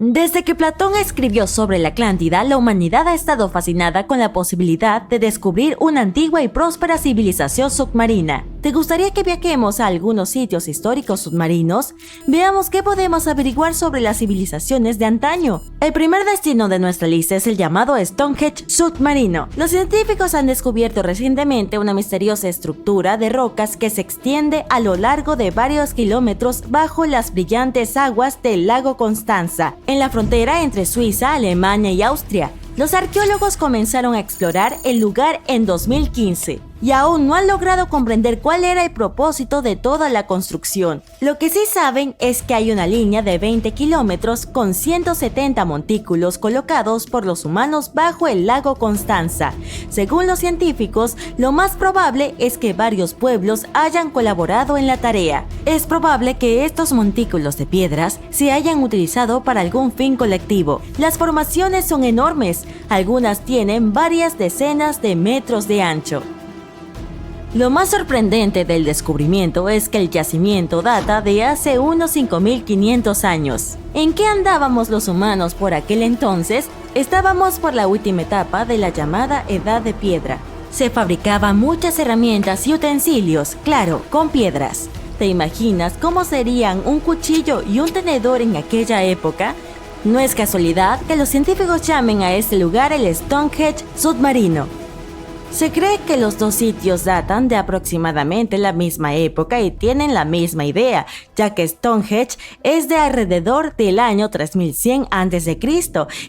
Desde que Platón escribió sobre la Atlántida, la humanidad ha estado fascinada con la posibilidad de descubrir una antigua y próspera civilización submarina. ¿Te gustaría que viajemos a algunos sitios históricos submarinos? Veamos qué podemos averiguar sobre las civilizaciones de antaño. El primer destino de nuestra lista es el llamado Stonehenge submarino. Los científicos han descubierto recientemente una misteriosa estructura de rocas que se extiende a lo largo de varios kilómetros bajo las brillantes aguas del lago Constanza, en la frontera entre Suiza, Alemania y Austria. Los arqueólogos comenzaron a explorar el lugar en 2015 y aún no han logrado comprender cuál era el propósito de toda la construcción. Lo que sí saben es que hay una línea de 20 kilómetros con 170 montículos colocados por los humanos bajo el lago Constanza. Según los científicos, lo más probable es que varios pueblos hayan colaborado en la tarea. Es probable que estos montículos de piedras se hayan utilizado para algún fin colectivo. Las formaciones son enormes, algunas tienen varias decenas de metros de ancho. Lo más sorprendente del descubrimiento es que el yacimiento data de hace unos 5.500 años. ¿En qué andábamos los humanos por aquel entonces? Estábamos por la última etapa de la llamada Edad de Piedra. Se fabricaban muchas herramientas y utensilios, claro, con piedras. ¿Te imaginas cómo serían un cuchillo y un tenedor en aquella época? No es casualidad que los científicos llamen a este lugar el Stonehenge submarino. Se cree que los dos sitios datan de aproximadamente la misma época y tienen la misma idea, ya que Stonehenge es de alrededor del año 3100 a.C.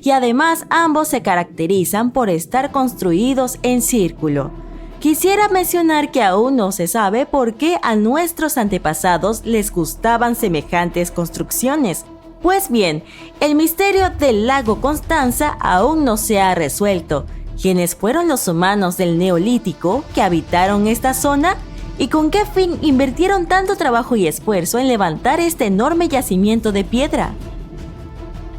y además ambos se caracterizan por estar construidos en círculo. Quisiera mencionar que aún no se sabe por qué a nuestros antepasados les gustaban semejantes construcciones. Pues bien, el misterio del lago Constanza aún no se ha resuelto. ¿Quiénes fueron los humanos del Neolítico que habitaron esta zona? ¿Y con qué fin invirtieron tanto trabajo y esfuerzo en levantar este enorme yacimiento de piedra?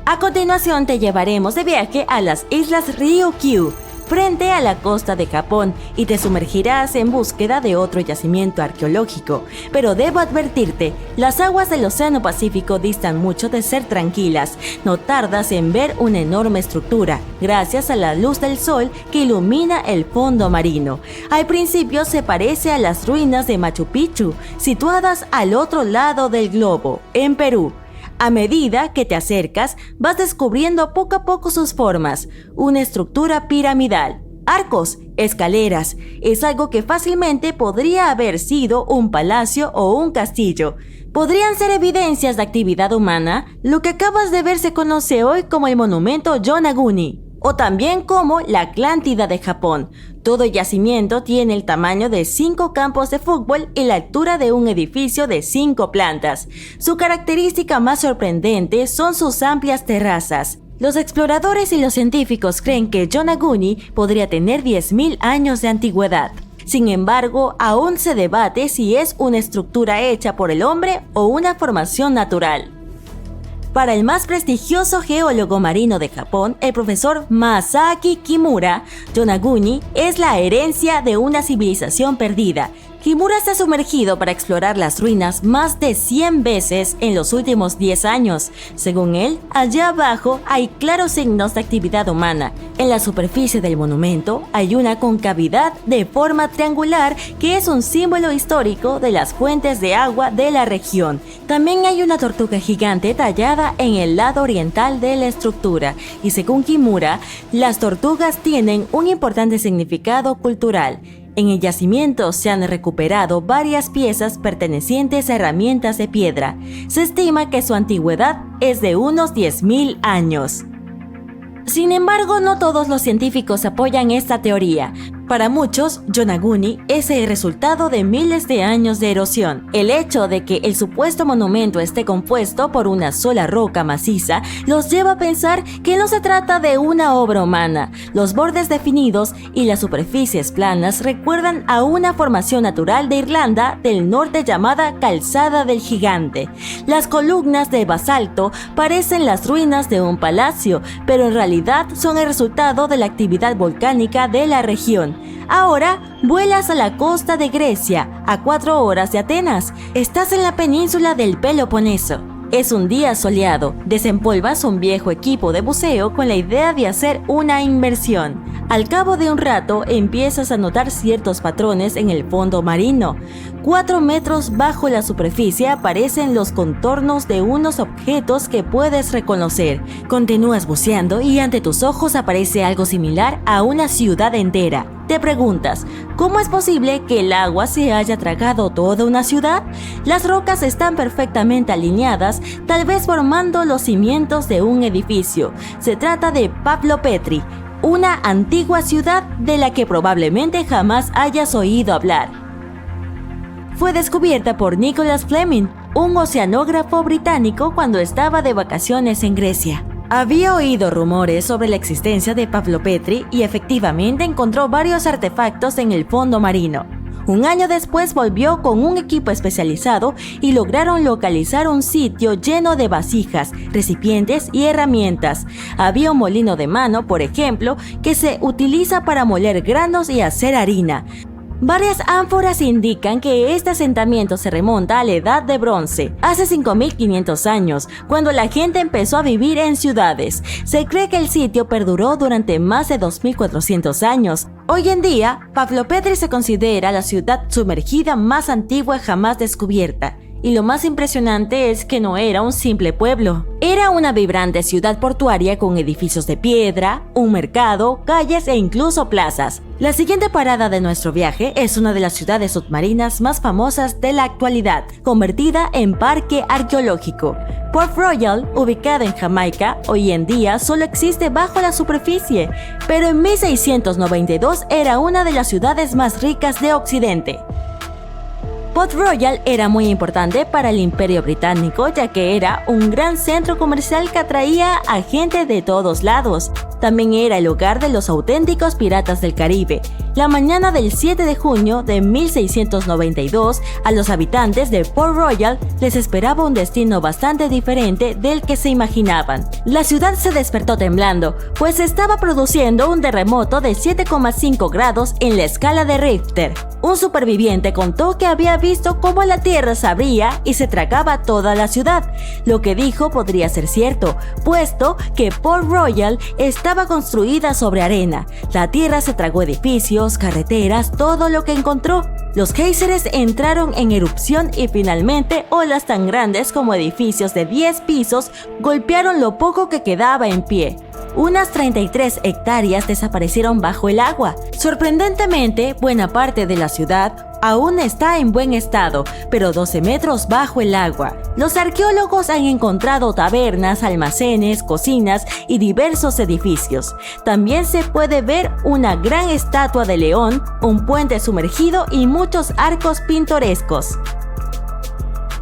A continuación te llevaremos de viaje a las islas Ryukyu, frente a la costa de Japón, y te sumergirás en búsqueda de otro yacimiento arqueológico. Pero debo advertirte, las aguas del Océano Pacífico distan mucho de ser tranquilas. No tardas en ver una enorme estructura, gracias a la luz del sol que ilumina el fondo marino. Al principio se parece a las ruinas de Machu Picchu, situadas al otro lado del globo, en Perú. A medida que te acercas, vas descubriendo poco a poco sus formas, una estructura piramidal, arcos, escaleras. Es algo que fácilmente podría haber sido un palacio o un castillo. ¿Podrían ser evidencias de actividad humana? Lo que acabas de ver se conoce hoy como el monumento Yonaguni, o también como la Atlántida de Japón. Todo yacimiento tiene el tamaño de 5 campos de fútbol y la altura de un edificio de 5 plantas. Su característica más sorprendente son sus amplias terrazas. Los exploradores y los científicos creen que Yonaguni podría tener 10.000 años de antigüedad. Sin embargo, aún se debate si es una estructura hecha por el hombre o una formación natural. Para el más prestigioso geólogo marino de Japón, el profesor Masaaki Kimura, Yonaguni es la herencia de una civilización perdida. Kimura se ha sumergido para explorar las ruinas más de 100 veces en los últimos 10 años. Según él, allá abajo hay claros signos de actividad humana. En la superficie del monumento hay una concavidad de forma triangular que es un símbolo histórico de las fuentes de agua de la región. También hay una tortuga gigante tallada en el lado oriental de la estructura, y según Kimura, las tortugas tienen un importante significado cultural. En el yacimiento se han recuperado varias piezas pertenecientes a herramientas de piedra. Se estima que su antigüedad es de unos 10.000 años. Sin embargo, no todos los científicos apoyan esta teoría. Para muchos, Yonaguni es el resultado de miles de años de erosión. El hecho de que el supuesto monumento esté compuesto por una sola roca maciza los lleva a pensar que no se trata de una obra humana. Los bordes definidos y las superficies planas recuerdan a una formación natural de Irlanda del Norte llamada Calzada del Gigante. Las columnas de basalto parecen las ruinas de un palacio, pero en realidad son el resultado de la actividad volcánica de la región. Ahora vuelas a la costa de Grecia, a 4 horas de Atenas. Estás en la península del Peloponeso. Es un día soleado. Desempolvas un viejo equipo de buceo con la idea de hacer una inmersión. Al cabo de un rato empiezas a notar ciertos patrones en el fondo marino. 4 metros bajo la superficie aparecen los contornos de unos objetos que puedes reconocer. Continúas buceando y ante tus ojos aparece algo similar a una ciudad entera. Te preguntas, ¿cómo es posible que el agua se haya tragado toda una ciudad? Las rocas están perfectamente alineadas, tal vez formando los cimientos de un edificio. Se trata de Pavlopetri, una antigua ciudad de la que probablemente jamás hayas oído hablar. Fue descubierta por Nicholas Fleming, un oceanógrafo británico, cuando estaba de vacaciones en Grecia. Había oído rumores sobre la existencia de Pavlopetri y efectivamente encontró varios artefactos en el fondo marino. Un año después volvió con un equipo especializado y lograron localizar un sitio lleno de vasijas, recipientes y herramientas. Había un molino de mano, por ejemplo, que se utiliza para moler granos y hacer harina. Varias ánforas indican que este asentamiento se remonta a la Edad de Bronce, hace 5.500 años, cuando la gente empezó a vivir en ciudades. Se cree que el sitio perduró durante más de 2.400 años. Hoy en día, Pavlopetri se considera la ciudad sumergida más antigua jamás descubierta. Y lo más impresionante es que no era un simple pueblo. Era una vibrante ciudad portuaria con edificios de piedra, un mercado, calles e incluso plazas. La siguiente parada de nuestro viaje es una de las ciudades submarinas más famosas de la actualidad, convertida en parque arqueológico. Port Royal, ubicada en Jamaica, hoy en día solo existe bajo la superficie, pero en 1692 era una de las ciudades más ricas de Occidente. Port Royal era muy importante para el Imperio Británico, ya que era un gran centro comercial que atraía a gente de todos lados. También era el hogar de los auténticos piratas del Caribe. La mañana del 7 de junio de 1692, a los habitantes de Port Royal les esperaba un destino bastante diferente del que se imaginaban. La ciudad se despertó temblando, pues se estaba produciendo un terremoto de 7,5 grados en la escala de Richter. Un superviviente contó que había visto cómo la tierra se abría y se tragaba toda la ciudad. Lo que dijo podría ser cierto, puesto que Port Royal estaba construida sobre arena. La tierra se tragó edificios, carreteras, todo lo que encontró. Los géiseres entraron en erupción y finalmente olas tan grandes como edificios de 10 pisos golpearon lo poco que quedaba en pie. Unas 33 hectáreas desaparecieron bajo el agua. Sorprendentemente, buena parte de la ciudad aún está en buen estado, pero 12 metros bajo el agua. Los arqueólogos han encontrado tabernas, almacenes, cocinas y diversos edificios. También se puede ver una gran estatua de león, un puente sumergido y muchos arcos pintorescos.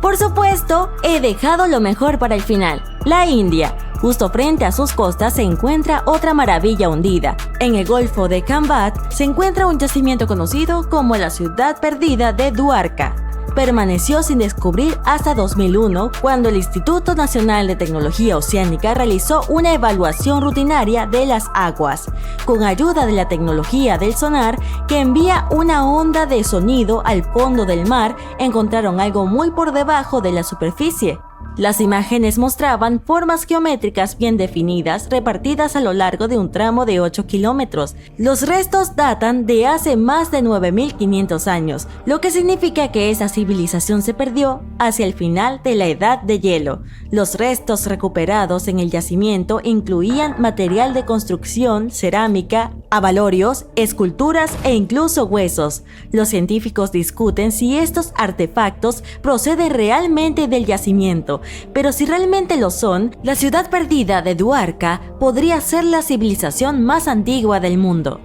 Por supuesto, he dejado lo mejor para el final: la India. Justo frente a sus costas se encuentra otra maravilla hundida. En el Golfo de Khambat se encuentra un yacimiento conocido como la ciudad perdida de Dwarka. Permaneció sin descubrir hasta 2001, cuando el Instituto Nacional de Tecnología Oceánica realizó una evaluación rutinaria de las aguas. Con ayuda de la tecnología del sonar, que envía una onda de sonido al fondo del mar, encontraron algo muy por debajo de la superficie. Las imágenes mostraban formas geométricas bien definidas repartidas a lo largo de un tramo de 8 kilómetros. Los restos datan de hace más de 9.500 años, lo que significa que esa civilización se perdió hacia el final de la Edad de Hielo. Los restos recuperados en el yacimiento incluían material de construcción, cerámica, abalorios, esculturas e incluso huesos. Los científicos discuten si estos artefactos proceden realmente del yacimiento, pero si realmente lo son, la ciudad perdida de Dwarka podría ser la civilización más antigua del mundo.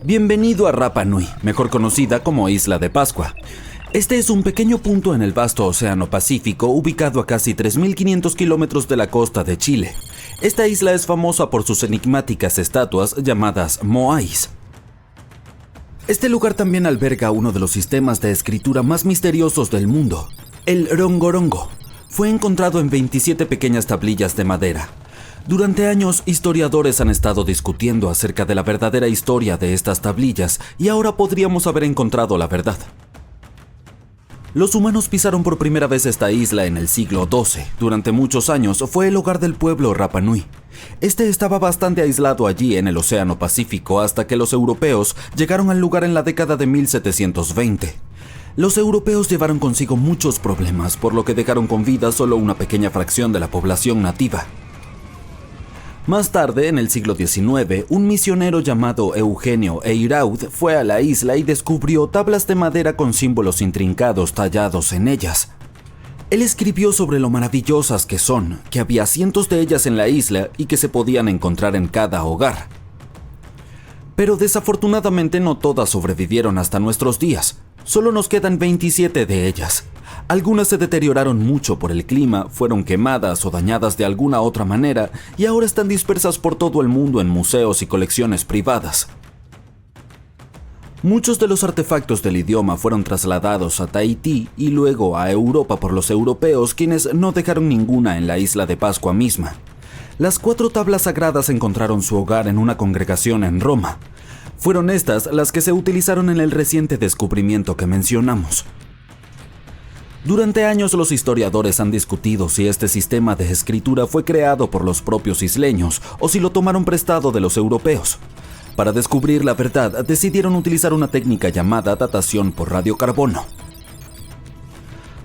Bienvenido a Rapa Nui, mejor conocida como Isla de Pascua. Este es un pequeño punto en el vasto Océano Pacífico, ubicado a casi 3.500 kilómetros de la costa de Chile. Esta isla es famosa por sus enigmáticas estatuas llamadas moais. Este lugar también alberga uno de los sistemas de escritura más misteriosos del mundo. El rongorongo fue encontrado en 27 pequeñas tablillas de madera. Durante años, historiadores han estado discutiendo acerca de la verdadera historia de estas tablillas y ahora podríamos haber encontrado la verdad. Los humanos pisaron por primera vez esta isla en el siglo XII. Durante muchos años fue el hogar del pueblo Rapa Nui. Este estaba bastante aislado allí en el Océano Pacífico hasta que los europeos llegaron al lugar en la década de 1720. Los europeos llevaron consigo muchos problemas, por lo que dejaron con vida solo una pequeña fracción de la población nativa. Más tarde, en el siglo XIX, un misionero llamado Eugenio Eyraud fue a la isla y descubrió tablas de madera con símbolos intrincados tallados en ellas. Él escribió sobre lo maravillosas que son, que había cientos de ellas en la isla y que se podían encontrar en cada hogar. Pero desafortunadamente no todas sobrevivieron hasta nuestros días. Solo nos quedan 27 de ellas. Algunas se deterioraron mucho por el clima, fueron quemadas o dañadas de alguna otra manera y ahora están dispersas por todo el mundo en museos y colecciones privadas. Muchos de los artefactos del idioma fueron trasladados a Tahití y luego a Europa por los europeos, quienes no dejaron ninguna en la isla de Pascua misma. Las 4 tablas sagradas encontraron su hogar en una congregación en Roma. Fueron estas las que se utilizaron en el reciente descubrimiento que mencionamos. Durante años los historiadores han discutido si este sistema de escritura fue creado por los propios isleños o si lo tomaron prestado de los europeos. Para descubrir la verdad, decidieron utilizar una técnica llamada datación por radiocarbono.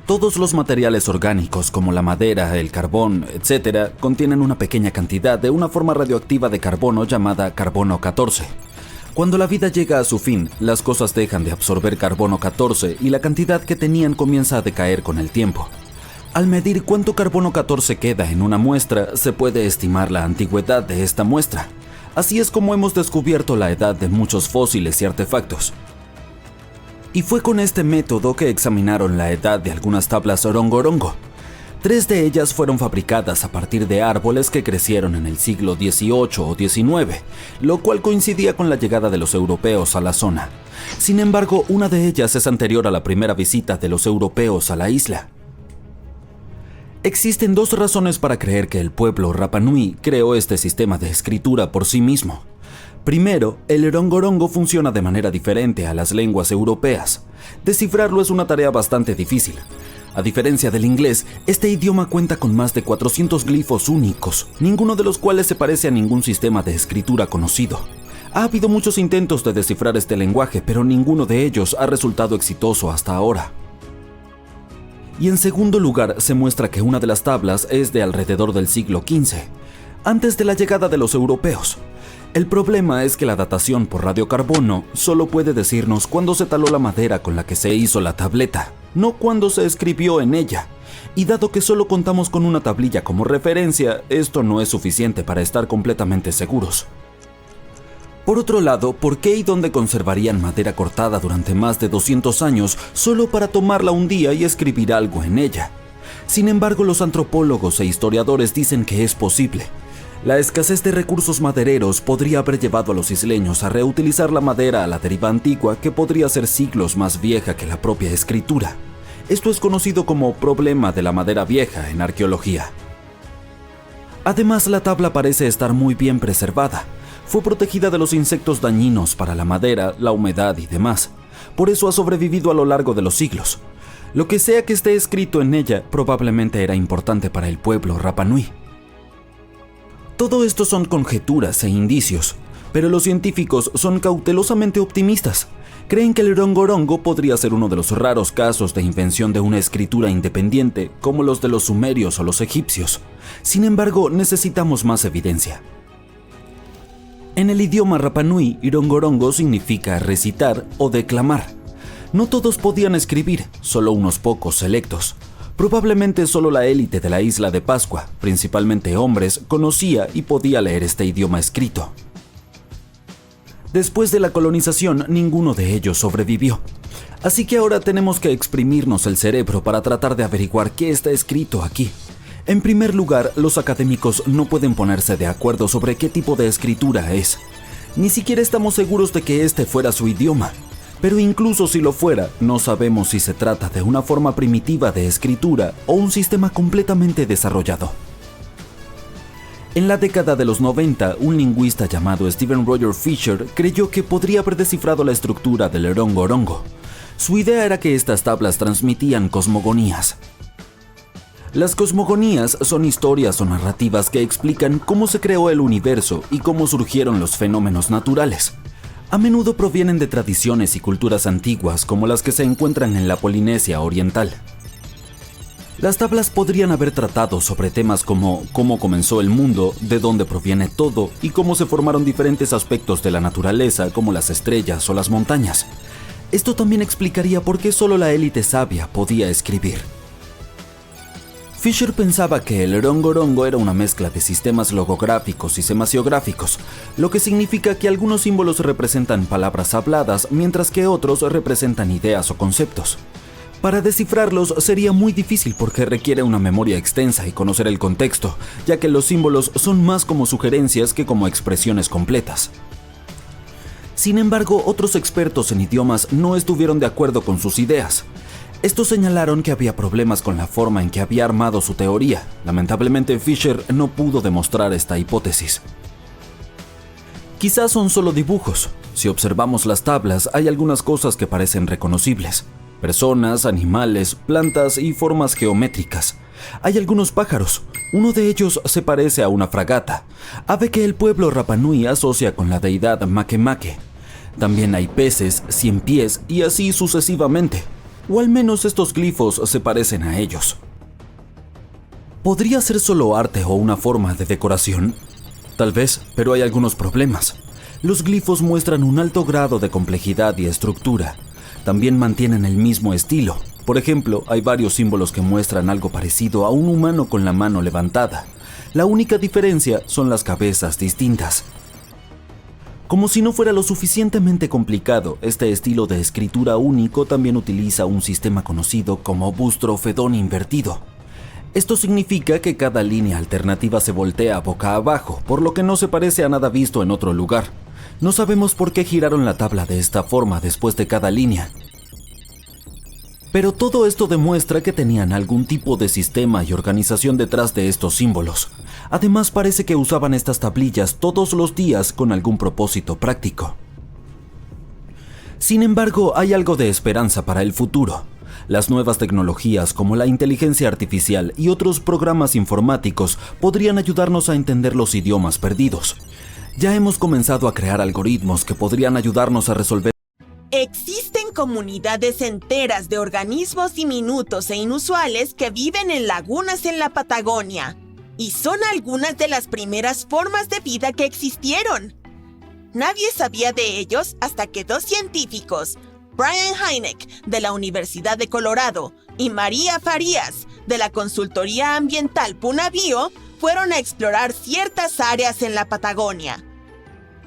Todos los materiales orgánicos como la madera, el carbón, etc., contienen una pequeña cantidad de una forma radioactiva de carbono llamada carbono 14. Cuando la vida llega a su fin, las cosas dejan de absorber carbono 14 y la cantidad que tenían comienza a decaer con el tiempo. Al medir cuánto carbono 14 queda en una muestra, se puede estimar la antigüedad de esta muestra. Así es como hemos descubierto la edad de muchos fósiles y artefactos. Y fue con este método que examinaron la edad de algunas tablas rongorongo. 3 de ellas fueron fabricadas a partir de árboles que crecieron en el siglo XVIII o XIX, lo cual coincidía con la llegada de los europeos a la zona. Sin embargo, una de ellas es anterior a la primera visita de los europeos a la isla. Existen 2 razones para creer que el pueblo Rapa Nui creó este sistema de escritura por sí mismo. Primero, el rongorongo funciona de manera diferente a las lenguas europeas. Descifrarlo es una tarea bastante difícil. A diferencia del inglés, este idioma cuenta con más de 400 glifos únicos, ninguno de los cuales se parece a ningún sistema de escritura conocido. Ha habido muchos intentos de descifrar este lenguaje, pero ninguno de ellos ha resultado exitoso hasta ahora. Y en segundo lugar, se muestra que una de las tablas es de alrededor del siglo XV, antes de la llegada de los europeos. El problema es que la datación por radiocarbono solo puede decirnos cuándo se taló la madera con la que se hizo la tableta, no cuándo se escribió en ella. Y dado que solo contamos con una tablilla como referencia, esto no es suficiente para estar completamente seguros. Por otro lado, ¿por qué y dónde conservarían madera cortada durante más de 200 años solo para tomarla un día y escribir algo en ella? Sin embargo, los antropólogos e historiadores dicen que es posible. La escasez de recursos madereros podría haber llevado a los isleños a reutilizar la madera a la deriva antigua, que podría ser siglos más vieja que la propia escritura. Esto es conocido como problema de la madera vieja en arqueología. Además, la tabla parece estar muy bien preservada. Fue protegida de los insectos dañinos para la madera, la humedad y demás. Por eso ha sobrevivido a lo largo de los siglos. Lo que sea que esté escrito en ella probablemente era importante para el pueblo Rapa Nui. Todo esto son conjeturas e indicios, pero los científicos son cautelosamente optimistas. Creen que el rongorongo podría ser uno de los raros casos de invención de una escritura independiente, como los de los sumerios o los egipcios. Sin embargo, necesitamos más evidencia. En el idioma Rapa Nui, rongorongo significa recitar o declamar. No todos podían escribir, solo unos pocos selectos. Probablemente solo la élite de la isla de Pascua, principalmente hombres, conocía y podía leer este idioma escrito. Después de la colonización, ninguno de ellos sobrevivió. Así que ahora tenemos que exprimirnos el cerebro para tratar de averiguar qué está escrito aquí. En primer lugar, los académicos no pueden ponerse de acuerdo sobre qué tipo de escritura es. Ni siquiera estamos seguros de que este fuera su idioma. Pero incluso si lo fuera, no sabemos si se trata de una forma primitiva de escritura o un sistema completamente desarrollado. En la década de los 90, un lingüista llamado Stephen Roger Fisher creyó que podría haber descifrado la estructura del rongorongo. Su idea era que estas tablas transmitían cosmogonías. Las cosmogonías son historias o narrativas que explican cómo se creó el universo y cómo surgieron los fenómenos naturales. A menudo provienen de tradiciones y culturas antiguas como las que se encuentran en la Polinesia oriental. Las tablas podrían haber tratado sobre temas como cómo comenzó el mundo, de dónde proviene todo y cómo se formaron diferentes aspectos de la naturaleza como las estrellas o las montañas. Esto también explicaría por qué solo la élite sabia podía escribir. Fisher pensaba que el rongo-rongo era una mezcla de sistemas logográficos y semasiográficos, lo que significa que algunos símbolos representan palabras habladas, mientras que otros representan ideas o conceptos. Para descifrarlos sería muy difícil porque requiere una memoria extensa y conocer el contexto, ya que los símbolos son más como sugerencias que como expresiones completas. Sin embargo, otros expertos en idiomas no estuvieron de acuerdo con sus ideas. Estos señalaron que había problemas con la forma en que había armado su teoría. Lamentablemente, Fisher no pudo demostrar esta hipótesis. Quizás son solo dibujos. Si observamos las tablas, hay algunas cosas que parecen reconocibles. Personas, animales, plantas y formas geométricas. Hay algunos pájaros. Uno de ellos se parece a una fragata, ave que el pueblo Rapa Nui asocia con la deidad Makemake. También hay peces, 100 pies y así sucesivamente. O al menos estos glifos se parecen a ellos. ¿Podría ser solo arte o una forma de decoración? Tal vez, pero hay algunos problemas. Los glifos muestran un alto grado de complejidad y estructura. También mantienen el mismo estilo. Por ejemplo, hay varios símbolos que muestran algo parecido a un humano con la mano levantada. La única diferencia son las cabezas distintas. Como si no fuera lo suficientemente complicado, este estilo de escritura único también utiliza un sistema conocido como bustrofedón invertido. Esto significa que cada línea alternativa se voltea boca abajo, por lo que no se parece a nada visto en otro lugar. No sabemos por qué giraron la tabla de esta forma después de cada línea. Pero todo esto demuestra que tenían algún tipo de sistema y organización detrás de estos símbolos. Además, parece que usaban estas tablillas todos los días con algún propósito práctico. Sin embargo, hay algo de esperanza para el futuro. Las nuevas tecnologías como la inteligencia artificial y otros programas informáticos podrían ayudarnos a entender los idiomas perdidos. Ya hemos comenzado a crear algoritmos que podrían ayudarnos a resolver. Existen comunidades enteras de organismos diminutos e inusuales que viven en lagunas en la Patagonia, y son algunas de las primeras formas de vida que existieron. Nadie sabía de ellos hasta que dos científicos, Brian Hynek, de la Universidad de Colorado, y María Farías, de la consultoría ambiental Punabio, fueron a explorar ciertas áreas en la Patagonia.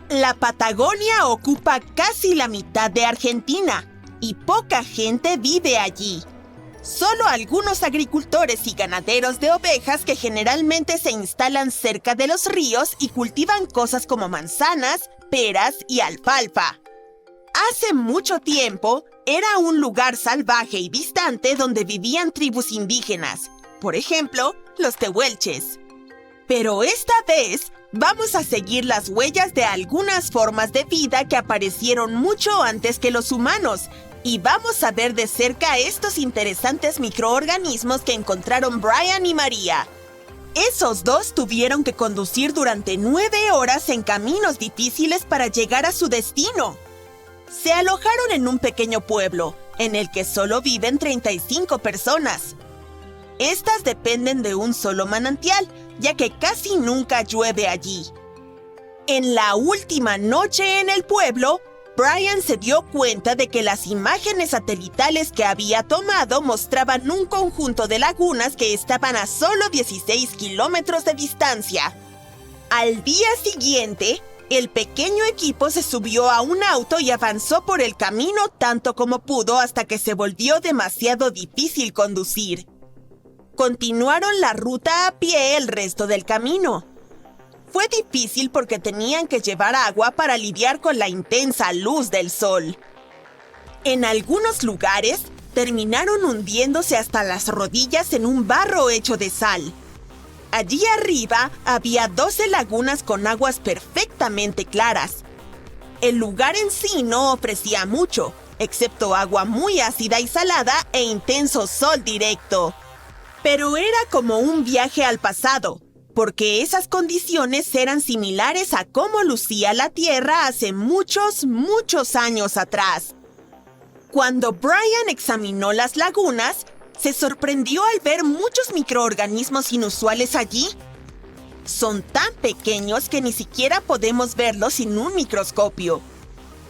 La Patagonia ocupa casi la mitad de Argentina, y poca gente vive allí. Solo algunos agricultores y ganaderos de ovejas que generalmente se instalan cerca de los ríos y cultivan cosas como manzanas, peras y alfalfa. Hace mucho tiempo, era un lugar salvaje y distante donde vivían tribus indígenas, por ejemplo, los tehuelches. Pero esta vez, vamos a seguir las huellas de algunas formas de vida que aparecieron mucho antes que los humanos, y vamos a ver de cerca estos interesantes microorganismos que encontraron Brian y María. Esos dos tuvieron que conducir durante 9 horas en caminos difíciles para llegar a su destino. Se alojaron en un pequeño pueblo, en el que solo viven 35 personas. Estas dependen de un solo manantial, ya que casi nunca llueve allí. En la última noche en el pueblo, Brian se dio cuenta de que las imágenes satelitales que había tomado mostraban un conjunto de lagunas que estaban a solo 16 kilómetros de distancia. Al día siguiente, el pequeño equipo se subió a un auto y avanzó por el camino tanto como pudo hasta que se volvió demasiado difícil conducir. Continuaron la ruta a pie el resto del camino. Fue difícil porque tenían que llevar agua para lidiar con la intensa luz del sol. En algunos lugares, terminaron hundiéndose hasta las rodillas en un barro hecho de sal. Allí arriba había 12 lagunas con aguas perfectamente claras. El lugar en sí no ofrecía mucho, excepto agua muy ácida y salada e intenso sol directo. Pero era como un viaje al pasado, porque esas condiciones eran similares a cómo lucía la Tierra hace muchos, muchos años atrás. Cuando Brian examinó las lagunas, se sorprendió al ver muchos microorganismos inusuales allí. Son tan pequeños que ni siquiera podemos verlos sin un microscopio,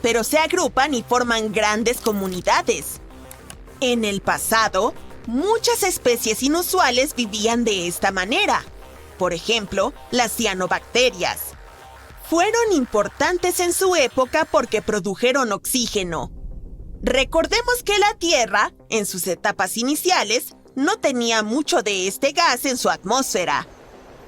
pero se agrupan y forman grandes comunidades. En el pasado, muchas especies inusuales vivían de esta manera. Por ejemplo, las cianobacterias. Fueron importantes en su época porque produjeron oxígeno. Recordemos que la Tierra, en sus etapas iniciales, no tenía mucho de este gas en su atmósfera.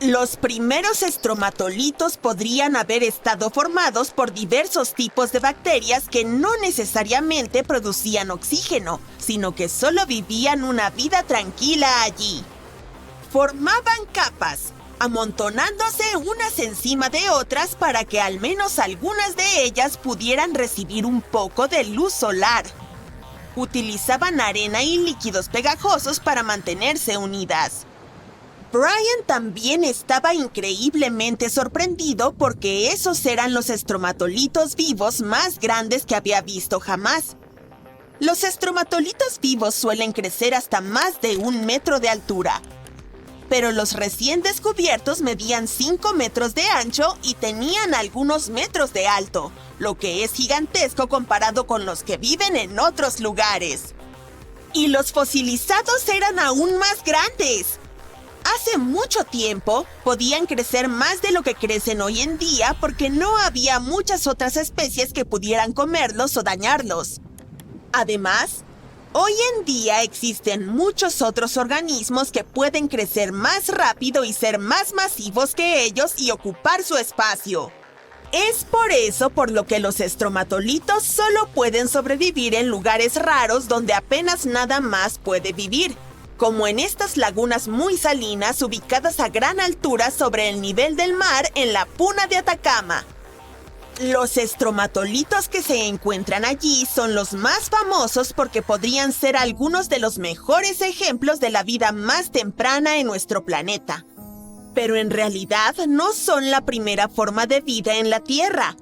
Los primeros estromatolitos podrían haber estado formados por diversos tipos de bacterias que no necesariamente producían oxígeno, sino que solo vivían una vida tranquila allí. Formaban capas, amontonándose unas encima de otras para que al menos algunas de ellas pudieran recibir un poco de luz solar. Utilizaban arena y líquidos pegajosos para mantenerse unidas. Brian también estaba increíblemente sorprendido porque esos eran los estromatolitos vivos más grandes que había visto jamás. Los estromatolitos vivos suelen crecer hasta más de 1 metro de altura, pero los recién descubiertos medían 5 metros de ancho y tenían algunos metros de alto, lo que es gigantesco comparado con los que viven en otros lugares. Y los fosilizados eran aún más grandes. Hace mucho tiempo podían crecer más de lo que crecen hoy en día porque no había muchas otras especies que pudieran comerlos o dañarlos. Además, hoy en día existen muchos otros organismos que pueden crecer más rápido y ser más masivos que ellos y ocupar su espacio. Es por eso por lo que los estromatolitos solo pueden sobrevivir en lugares raros donde apenas nada más puede vivir, como en estas lagunas muy salinas ubicadas a gran altura sobre el nivel del mar en la Puna de Atacama. Los estromatolitos que se encuentran allí son los más famosos porque podrían ser algunos de los mejores ejemplos de la vida más temprana en nuestro planeta. Pero en realidad no son la primera forma de vida en la Tierra.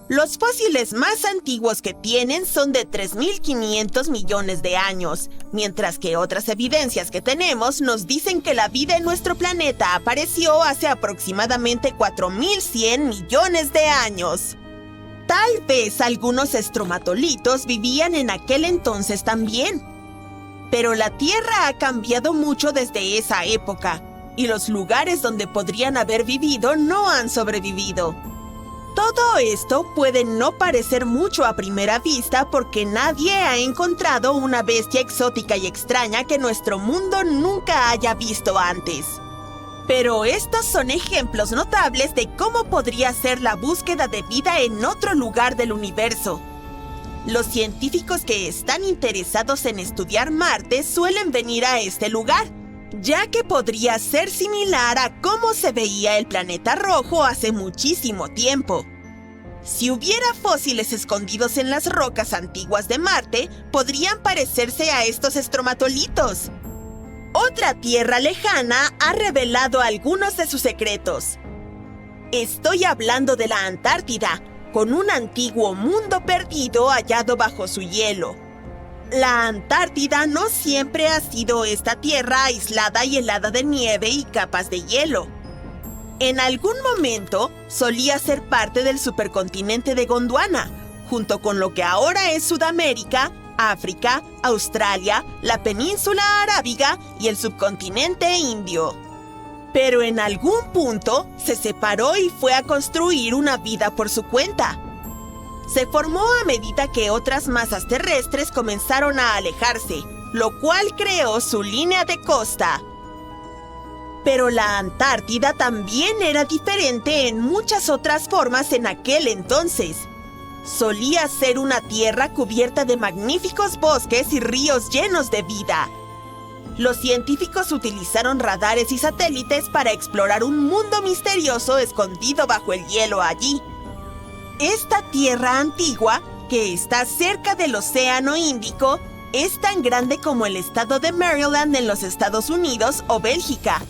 Los fósiles más antiguos que tienen son de 3.500 millones de años, mientras que otras evidencias que tenemos nos dicen que la vida en nuestro planeta apareció hace aproximadamente 4.100 millones de años. Tal vez algunos estromatolitos vivían en aquel entonces también. Pero la Tierra ha cambiado mucho desde esa época, y los lugares donde podrían haber vivido no han sobrevivido. Todo esto puede no parecer mucho a primera vista porque nadie ha encontrado una bestia exótica y extraña que nuestro mundo nunca haya visto antes. Pero estos son ejemplos notables de cómo podría ser la búsqueda de vida en otro lugar del universo. Los científicos que están interesados en estudiar Marte suelen venir a este lugar, ya que podría ser similar a cómo se veía el planeta rojo hace muchísimo tiempo. Si hubiera fósiles escondidos en las rocas antiguas de Marte, podrían parecerse a estos estromatolitos. Otra tierra lejana ha revelado algunos de sus secretos. Estoy hablando de la Antártida, con un antiguo mundo perdido hallado bajo su hielo. La Antártida no siempre ha sido esta tierra aislada y helada de nieve y capas de hielo. En algún momento solía ser parte del supercontinente de Gondwana, junto con lo que ahora es Sudamérica, África, Australia, la península arábiga y el subcontinente indio. Pero en algún punto se separó y fue a construir una vida por su cuenta. Se formó a medida que otras masas terrestres comenzaron a alejarse, lo cual creó su línea de costa. Pero la Antártida también era diferente en muchas otras formas en aquel entonces. Solía ser una tierra cubierta de magníficos bosques y ríos llenos de vida. Los científicos utilizaron radares y satélites para explorar un mundo misterioso escondido bajo el hielo allí. Esta tierra antigua que está cerca del Océano Índico, es tan grande como el estado de Maryland en los Estados Unidos o Bélgica.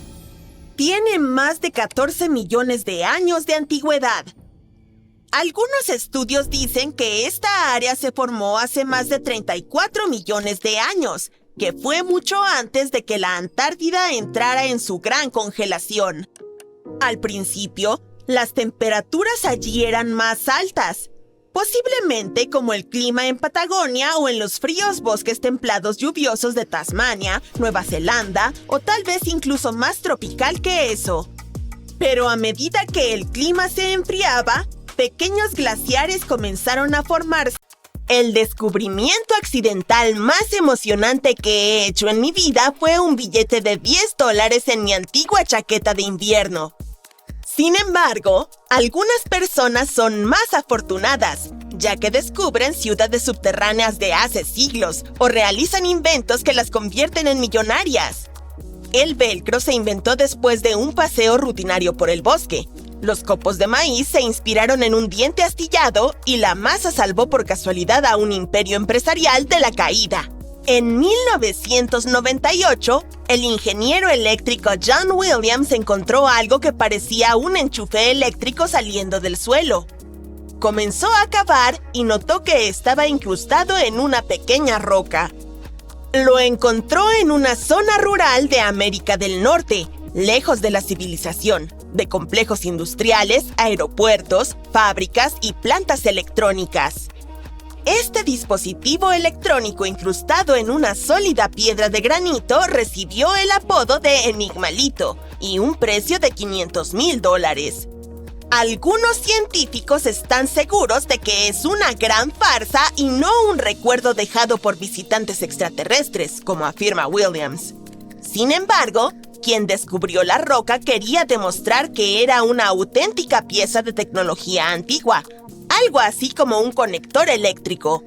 Tiene más de 14 millones de años de antigüedad. Algunos estudios dicen que esta área se formó hace más de 34 millones de años, que fue mucho antes de que la Antártida entrara en su gran congelación. Al principio, las temperaturas allí eran más altas, posiblemente como el clima en Patagonia o en los fríos bosques templados lluviosos de Tasmania, Nueva Zelanda o tal vez incluso más tropical que eso. Pero a medida que el clima se enfriaba, pequeños glaciares comenzaron a formarse. El descubrimiento accidental más emocionante que he hecho en mi vida fue un billete de $10 en mi antigua chaqueta de invierno. Sin embargo, algunas personas son más afortunadas, ya que descubren ciudades subterráneas de hace siglos o realizan inventos que las convierten en millonarias. El velcro se inventó después de un paseo rutinario por el bosque. Los copos de maíz se inspiraron en un diente astillado y la masa salvó por casualidad a un imperio empresarial de la caída. En 1998, el ingeniero eléctrico John Williams encontró algo que parecía un enchufe eléctrico saliendo del suelo. Comenzó a cavar y notó que estaba incrustado en una pequeña roca. Lo encontró en una zona rural de América del Norte, lejos de la civilización, de complejos industriales, aeropuertos, fábricas y plantas electrónicas. Este dispositivo electrónico incrustado en una sólida piedra de granito recibió el apodo de Enigmalito y un precio de $500,000. Algunos científicos están seguros de que es una gran farsa y no un recuerdo dejado por visitantes extraterrestres, como afirma Williams. Sin embargo, quien descubrió la roca quería demostrar que era una auténtica pieza de tecnología antigua, algo así como un conector eléctrico.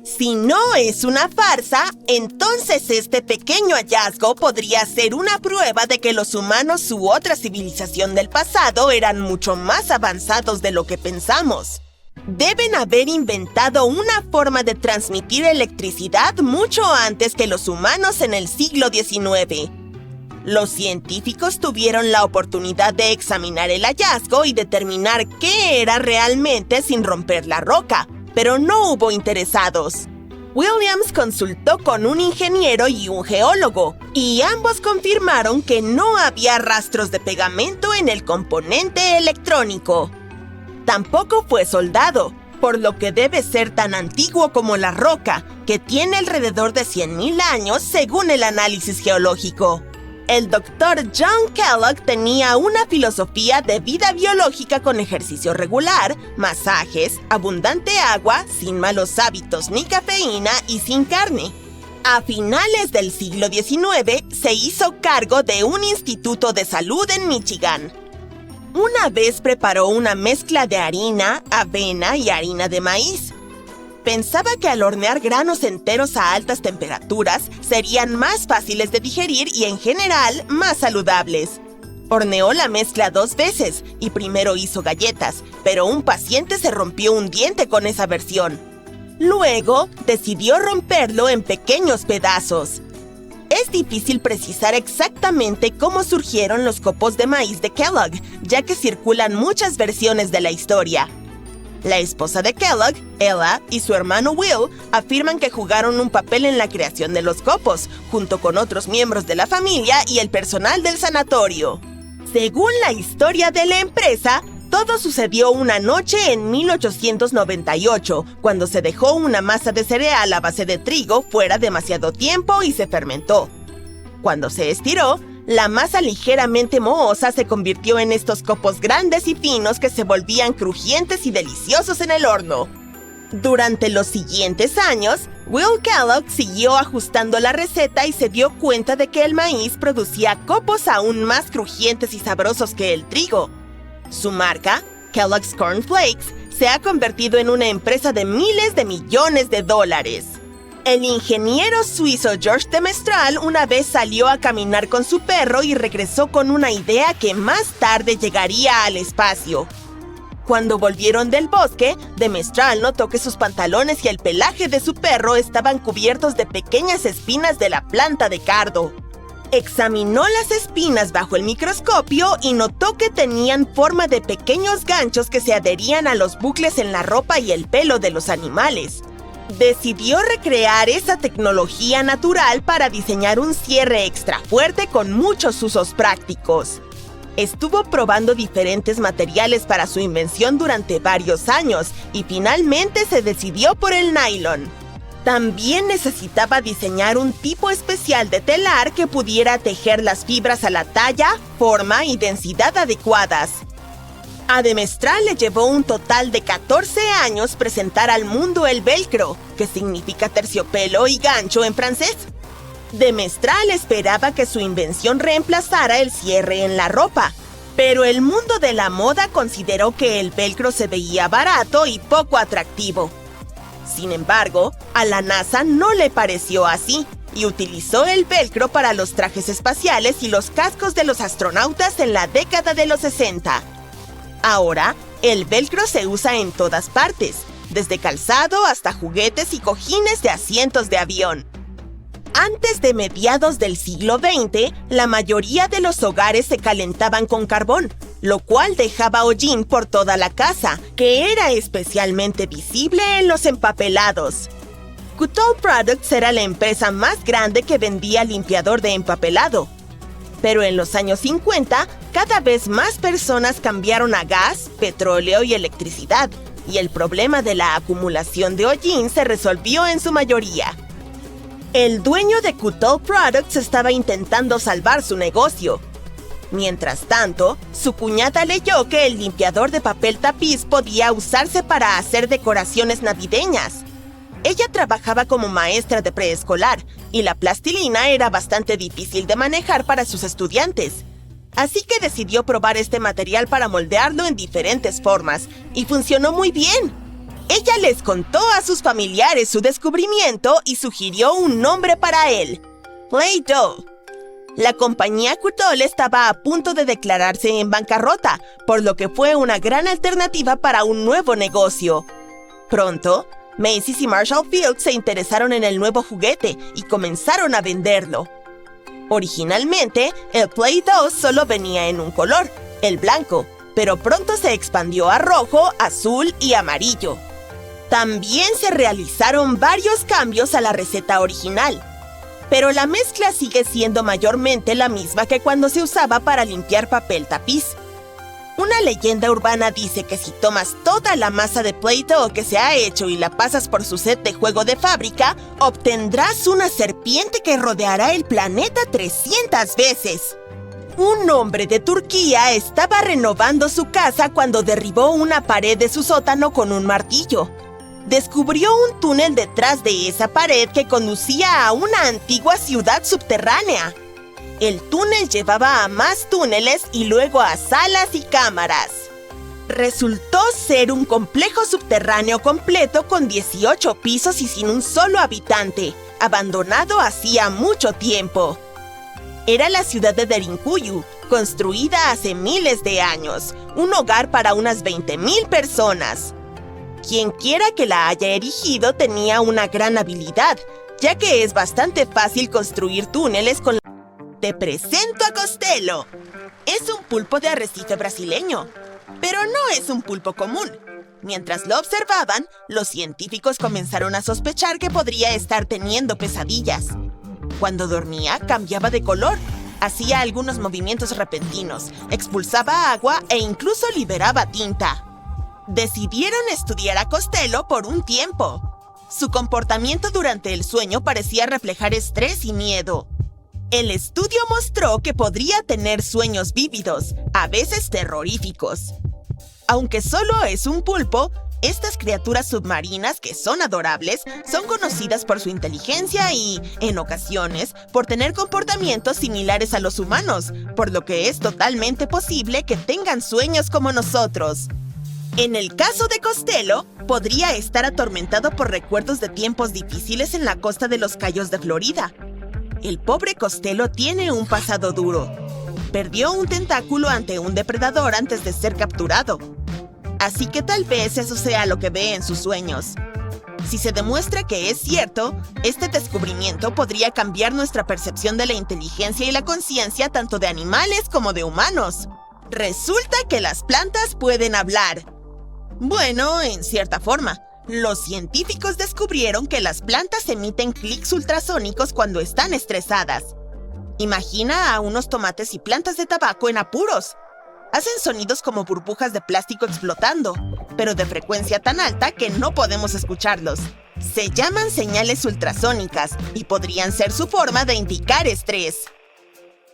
Si no es una farsa, entonces este pequeño hallazgo podría ser una prueba de que los humanos u otra civilización del pasado eran mucho más avanzados de lo que pensamos. Deben haber inventado una forma de transmitir electricidad mucho antes que los humanos en el siglo XIX. Los científicos tuvieron la oportunidad de examinar el hallazgo y determinar qué era realmente sin romper la roca, pero no hubo interesados. Williams consultó con un ingeniero y un geólogo, y ambos confirmaron que no había rastros de pegamento en el componente electrónico. Tampoco fue soldado, por lo que debe ser tan antiguo como la roca, que tiene alrededor de 100,000 años según el análisis geológico. El Dr. John Kellogg tenía una filosofía de vida biológica con ejercicio regular, masajes, abundante agua, sin malos hábitos ni cafeína y sin carne. A finales del siglo XIX, se hizo cargo de un instituto de salud en Michigan. Una vez preparó una mezcla de harina, avena y harina de maíz. Pensaba que al hornear granos enteros a altas temperaturas serían más fáciles de digerir y en general más saludables. Horneó la mezcla 2 veces y primero hizo galletas, pero un paciente se rompió un diente con esa versión. Luego decidió romperlo en pequeños pedazos. Es difícil precisar exactamente cómo surgieron los copos de maíz de Kellogg, ya que circulan muchas versiones de la historia. La esposa de Kellogg, Ella, y su hermano Will afirman que jugaron un papel en la creación de los copos, junto con otros miembros de la familia y el personal del sanatorio. Según la historia de la empresa, todo sucedió una noche en 1898, cuando se dejó una masa de cereal a base de trigo fuera demasiado tiempo y se fermentó. Cuando se estiró, la masa ligeramente mohosa se convirtió en estos copos grandes y finos que se volvían crujientes y deliciosos en el horno. Durante los siguientes años, Will Kellogg siguió ajustando la receta y se dio cuenta de que el maíz producía copos aún más crujientes y sabrosos que el trigo. Su marca, Kellogg's Corn Flakes, se ha convertido en una empresa de miles de millones de dólares. El ingeniero suizo Georges de Mestral una vez salió a caminar con su perro y regresó con una idea que más tarde llegaría al espacio. Cuando volvieron del bosque, de Mestral notó que sus pantalones y el pelaje de su perro estaban cubiertos de pequeñas espinas de la planta de cardo. Examinó las espinas bajo el microscopio y notó que tenían forma de pequeños ganchos que se adherían a los bucles en la ropa y el pelo de los animales. Decidió recrear esa tecnología natural para diseñar un cierre extra fuerte con muchos usos prácticos. Estuvo probando diferentes materiales para su invención durante varios años y finalmente se decidió por el nylon. También necesitaba diseñar un tipo especial de telar que pudiera tejer las fibras a la talla, forma y densidad adecuadas. A de Mestral le llevó un total de 14 años presentar al mundo el velcro, que significa terciopelo y gancho en francés. De Mestral esperaba que su invención reemplazara el cierre en la ropa, pero el mundo de la moda consideró que el velcro se veía barato y poco atractivo. Sin embargo, a la NASA no le pareció así y utilizó el velcro para los trajes espaciales y los cascos de los astronautas en la década de los 60. Ahora, el velcro se usa en todas partes, desde calzado hasta juguetes y cojines de asientos de avión. Antes de mediados del siglo XX, la mayoría de los hogares se calentaban con carbón, lo cual dejaba hollín por toda la casa, que era especialmente visible en los empapelados. Coutole Products era la empresa más grande que vendía limpiador de empapelado. Pero en los años 50, cada vez más personas cambiaron a gas, petróleo y electricidad, y el problema de la acumulación de hollín se resolvió en su mayoría. El dueño de Coutole Products estaba intentando salvar su negocio. Mientras tanto, su cuñada leyó que el limpiador de papel tapiz podía usarse para hacer decoraciones navideñas. Ella trabajaba como maestra de preescolar y la plastilina era bastante difícil de manejar para sus estudiantes. Así que decidió probar este material para moldearlo en diferentes formas y funcionó muy bien. Ella les contó a sus familiares su descubrimiento y sugirió un nombre para él: Play-Doh. La compañía Coutole estaba a punto de declararse en bancarrota, por lo que fue una gran alternativa para un nuevo negocio. Pronto, Macy's y Marshall Field se interesaron en el nuevo juguete y comenzaron a venderlo. Originalmente, el Play-Doh solo venía en un color, el blanco, pero pronto se expandió a rojo, azul y amarillo. También se realizaron varios cambios a la receta original, pero la mezcla sigue siendo mayormente la misma que cuando se usaba para limpiar papel tapiz. Una leyenda urbana dice que si tomas toda la masa de Play-Doh que se ha hecho y la pasas por su set de juego de fábrica, obtendrás una serpiente que rodeará el planeta 300 veces. Un hombre de Turquía estaba renovando su casa cuando derribó una pared de su sótano con un martillo. Descubrió un túnel detrás de esa pared que conducía a una antigua ciudad subterránea. El túnel llevaba a más túneles y luego a salas y cámaras. Resultó ser un complejo subterráneo completo con 18 pisos y sin un solo habitante, abandonado hacía mucho tiempo. Era la ciudad de Derinkuyu, construida hace miles de años, un hogar para unas 20,000 personas. Quienquiera que la haya erigido tenía una gran habilidad, ya que es bastante fácil construir túneles con la... Te presento a Costello. Es un pulpo de arrecife brasileño, pero no es un pulpo común. Mientras lo observaban, los científicos comenzaron a sospechar que podría estar teniendo pesadillas. Cuando dormía, cambiaba de color, hacía algunos movimientos repentinos, expulsaba agua e incluso liberaba tinta. Decidieron estudiar a Costello por un tiempo. Su comportamiento durante el sueño parecía reflejar estrés y miedo. El estudio mostró que podría tener sueños vívidos, a veces terroríficos. Aunque solo es un pulpo, estas criaturas submarinas, que son adorables, son conocidas por su inteligencia y, en ocasiones, por tener comportamientos similares a los humanos, por lo que es totalmente posible que tengan sueños como nosotros. En el caso de Costello, podría estar atormentado por recuerdos de tiempos difíciles en la costa de los Cayos de Florida. El pobre Costello tiene un pasado duro. Perdió un tentáculo ante un depredador antes de ser capturado. Así que tal vez eso sea lo que ve en sus sueños. Si se demuestra que es cierto, este descubrimiento podría cambiar nuestra percepción de la inteligencia y la conciencia tanto de animales como de humanos. Resulta que las plantas pueden hablar. Bueno, en cierta forma. Los científicos descubrieron que las plantas emiten clics ultrasónicos cuando están estresadas. Imagina a unos tomates y plantas de tabaco en apuros. Hacen sonidos como burbujas de plástico explotando, pero de frecuencia tan alta que no podemos escucharlos. Se llaman señales ultrasónicas y podrían ser su forma de indicar estrés.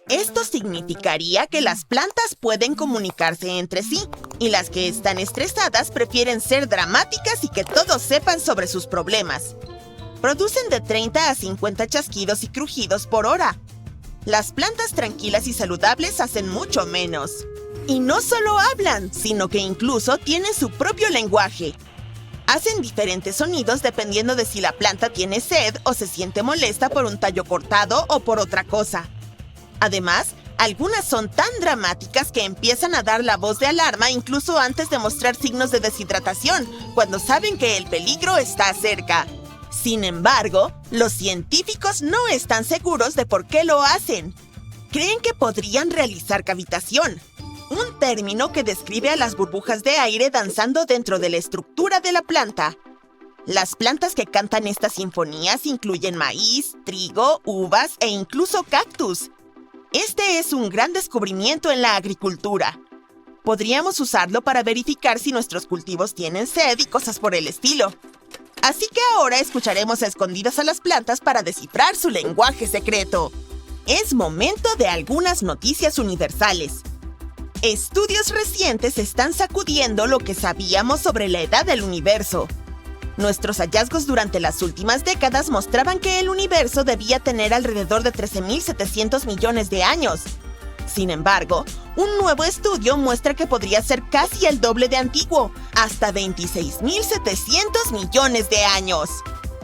Esto significaría que las plantas pueden comunicarse entre sí, y las que están estresadas prefieren ser dramáticas y que todos sepan sobre sus problemas. Producen de 30 a 50 chasquidos y crujidos por hora. Las plantas tranquilas y saludables hacen mucho menos. Y no solo hablan, sino que incluso tienen su propio lenguaje. Hacen diferentes sonidos dependiendo de si la planta tiene sed o se siente molesta por un tallo cortado o por otra cosa. Además, algunas son tan dramáticas que empiezan a dar la voz de alarma incluso antes de mostrar signos de deshidratación, cuando saben que el peligro está cerca. Sin embargo, los científicos no están seguros de por qué lo hacen. Creen que podrían realizar cavitación, un término que describe a las burbujas de aire danzando dentro de la estructura de la planta. Las plantas que cantan estas sinfonías incluyen maíz, trigo, uvas e incluso cactus. Este es un gran descubrimiento en la agricultura. Podríamos usarlo para verificar si nuestros cultivos tienen sed y cosas por el estilo. Así que ahora escucharemos a escondidas a las plantas para descifrar su lenguaje secreto. Es momento de algunas noticias universales. Estudios recientes están sacudiendo lo que sabíamos sobre la edad del universo. Nuestros hallazgos durante las últimas décadas mostraban que el universo debía tener alrededor de 13.700 millones de años. Sin embargo, un nuevo estudio muestra que podría ser casi el doble de antiguo, hasta 26.700 millones de años.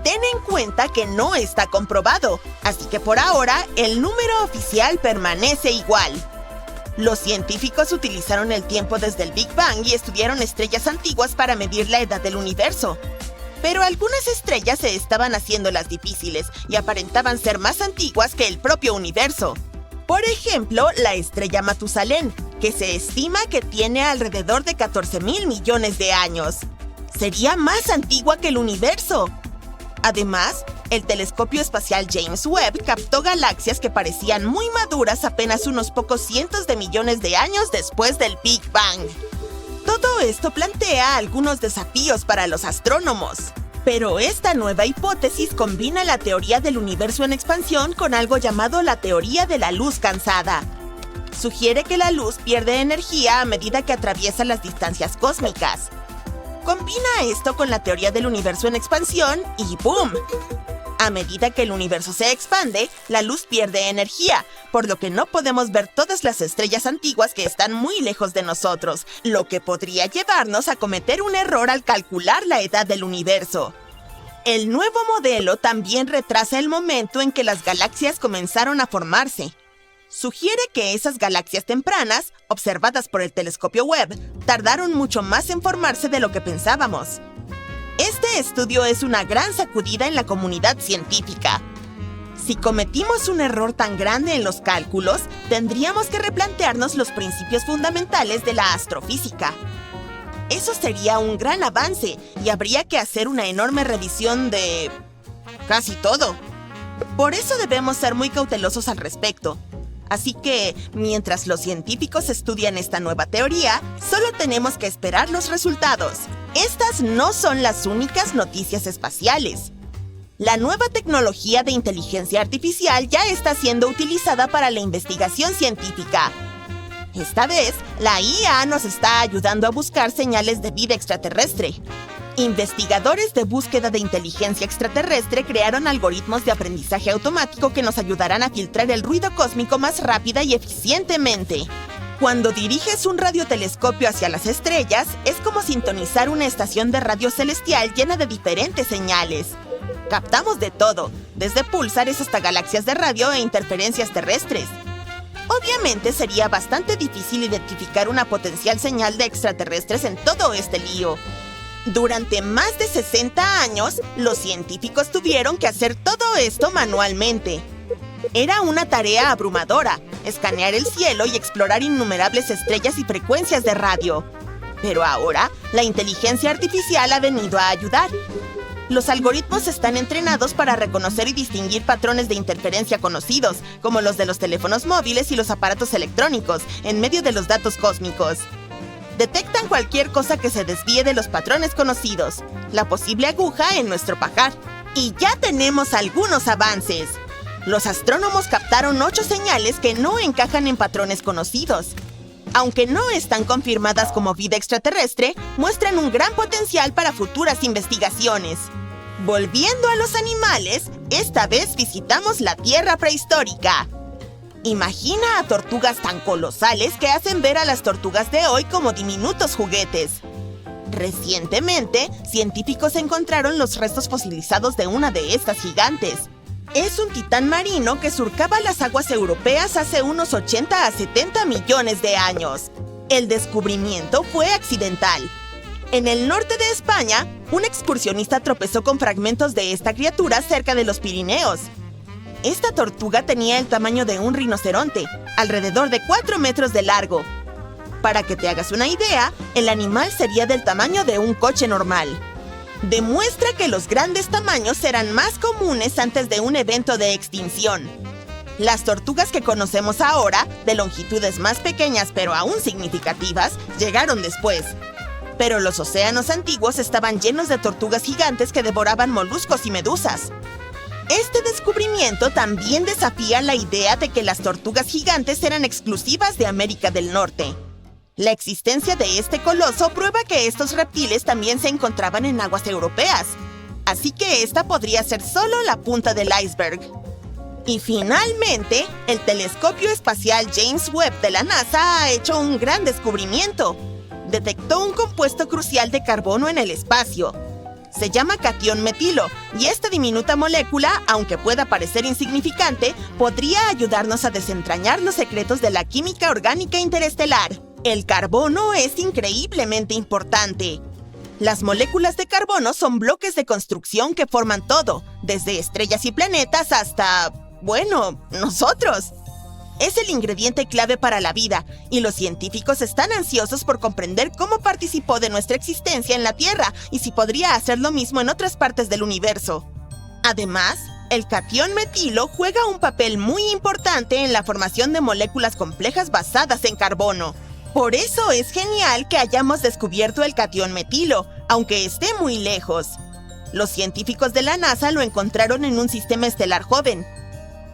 Ten en cuenta que no está comprobado, así que por ahora el número oficial permanece igual. Los científicos utilizaron el tiempo desde el Big Bang y estudiaron estrellas antiguas para medir la edad del universo. Pero algunas estrellas se estaban haciendo las difíciles y aparentaban ser más antiguas que el propio universo. Por ejemplo, la estrella Matusalén, que se estima que tiene alrededor de 14.000 millones de años. Sería más antigua que el universo. Además, el telescopio espacial James Webb captó galaxias que parecían muy maduras apenas unos pocos cientos de millones de años después del Big Bang. Todo esto plantea algunos desafíos para los astrónomos. Pero esta nueva hipótesis combina la teoría del universo en expansión con algo llamado la teoría de la luz cansada. Sugiere que la luz pierde energía a medida que atraviesa las distancias cósmicas. Combina esto con la teoría del universo en expansión y ¡boom! A medida que el universo se expande, la luz pierde energía, por lo que no podemos ver todas las estrellas antiguas que están muy lejos de nosotros, lo que podría llevarnos a cometer un error al calcular la edad del universo. El nuevo modelo también retrasa el momento en que las galaxias comenzaron a formarse. Sugiere que esas galaxias tempranas, observadas por el telescopio Webb, tardaron mucho más en formarse de lo que pensábamos. Este estudio es una gran sacudida en la comunidad científica. Si cometimos un error tan grande en los cálculos, tendríamos que replantearnos los principios fundamentales de la astrofísica. Eso sería un gran avance y habría que hacer una enorme revisión de casi todo. Por eso debemos ser muy cautelosos al respecto. Así que, mientras los científicos estudian esta nueva teoría, solo tenemos que esperar los resultados. Estas no son las únicas noticias espaciales. La nueva tecnología de inteligencia artificial ya está siendo utilizada para la investigación científica. Esta vez, la IA nos está ayudando a buscar señales de vida extraterrestre. Investigadores de búsqueda de inteligencia extraterrestre crearon algoritmos de aprendizaje automático que nos ayudarán a filtrar el ruido cósmico más rápida y eficientemente. Cuando diriges un radiotelescopio hacia las estrellas, es como sintonizar una estación de radio celestial llena de diferentes señales. Captamos de todo, desde púlsares hasta galaxias de radio e interferencias terrestres. Obviamente sería bastante difícil identificar una potencial señal de extraterrestres en todo este lío. Durante más de 60 años, los científicos tuvieron que hacer todo esto manualmente. Era una tarea abrumadora, escanear el cielo y explorar innumerables estrellas y frecuencias de radio. Pero ahora, la inteligencia artificial ha venido a ayudar. Los algoritmos están entrenados para reconocer y distinguir patrones de interferencia conocidos, como los de los teléfonos móviles y los aparatos electrónicos, en medio de los datos cósmicos. Detectan cualquier cosa que se desvíe de los patrones conocidos, la posible aguja en nuestro pajar. Y ya tenemos algunos avances. Los astrónomos captaron 8 señales que no encajan en patrones conocidos. Aunque no están confirmadas como vida extraterrestre, muestran un gran potencial para futuras investigaciones. Volviendo a los animales, esta vez visitamos la Tierra prehistórica. Imagina a tortugas tan colosales que hacen ver a las tortugas de hoy como diminutos juguetes. Recientemente, científicos encontraron los restos fosilizados de una de estas gigantes. Es un titán marino que surcaba las aguas europeas hace unos 80 a 70 millones de años. El descubrimiento fue accidental. En el norte de España, un excursionista tropezó con fragmentos de esta criatura cerca de los Pirineos. Esta tortuga tenía el tamaño de un rinoceronte, alrededor de 4 metros de largo. Para que te hagas una idea, el animal sería del tamaño de un coche normal. Demuestra que los grandes tamaños eran más comunes antes de un evento de extinción. Las tortugas que conocemos ahora, de longitudes más pequeñas pero aún significativas, llegaron después. Pero los océanos antiguos estaban llenos de tortugas gigantes que devoraban moluscos y medusas. Este descubrimiento también desafía la idea de que las tortugas gigantes eran exclusivas de América del Norte. La existencia de este coloso prueba que estos reptiles también se encontraban en aguas europeas, así que esta podría ser solo la punta del iceberg. Y finalmente, el telescopio espacial James Webb de la NASA ha hecho un gran descubrimiento. Detectó un compuesto crucial de carbono en el espacio. Se llama catión metilo, y esta diminuta molécula, aunque pueda parecer insignificante, podría ayudarnos a desentrañar los secretos de la química orgánica interestelar. El carbono es increíblemente importante. Las moléculas de carbono son bloques de construcción que forman todo, desde estrellas y planetas hasta, bueno, nosotros. Es el ingrediente clave para la vida, y los científicos están ansiosos por comprender cómo participó de nuestra existencia en la Tierra y si podría hacer lo mismo en otras partes del universo. Además, el catión metilo juega un papel muy importante en la formación de moléculas complejas basadas en carbono. Por eso es genial que hayamos descubierto el catión metilo, aunque esté muy lejos. Los científicos de la NASA lo encontraron en un sistema estelar joven.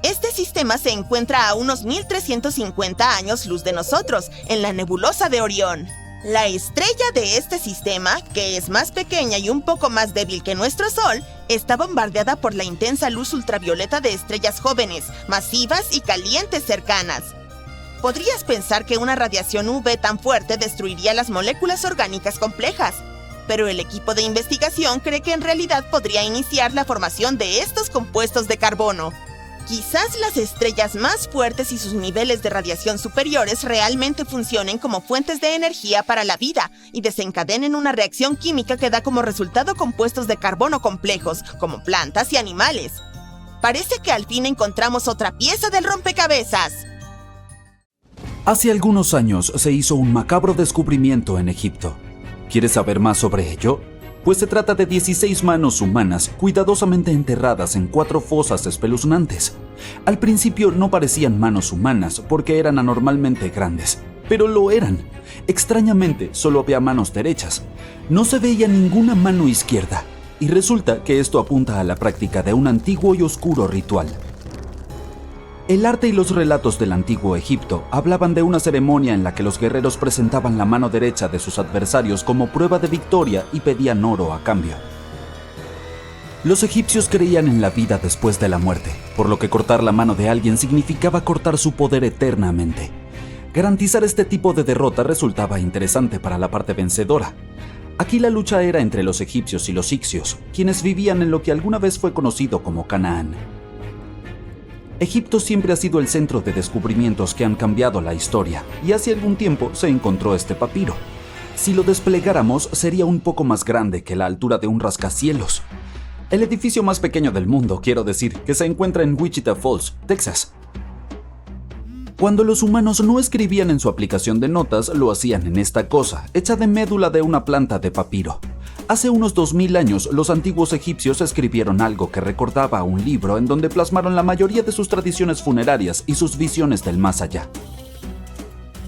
Este sistema se encuentra a unos 1350 años luz de nosotros, en la nebulosa de Orión. La estrella de este sistema, que es más pequeña y un poco más débil que nuestro Sol, está bombardeada por la intensa luz ultravioleta de estrellas jóvenes, masivas y calientes cercanas. Podrías pensar que una radiación UV tan fuerte destruiría las moléculas orgánicas complejas, pero el equipo de investigación cree que en realidad podría iniciar la formación de estos compuestos de carbono. Quizás las estrellas más fuertes y sus niveles de radiación superiores realmente funcionen como fuentes de energía para la vida y desencadenen una reacción química que da como resultado compuestos de carbono complejos, como plantas y animales. Parece que al fin encontramos otra pieza del rompecabezas. Hace algunos años se hizo un macabro descubrimiento en Egipto. ¿Quieres saber más sobre ello? Pues se trata de 16 manos humanas cuidadosamente enterradas en 4 fosas espeluznantes. Al principio no parecían manos humanas porque eran anormalmente grandes, pero lo eran. Extrañamente, solo había manos derechas. No se veía ninguna mano izquierda, y resulta que esto apunta a la práctica de un antiguo y oscuro ritual. El arte y los relatos del antiguo Egipto hablaban de una ceremonia en la que los guerreros presentaban la mano derecha de sus adversarios como prueba de victoria y pedían oro a cambio. Los egipcios creían en la vida después de la muerte, por lo que cortar la mano de alguien significaba cortar su poder eternamente. Garantizar este tipo de derrota resultaba interesante para la parte vencedora. Aquí la lucha era entre los egipcios y los iccios, quienes vivían en lo que alguna vez fue conocido como Canaán. Egipto siempre ha sido el centro de descubrimientos que han cambiado la historia, y hace algún tiempo se encontró este papiro. Si lo desplegáramos, sería un poco más grande que la altura de un rascacielos. El edificio más pequeño del mundo, quiero decir, que se encuentra en Wichita Falls, Texas. Cuando los humanos no escribían en su aplicación de notas, lo hacían en esta cosa, hecha de médula de una planta de papiro. Hace unos 2000 años, los antiguos egipcios escribieron algo que recordaba a un libro en donde plasmaron la mayoría de sus tradiciones funerarias y sus visiones del más allá.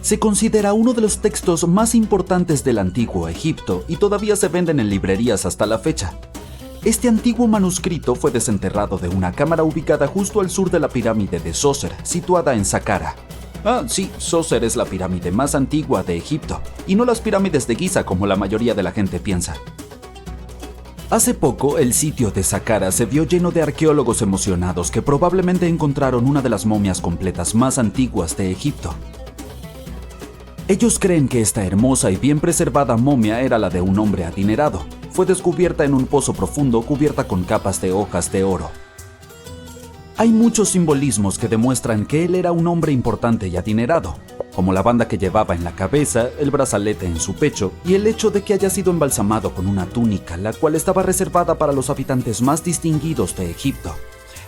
Se considera uno de los textos más importantes del antiguo Egipto y todavía se venden en librerías hasta la fecha. Este antiguo manuscrito fue desenterrado de una cámara ubicada justo al sur de la pirámide de Zoser, situada en Saqqara. Ah, sí, Zoser es la pirámide más antigua de Egipto, y no las pirámides de Giza como la mayoría de la gente piensa. Hace poco, el sitio de Saqqara se vio lleno de arqueólogos emocionados que probablemente encontraron una de las momias completas más antiguas de Egipto. Ellos creen que esta hermosa y bien preservada momia era la de un hombre adinerado. Fue descubierta en un pozo profundo cubierta con capas de hojas de oro. Hay muchos simbolismos que demuestran que él era un hombre importante y adinerado, como la banda que llevaba en la cabeza, el brazalete en su pecho y el hecho de que haya sido embalsamado con una túnica, la cual estaba reservada para los habitantes más distinguidos de Egipto.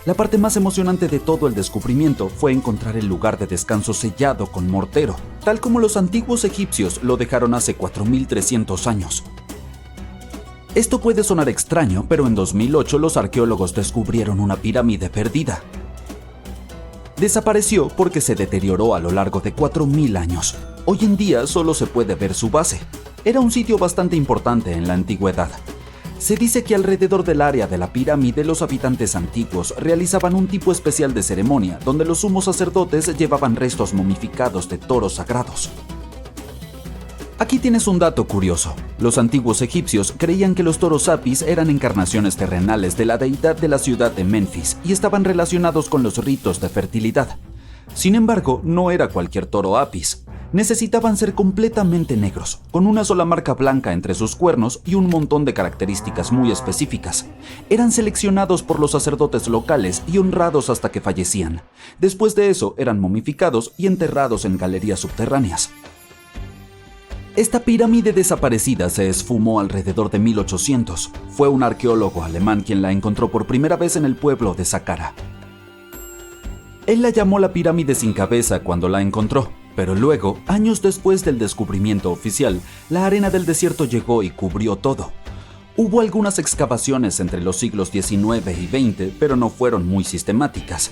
La parte más emocionante de todo el descubrimiento fue encontrar el lugar de descanso sellado con mortero, tal como los antiguos egipcios lo dejaron hace 4300 años. Esto puede sonar extraño, pero en 2008 los arqueólogos descubrieron una pirámide perdida. Desapareció porque se deterioró a lo largo de 4000 años. Hoy en día solo se puede ver su base. Era un sitio bastante importante en la antigüedad. Se dice que alrededor del área de la pirámide los habitantes antiguos realizaban un tipo especial de ceremonia donde los sumos sacerdotes llevaban restos momificados de toros sagrados. Aquí tienes un dato curioso. Los antiguos egipcios creían que los toros apis eran encarnaciones terrenales de la deidad de la ciudad de Menfis y estaban relacionados con los ritos de fertilidad. Sin embargo, no era cualquier toro apis. Necesitaban ser completamente negros, con una sola marca blanca entre sus cuernos y un montón de características muy específicas. Eran seleccionados por los sacerdotes locales y honrados hasta que fallecían. Después de eso, eran momificados y enterrados en galerías subterráneas. Esta pirámide desaparecida se esfumó alrededor de 1800. Fue un arqueólogo alemán quien la encontró por primera vez en el pueblo de Saqqara. Él la llamó la pirámide sin cabeza cuando la encontró, pero luego, años después del descubrimiento oficial, la arena del desierto llegó y cubrió todo. Hubo algunas excavaciones entre los siglos XIX y XX, pero no fueron muy sistemáticas.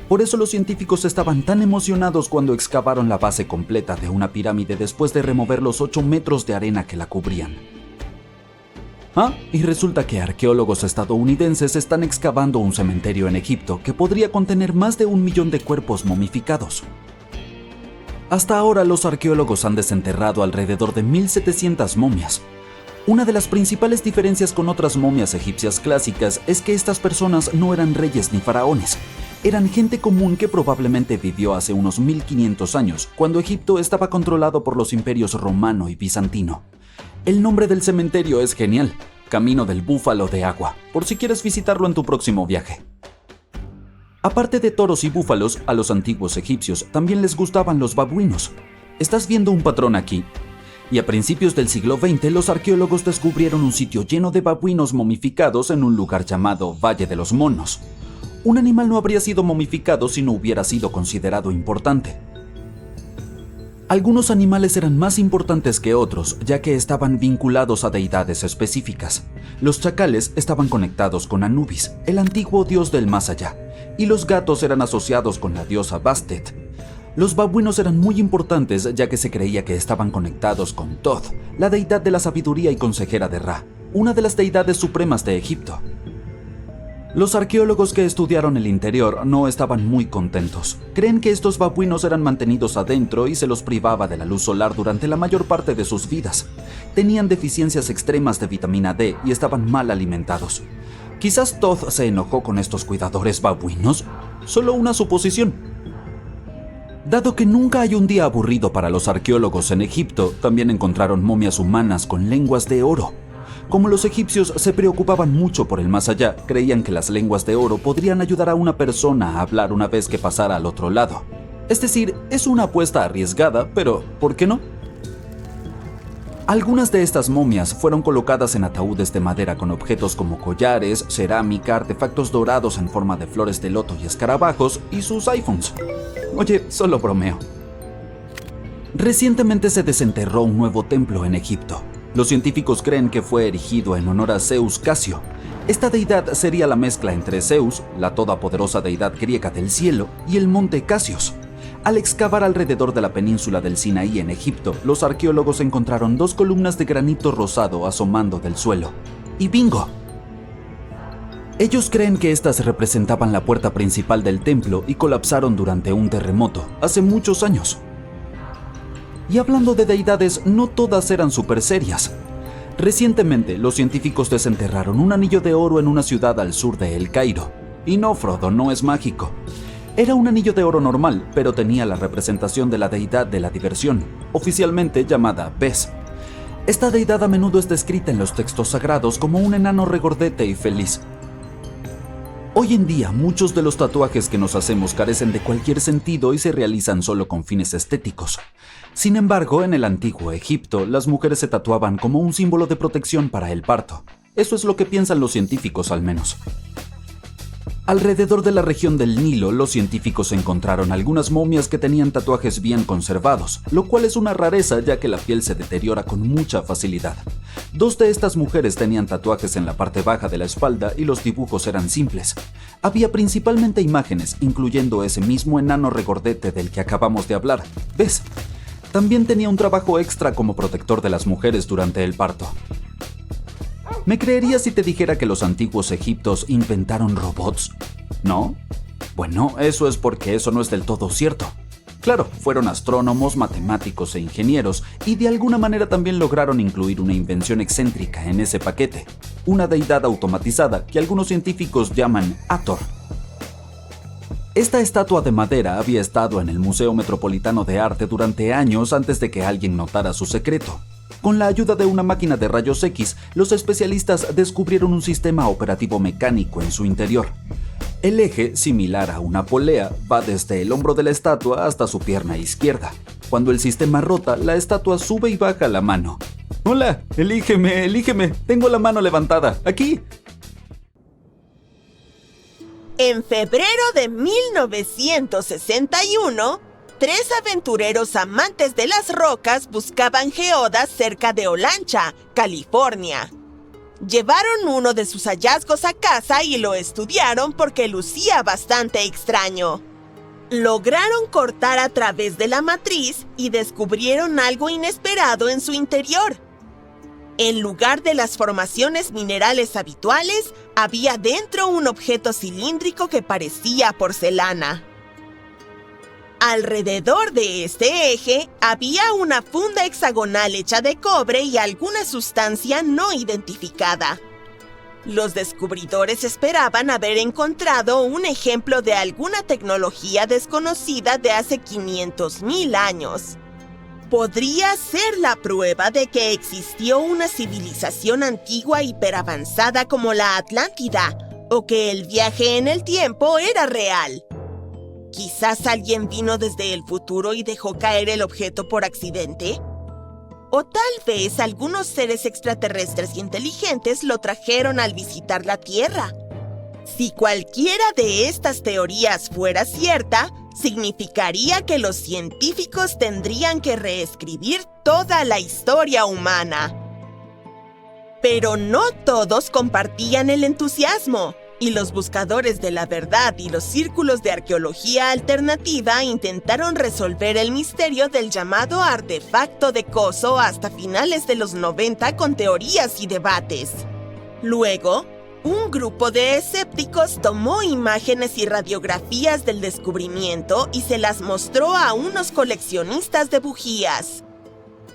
Por eso los científicos estaban tan emocionados cuando excavaron la base completa de una pirámide después de remover los 8 metros de arena que la cubrían. Y resulta que arqueólogos estadounidenses están excavando un cementerio en Egipto que podría contener más de 1 millón de cuerpos momificados. Hasta ahora los arqueólogos han desenterrado alrededor de 1700 momias. Una de las principales diferencias con otras momias egipcias clásicas es que estas personas no eran reyes ni faraones. Eran gente común que probablemente vivió hace unos 1500 años, cuando Egipto estaba controlado por los imperios romano y bizantino. El nombre del cementerio es genial, Camino del Búfalo de Agua, por si quieres visitarlo en tu próximo viaje. Aparte de toros y búfalos, a los antiguos egipcios también les gustaban los babuinos. ¿Estás viendo un patrón aquí? Y a principios del siglo XX, los arqueólogos descubrieron un sitio lleno de babuinos momificados en un lugar llamado Valle de los Monos. Un animal no habría sido momificado si no hubiera sido considerado importante. Algunos animales eran más importantes que otros, ya que estaban vinculados a deidades específicas. Los chacales estaban conectados con Anubis, el antiguo dios del más allá, y los gatos eran asociados con la diosa Bastet. Los babuinos eran muy importantes, ya que se creía que estaban conectados con Thoth, la deidad de la sabiduría y consejera de Ra, una de las deidades supremas de Egipto. Los arqueólogos que estudiaron el interior no estaban muy contentos. Creen que estos babuinos eran mantenidos adentro y se los privaba de la luz solar durante la mayor parte de sus vidas. Tenían deficiencias extremas de vitamina D y estaban mal alimentados. Quizás Thoth se enojó con estos cuidadores babuinos. Solo una suposición. Dado que nunca hay un día aburrido para los arqueólogos en Egipto, también encontraron momias humanas con lenguas de oro. Como los egipcios se preocupaban mucho por el más allá, creían que las lenguas de oro podrían ayudar a una persona a hablar una vez que pasara al otro lado. Es decir, es una apuesta arriesgada, pero ¿por qué no? Algunas de estas momias fueron colocadas en ataúdes de madera con objetos como collares, cerámica, artefactos dorados en forma de flores de loto y escarabajos, y sus iPhones. Oye, solo bromeo. Recientemente se desenterró un nuevo templo en Egipto. Los científicos creen que fue erigido en honor a Zeus Casio. Esta deidad sería la mezcla entre Zeus, la todopoderosa deidad griega del cielo, y el monte Casios. Al excavar alrededor de la península del Sinaí en Egipto, los arqueólogos encontraron 2 columnas de granito rosado asomando del suelo. ¡Y bingo! Ellos creen que estas representaban la puerta principal del templo y colapsaron durante un terremoto, hace muchos años. Y hablando de deidades, no todas eran súper serias. Recientemente, los científicos desenterraron un anillo de oro en una ciudad al sur de El Cairo. Y no, Frodo, no es mágico. Era un anillo de oro normal, pero tenía la representación de la deidad de la diversión, oficialmente llamada Bes. Esta deidad a menudo es descrita en los textos sagrados como un enano regordete y feliz. Hoy en día, muchos de los tatuajes que nos hacemos carecen de cualquier sentido y se realizan solo con fines estéticos. Sin embargo, en el antiguo Egipto, las mujeres se tatuaban como un símbolo de protección para el parto. Eso es lo que piensan los científicos, al menos. Alrededor de la región del Nilo, los científicos encontraron algunas momias que tenían tatuajes bien conservados, lo cual es una rareza ya que la piel se deteriora con mucha facilidad. 2 de estas mujeres tenían tatuajes en la parte baja de la espalda y los dibujos eran simples. Había principalmente imágenes, incluyendo ese mismo enano regordete del que acabamos de hablar. ¿Ves? También tenía un trabajo extra como protector de las mujeres durante el parto. ¿Me creerías si te dijera que los antiguos egipcios inventaron robots? ¿No? Bueno, eso es porque eso no es del todo cierto. Claro, fueron astrónomos, matemáticos e ingenieros, y de alguna manera también lograron incluir una invención excéntrica en ese paquete, una deidad automatizada que algunos científicos llaman Hathor. Esta estatua de madera había estado en el Museo Metropolitano de Arte durante años antes de que alguien notara su secreto. Con la ayuda de una máquina de rayos X, los especialistas descubrieron un sistema operativo mecánico en su interior. El eje, similar a una polea, va desde el hombro de la estatua hasta su pierna izquierda. Cuando el sistema rota, la estatua sube y baja la mano. ¡Hola! ¡Elígeme, elígeme! ¡Tengo la mano levantada! ¡Aquí! En febrero de 1961, 3 aventureros amantes de las rocas buscaban geodas cerca de Olancha, California. Llevaron uno de sus hallazgos a casa y lo estudiaron porque lucía bastante extraño. Lograron cortar a través de la matriz y descubrieron algo inesperado en su interior. En lugar de las formaciones minerales habituales, había dentro un objeto cilíndrico que parecía porcelana. Alrededor de este eje había una funda hexagonal hecha de cobre y alguna sustancia no identificada. Los descubridores esperaban haber encontrado un ejemplo de alguna tecnología desconocida de hace 500,000 años. Podría ser la prueba de que existió una civilización antigua hiperavanzada como la Atlántida, o que el viaje en el tiempo era real. ¿Quizás alguien vino desde el futuro y dejó caer el objeto por accidente? O tal vez algunos seres extraterrestres inteligentes lo trajeron al visitar la Tierra. Si cualquiera de estas teorías fuera cierta, significaría que los científicos tendrían que reescribir toda la historia humana. Pero no todos compartían el entusiasmo. Y los buscadores de la verdad y los círculos de arqueología alternativa intentaron resolver el misterio del llamado artefacto de Coso hasta finales de los 90 con teorías y debates. Luego, un grupo de escépticos tomó imágenes y radiografías del descubrimiento y se las mostró a unos coleccionistas de bujías.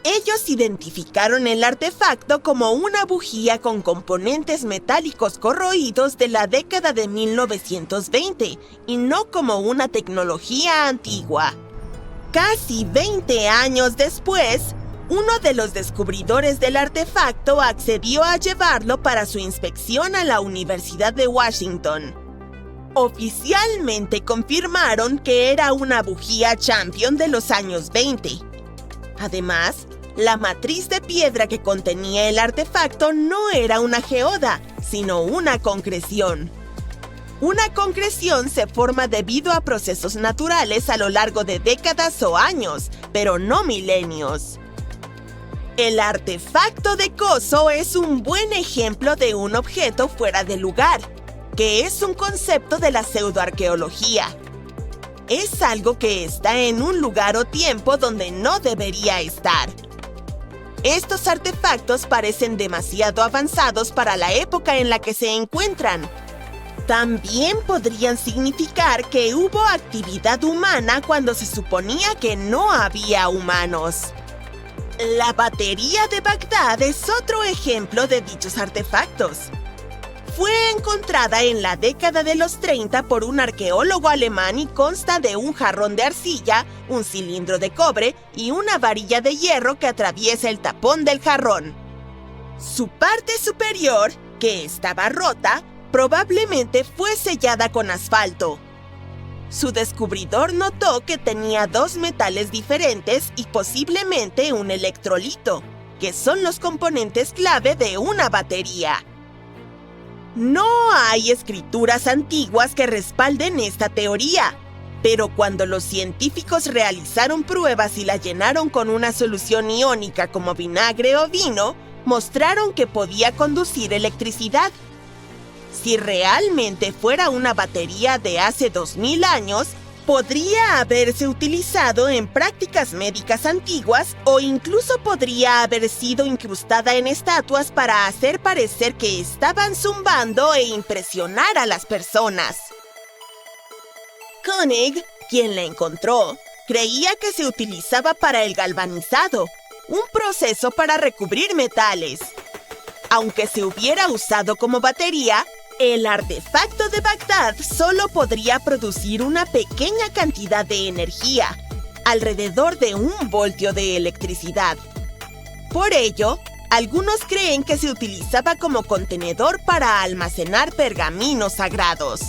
Ellos identificaron el artefacto como una bujía con componentes metálicos corroídos de la década de 1920 y no como una tecnología antigua. Casi 20 años después, Uno de los descubridores del artefacto accedió a llevarlo para su inspección a la Universidad de Washington. Oficialmente confirmaron que era una bujía Champion de los años 20. Además, la matriz de piedra que contenía el artefacto no era una geoda, sino una concreción. Una concreción se forma debido a procesos naturales a lo largo de décadas o años, pero no milenios. El artefacto de Coso es un buen ejemplo de un objeto fuera de lugar, que es un concepto de la pseudoarqueología. Es algo que está en un lugar o tiempo donde no debería estar. Estos artefactos parecen demasiado avanzados para la época en la que se encuentran. También podrían significar que hubo actividad humana cuando se suponía que no había humanos. La batería de Bagdad es otro ejemplo de dichos artefactos. Fue encontrada en la década de los 30 por un arqueólogo alemán y consta de un jarrón de arcilla, un cilindro de cobre y una varilla de hierro que atraviesa el tapón del jarrón. Su parte superior, que estaba rota, probablemente fue sellada con asfalto. Su descubridor notó que tenía dos metales diferentes y posiblemente un electrolito, que son los componentes clave de una batería. No hay escrituras antiguas que respalden esta teoría, pero cuando los científicos realizaron pruebas y la llenaron con una solución iónica como vinagre o vino, mostraron que podía conducir electricidad. Si realmente fuera una batería de hace 2000 años, podría haberse utilizado en prácticas médicas antiguas o incluso podría haber sido incrustada en estatuas para hacer parecer que estaban zumbando e impresionar a las personas. Koenig, quien la encontró, creía que se utilizaba para el galvanizado, un proceso para recubrir metales. Aunque se hubiera usado como batería, el artefacto de Bagdad solo podría producir una pequeña cantidad de energía, alrededor de 1 voltio de electricidad. Por ello, algunos creen que se utilizaba como contenedor para almacenar pergaminos sagrados.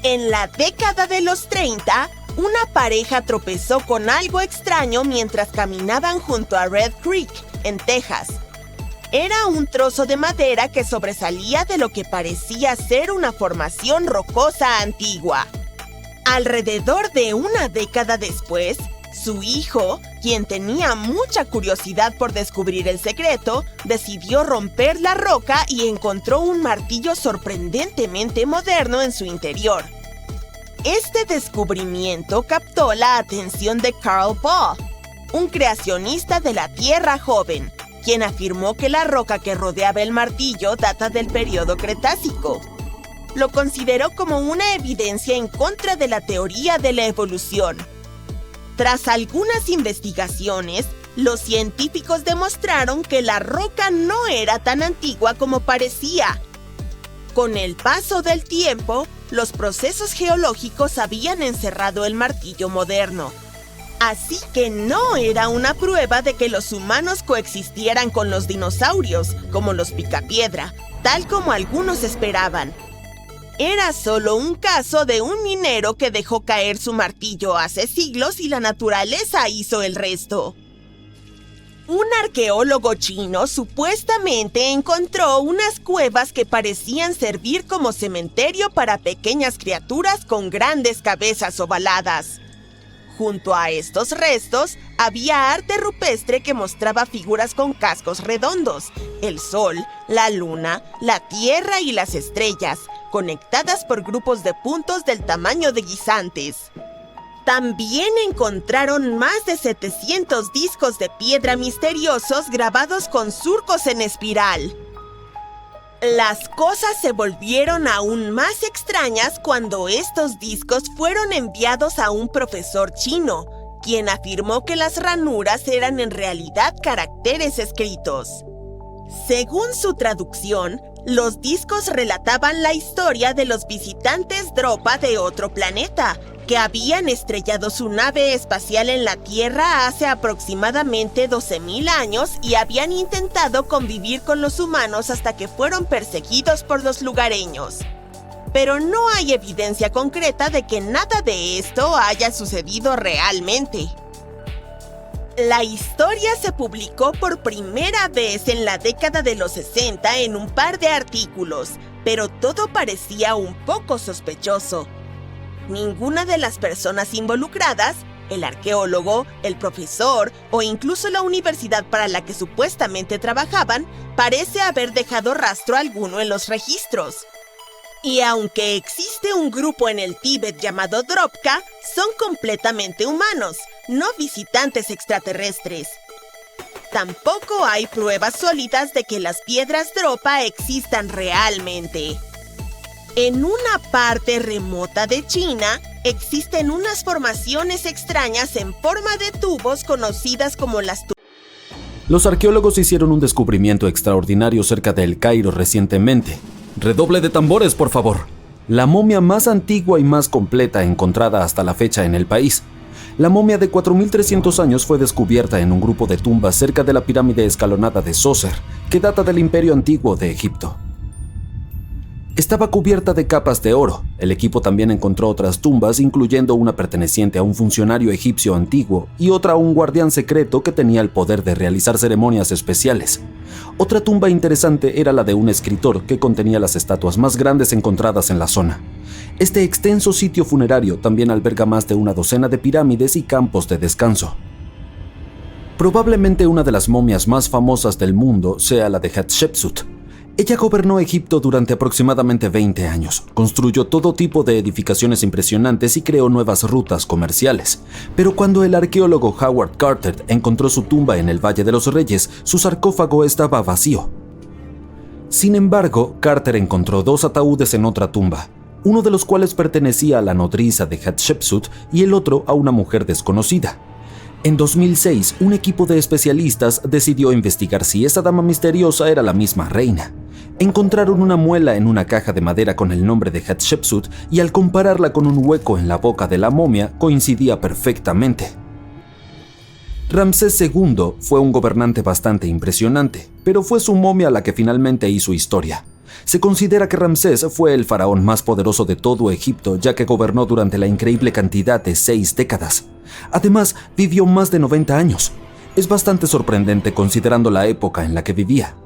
En la década de los 30, una pareja tropezó con algo extraño mientras caminaban junto a Red Creek, en Texas. Era un trozo de madera que sobresalía de lo que parecía ser una formación rocosa antigua. Alrededor de una década después, su hijo, quien tenía mucha curiosidad por descubrir el secreto, decidió romper la roca y encontró un martillo sorprendentemente moderno en su interior. Este descubrimiento captó la atención de Carl Baugh, un creacionista de la Tierra joven, quien afirmó que la roca que rodeaba el martillo data del período Cretácico. Lo consideró como una evidencia en contra de la teoría de la evolución. Tras algunas investigaciones, los científicos demostraron que la roca no era tan antigua como parecía. Con el paso del tiempo, los procesos geológicos habían encerrado el martillo moderno. Así que no era una prueba de que los humanos coexistieran con los dinosaurios, como los picapiedra, tal como algunos esperaban. Era solo un caso de un minero que dejó caer su martillo hace siglos y la naturaleza hizo el resto. Un arqueólogo chino supuestamente encontró unas cuevas que parecían servir como cementerio para pequeñas criaturas con grandes cabezas ovaladas. Junto a estos restos, había arte rupestre que mostraba figuras con cascos redondos, el sol, la luna, la tierra y las estrellas, conectadas por grupos de puntos del tamaño de guisantes. También encontraron más de 700 discos de piedra misteriosos grabados con surcos en espiral. Las cosas se volvieron aún más extrañas cuando estos discos fueron enviados a un profesor chino, quien afirmó que las ranuras eran en realidad caracteres escritos. Según su traducción, los discos relataban la historia de los visitantes Dropa de otro planeta, que habían estrellado su nave espacial en la Tierra hace aproximadamente 12.000 años y habían intentado convivir con los humanos hasta que fueron perseguidos por los lugareños. Pero no hay evidencia concreta de que nada de esto haya sucedido realmente. La historia se publicó por primera vez en la década de los 60 en un par de artículos, pero todo parecía un poco sospechoso. Ninguna de las personas involucradas, el arqueólogo, el profesor o incluso la universidad para la que supuestamente trabajaban, parece haber dejado rastro alguno en los registros. Y aunque existe un grupo en el Tíbet llamado Dropka, son completamente humanos, no visitantes extraterrestres. Tampoco hay pruebas sólidas de que las piedras Dropa existan realmente. En una parte remota de China, existen unas formaciones extrañas en forma de tubos conocidas como las Los arqueólogos hicieron un descubrimiento extraordinario cerca de El Cairo recientemente. Redoble de tambores, por favor. La momia más antigua y más completa encontrada hasta la fecha en el país. La momia de 4.300 años fue descubierta en un grupo de tumbas cerca de la pirámide escalonada de Zoser, que data del Imperio Antiguo de Egipto. Estaba cubierta de capas de oro. El equipo también encontró otras tumbas, incluyendo una perteneciente a un funcionario egipcio antiguo y otra a un guardián secreto que tenía el poder de realizar ceremonias especiales. Otra tumba interesante era la de un escritor que contenía las estatuas más grandes encontradas en la zona. Este extenso sitio funerario también alberga más de una docena de pirámides y campos de descanso. Probablemente una de las momias más famosas del mundo sea la de Hatshepsut. Ella gobernó Egipto durante aproximadamente 20 años, construyó todo tipo de edificaciones impresionantes y creó nuevas rutas comerciales. Pero cuando el arqueólogo Howard Carter encontró su tumba en el Valle de los Reyes, su sarcófago estaba vacío. Sin embargo, Carter encontró 2 ataúdes en otra tumba, uno de los cuales pertenecía a la nodriza de Hatshepsut y el otro a una mujer desconocida. En 2006, un equipo de especialistas decidió investigar si esa dama misteriosa era la misma reina. Encontraron una muela en una caja de madera con el nombre de Hatshepsut y al compararla con un hueco en la boca de la momia, coincidía perfectamente. Ramsés II fue un gobernante bastante impresionante, pero fue su momia la que finalmente hizo historia. Se considera que Ramsés fue el faraón más poderoso de todo Egipto, ya que gobernó durante la increíble cantidad de 6 décadas. Además, vivió más de 90 años. Es bastante sorprendente considerando la época en la que vivía.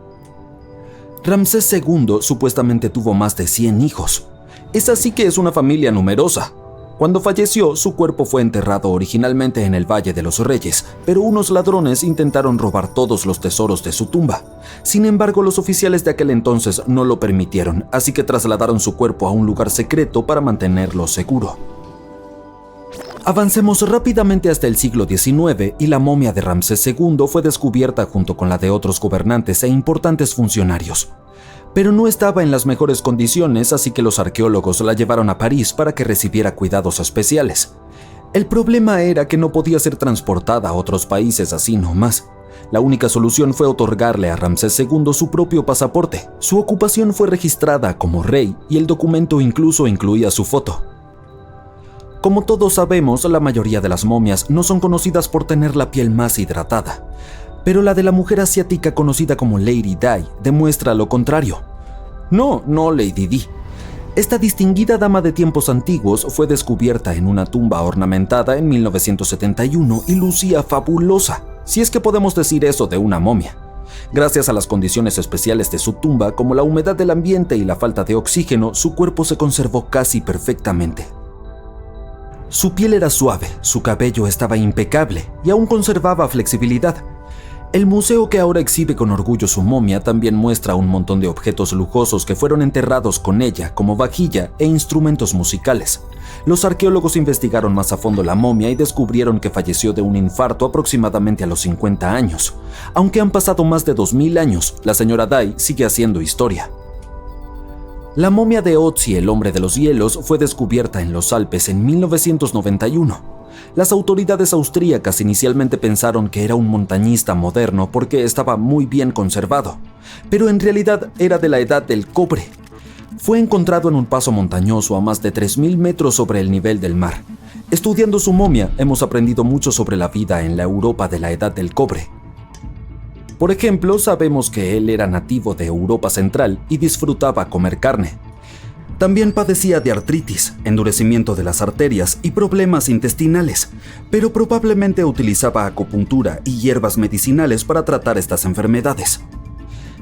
Ramsés II supuestamente tuvo más de 100 hijos. Esa sí que es una familia numerosa. Cuando falleció, su cuerpo fue enterrado originalmente en el Valle de los Reyes, pero unos ladrones intentaron robar todos los tesoros de su tumba. Sin embargo, los oficiales de aquel entonces no lo permitieron, así que trasladaron su cuerpo a un lugar secreto para mantenerlo seguro. Avancemos rápidamente hasta el siglo XIX y la momia de Ramsés II fue descubierta junto con la de otros gobernantes e importantes funcionarios. Pero no estaba en las mejores condiciones, así que los arqueólogos la llevaron a París para que recibiera cuidados especiales. El problema era que no podía ser transportada a otros países así nomás. La única solución fue otorgarle a Ramsés II su propio pasaporte. Su ocupación fue registrada como rey y el documento incluso incluía su foto. Como todos sabemos, la mayoría de las momias no son conocidas por tener la piel más hidratada. Pero la de la mujer asiática conocida como Lady Di demuestra lo contrario. No Lady Di. Esta distinguida dama de tiempos antiguos fue descubierta en una tumba ornamentada en 1971 y lucía fabulosa, si es que podemos decir eso de una momia. Gracias a las condiciones especiales de su tumba, como la humedad del ambiente y la falta de oxígeno, su cuerpo se conservó casi perfectamente. Su piel era suave, su cabello estaba impecable y aún conservaba flexibilidad. El museo que ahora exhibe con orgullo su momia también muestra un montón de objetos lujosos que fueron enterrados con ella, como vajilla e instrumentos musicales. Los arqueólogos investigaron más a fondo la momia y descubrieron que falleció de un infarto aproximadamente a los 50 años. Aunque han pasado más de 2000 años, la señora Dai sigue haciendo historia. La momia de Ötzi, el hombre de los hielos, fue descubierta en los Alpes en 1991. Las autoridades austríacas inicialmente pensaron que era un montañista moderno porque estaba muy bien conservado, pero en realidad era de la edad del cobre. Fue encontrado en un paso montañoso a más de 3.000 metros sobre el nivel del mar. Estudiando su momia, hemos aprendido mucho sobre la vida en la Europa de la Edad del Cobre. Por ejemplo, sabemos que él era nativo de Europa Central y disfrutaba comer carne. También padecía de artritis, endurecimiento de las arterias y problemas intestinales, pero probablemente utilizaba acupuntura y hierbas medicinales para tratar estas enfermedades.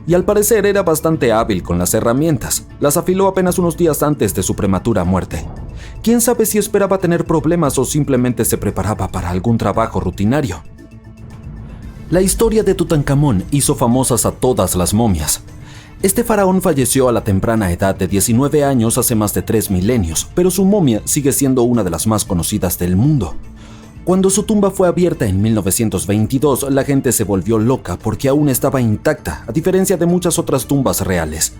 Y al parecer era bastante hábil con las herramientas. Las afiló apenas unos días antes de su prematura muerte. ¿Quién sabe si esperaba tener problemas o simplemente se preparaba para algún trabajo rutinario? La historia de Tutankamón hizo famosas a todas las momias. Este faraón falleció a la temprana edad de 19 años hace más de 3 milenios, pero su momia sigue siendo una de las más conocidas del mundo. Cuando su tumba fue abierta en 1922, la gente se volvió loca porque aún estaba intacta, a diferencia de muchas otras tumbas reales.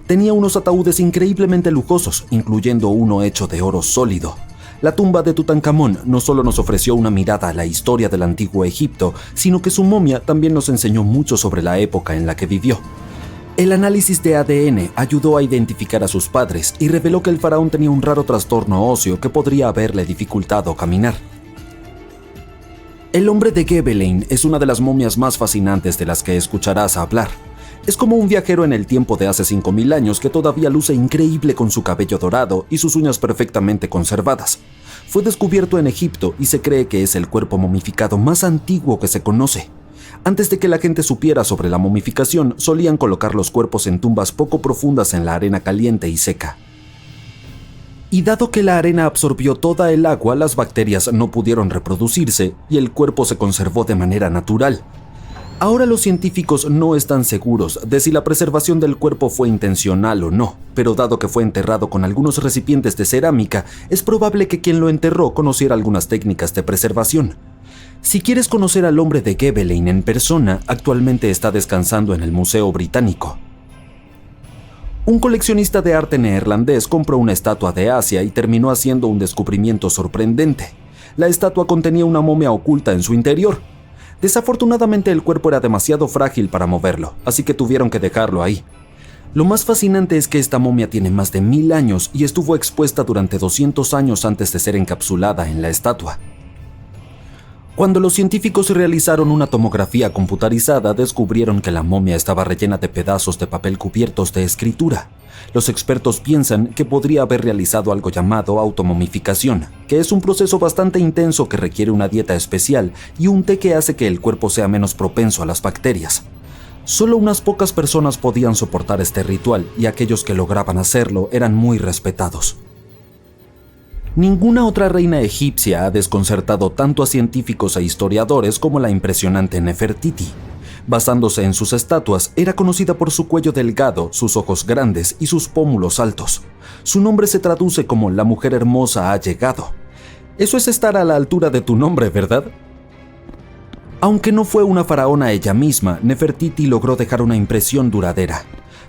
Tenía unos ataúdes increíblemente lujosos, incluyendo uno hecho de oro sólido. La tumba de Tutankamón no solo nos ofreció una mirada a la historia del antiguo Egipto, sino que su momia también nos enseñó mucho sobre la época en la que vivió. El análisis de ADN ayudó a identificar a sus padres y reveló que el faraón tenía un raro trastorno óseo que podría haberle dificultado caminar. El hombre de Gebelein es una de las momias más fascinantes de las que escucharás hablar. Es como un viajero en el tiempo de hace 5000 años que todavía luce increíble con su cabello dorado y sus uñas perfectamente conservadas. Fue descubierto en Egipto y se cree que es el cuerpo momificado más antiguo que se conoce. Antes de que la gente supiera sobre la momificación, solían colocar los cuerpos en tumbas poco profundas en la arena caliente y seca. Y dado que la arena absorbió toda el agua, las bacterias no pudieron reproducirse y el cuerpo se conservó de manera natural. Ahora los científicos no están seguros de si la preservación del cuerpo fue intencional o no, pero dado que fue enterrado con algunos recipientes de cerámica, es probable que quien lo enterró conociera algunas técnicas de preservación. Si quieres conocer al hombre de Gebelein en persona, actualmente está descansando en el Museo Británico. Un coleccionista de arte neerlandés compró una estatua de Asia y terminó haciendo un descubrimiento sorprendente. La estatua contenía una momia oculta en su interior. Desafortunadamente el cuerpo era demasiado frágil para moverlo, así que tuvieron que dejarlo ahí. Lo más fascinante es que esta momia tiene más de 1000 años y estuvo expuesta durante 200 años antes de ser encapsulada en la estatua. Cuando los científicos realizaron una tomografía computarizada, descubrieron que la momia estaba rellena de pedazos de papel cubiertos de escritura. Los expertos piensan que podría haber realizado algo llamado automomificación, que es un proceso bastante intenso que requiere una dieta especial y un té que hace que el cuerpo sea menos propenso a las bacterias. Solo unas pocas personas podían soportar este ritual y aquellos que lograban hacerlo eran muy respetados. Ninguna otra reina egipcia ha desconcertado tanto a científicos e historiadores como la impresionante Nefertiti. Basándose en sus estatuas, era conocida por su cuello delgado, sus ojos grandes y sus pómulos altos. Su nombre se traduce como «La mujer hermosa ha llegado». Eso es estar a la altura de tu nombre, ¿verdad? Aunque no fue una faraona ella misma, Nefertiti logró dejar una impresión duradera.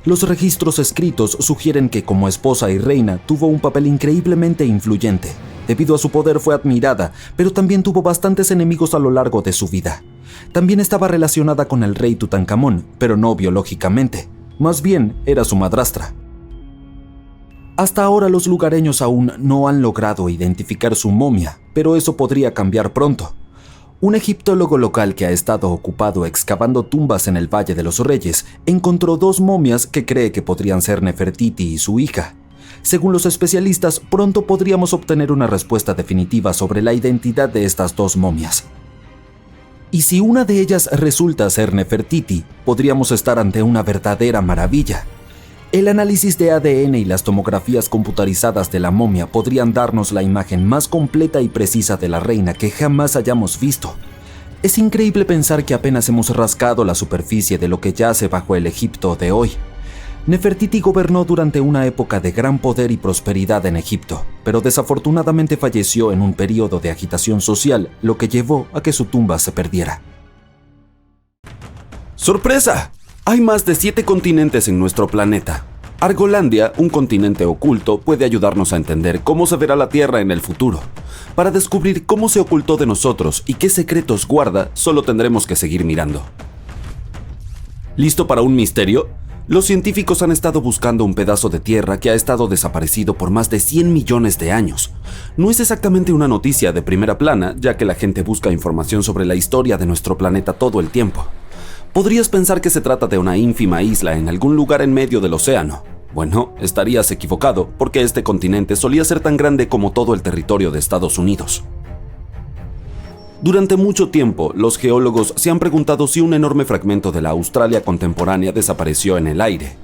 Los registros escritos sugieren que como esposa y reina tuvo un papel increíblemente influyente. Debido a su poder fue admirada, pero también tuvo bastantes enemigos a lo largo de su vida. También estaba relacionada con el rey Tutankamón, pero no biológicamente. Más bien, era su madrastra. Hasta ahora los lugareños aún no han logrado identificar su momia, pero eso podría cambiar pronto. Un egiptólogo local que ha estado ocupado excavando tumbas en el Valle de los Reyes encontró 2 momias que cree que podrían ser Nefertiti y su hija. Según los especialistas, pronto podríamos obtener una respuesta definitiva sobre la identidad de estas 2 momias. Y si una de ellas resulta ser Nefertiti, podríamos estar ante una verdadera maravilla. El análisis de ADN y las tomografías computarizadas de la momia podrían darnos la imagen más completa y precisa de la reina que jamás hayamos visto. Es increíble pensar que apenas hemos rascado la superficie de lo que yace bajo el Egipto de hoy. Nefertiti gobernó durante una época de gran poder y prosperidad en Egipto, pero desafortunadamente falleció en un periodo de agitación social, lo que llevó a que su tumba se perdiera. ¡Sorpresa! Hay más de 7 continentes en nuestro planeta. Argolandia, un continente oculto, puede ayudarnos a entender cómo se verá la Tierra en el futuro. Para descubrir cómo se ocultó de nosotros y qué secretos guarda, solo tendremos que seguir mirando. ¿Listo para un misterio? Los científicos han estado buscando un pedazo de tierra que ha estado desaparecido por más de 100 millones de años. No es exactamente una noticia de primera plana, ya que la gente busca información sobre la historia de nuestro planeta todo el tiempo. Podrías pensar que se trata de una ínfima isla en algún lugar en medio del océano. Bueno, estarías equivocado, porque este continente solía ser tan grande como todo el territorio de Estados Unidos. Durante mucho tiempo, los geólogos se han preguntado si un enorme fragmento de la Australia contemporánea desapareció en el aire.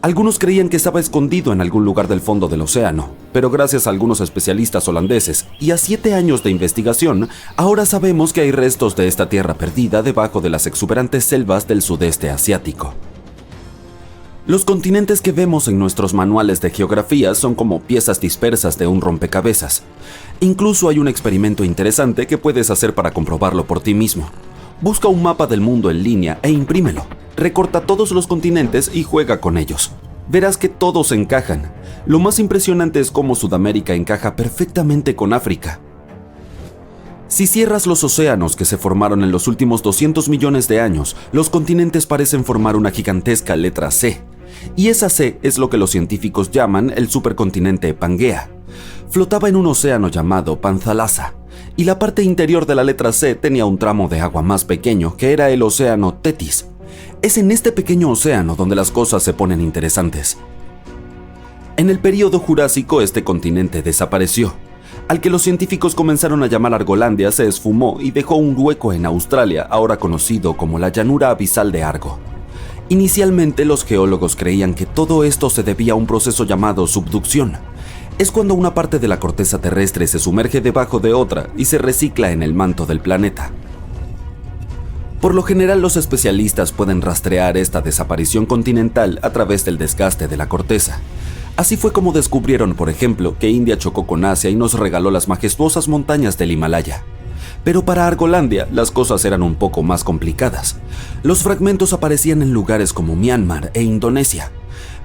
Algunos creían que estaba escondido en algún lugar del fondo del océano, pero gracias a algunos especialistas holandeses y a 7 años de investigación, ahora sabemos que hay restos de esta tierra perdida debajo de las exuberantes selvas del sudeste asiático. Los continentes que vemos en nuestros manuales de geografía son como piezas dispersas de un rompecabezas. Incluso hay un experimento interesante que puedes hacer para comprobarlo por ti mismo. Busca un mapa del mundo en línea e imprímelo. Recorta todos los continentes y juega con ellos. Verás que todos encajan. Lo más impresionante es cómo Sudamérica encaja perfectamente con África. Si cierras los océanos que se formaron en los últimos 200 millones de años, los continentes parecen formar una gigantesca letra C. Y esa C es lo que los científicos llaman el supercontinente Pangea. Flotaba en un océano llamado Panthalassa, y la parte interior de la letra C tenía un tramo de agua más pequeño que era el océano Tetis. Es en este pequeño océano donde las cosas se ponen interesantes. En el período Jurásico este continente desapareció. Al que los científicos comenzaron a llamar Argolandia se esfumó y dejó un hueco en Australia, ahora conocido como la llanura abisal de Argo. Inicialmente los geólogos creían que todo esto se debía a un proceso llamado subducción. Es cuando una parte de la corteza terrestre se sumerge debajo de otra y se recicla en el manto del planeta. Por lo general los especialistas pueden rastrear esta desaparición continental a través del desgaste de la corteza. Así fue como descubrieron, por ejemplo, que India chocó con Asia y nos regaló las majestuosas montañas del Himalaya. Pero para Argolandia las cosas eran un poco más complicadas. Los fragmentos aparecían en lugares como Myanmar e Indonesia,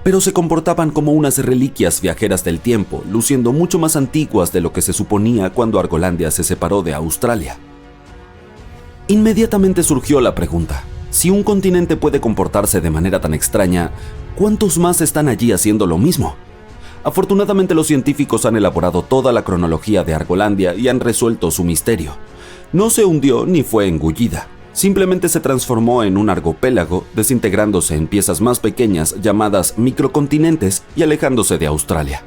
pero se comportaban como unas reliquias viajeras del tiempo, luciendo mucho más antiguas de lo que se suponía cuando Argolandia se separó de Australia. Inmediatamente surgió la pregunta: si un continente puede comportarse de manera tan extraña, ¿cuántos más están allí haciendo lo mismo? Afortunadamente los científicos han elaborado toda la cronología de Argolandia y han resuelto su misterio. No se hundió ni fue engullida, simplemente se transformó en un argopélago, desintegrándose en piezas más pequeñas llamadas microcontinentes y alejándose de Australia.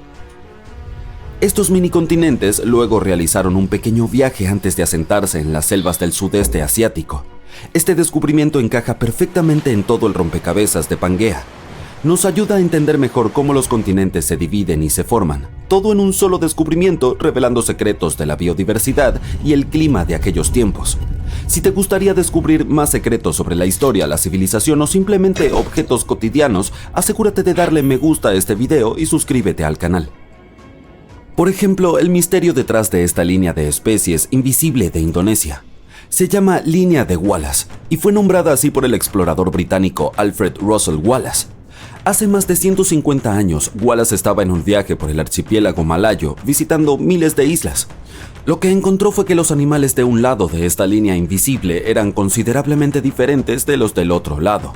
Estos minicontinentes luego realizaron un pequeño viaje antes de asentarse en las selvas del sudeste asiático. Este descubrimiento encaja perfectamente en todo el rompecabezas de Pangea. Nos ayuda a entender mejor cómo los continentes se dividen y se forman, todo en un solo descubrimiento, revelando secretos de la biodiversidad y el clima de aquellos tiempos. Si te gustaría descubrir más secretos sobre la historia, la civilización o simplemente objetos cotidianos, asegúrate de darle me gusta a este video y suscríbete al canal. Por ejemplo, el misterio detrás de esta línea de especies invisible de Indonesia. Se llama Línea de Wallace y fue nombrada así por el explorador británico Alfred Russel Wallace. Hace más de 150 años, Wallace estaba en un viaje por el archipiélago malayo, visitando miles de islas. Lo que encontró fue que los animales de un lado de esta línea invisible eran considerablemente diferentes de los del otro lado.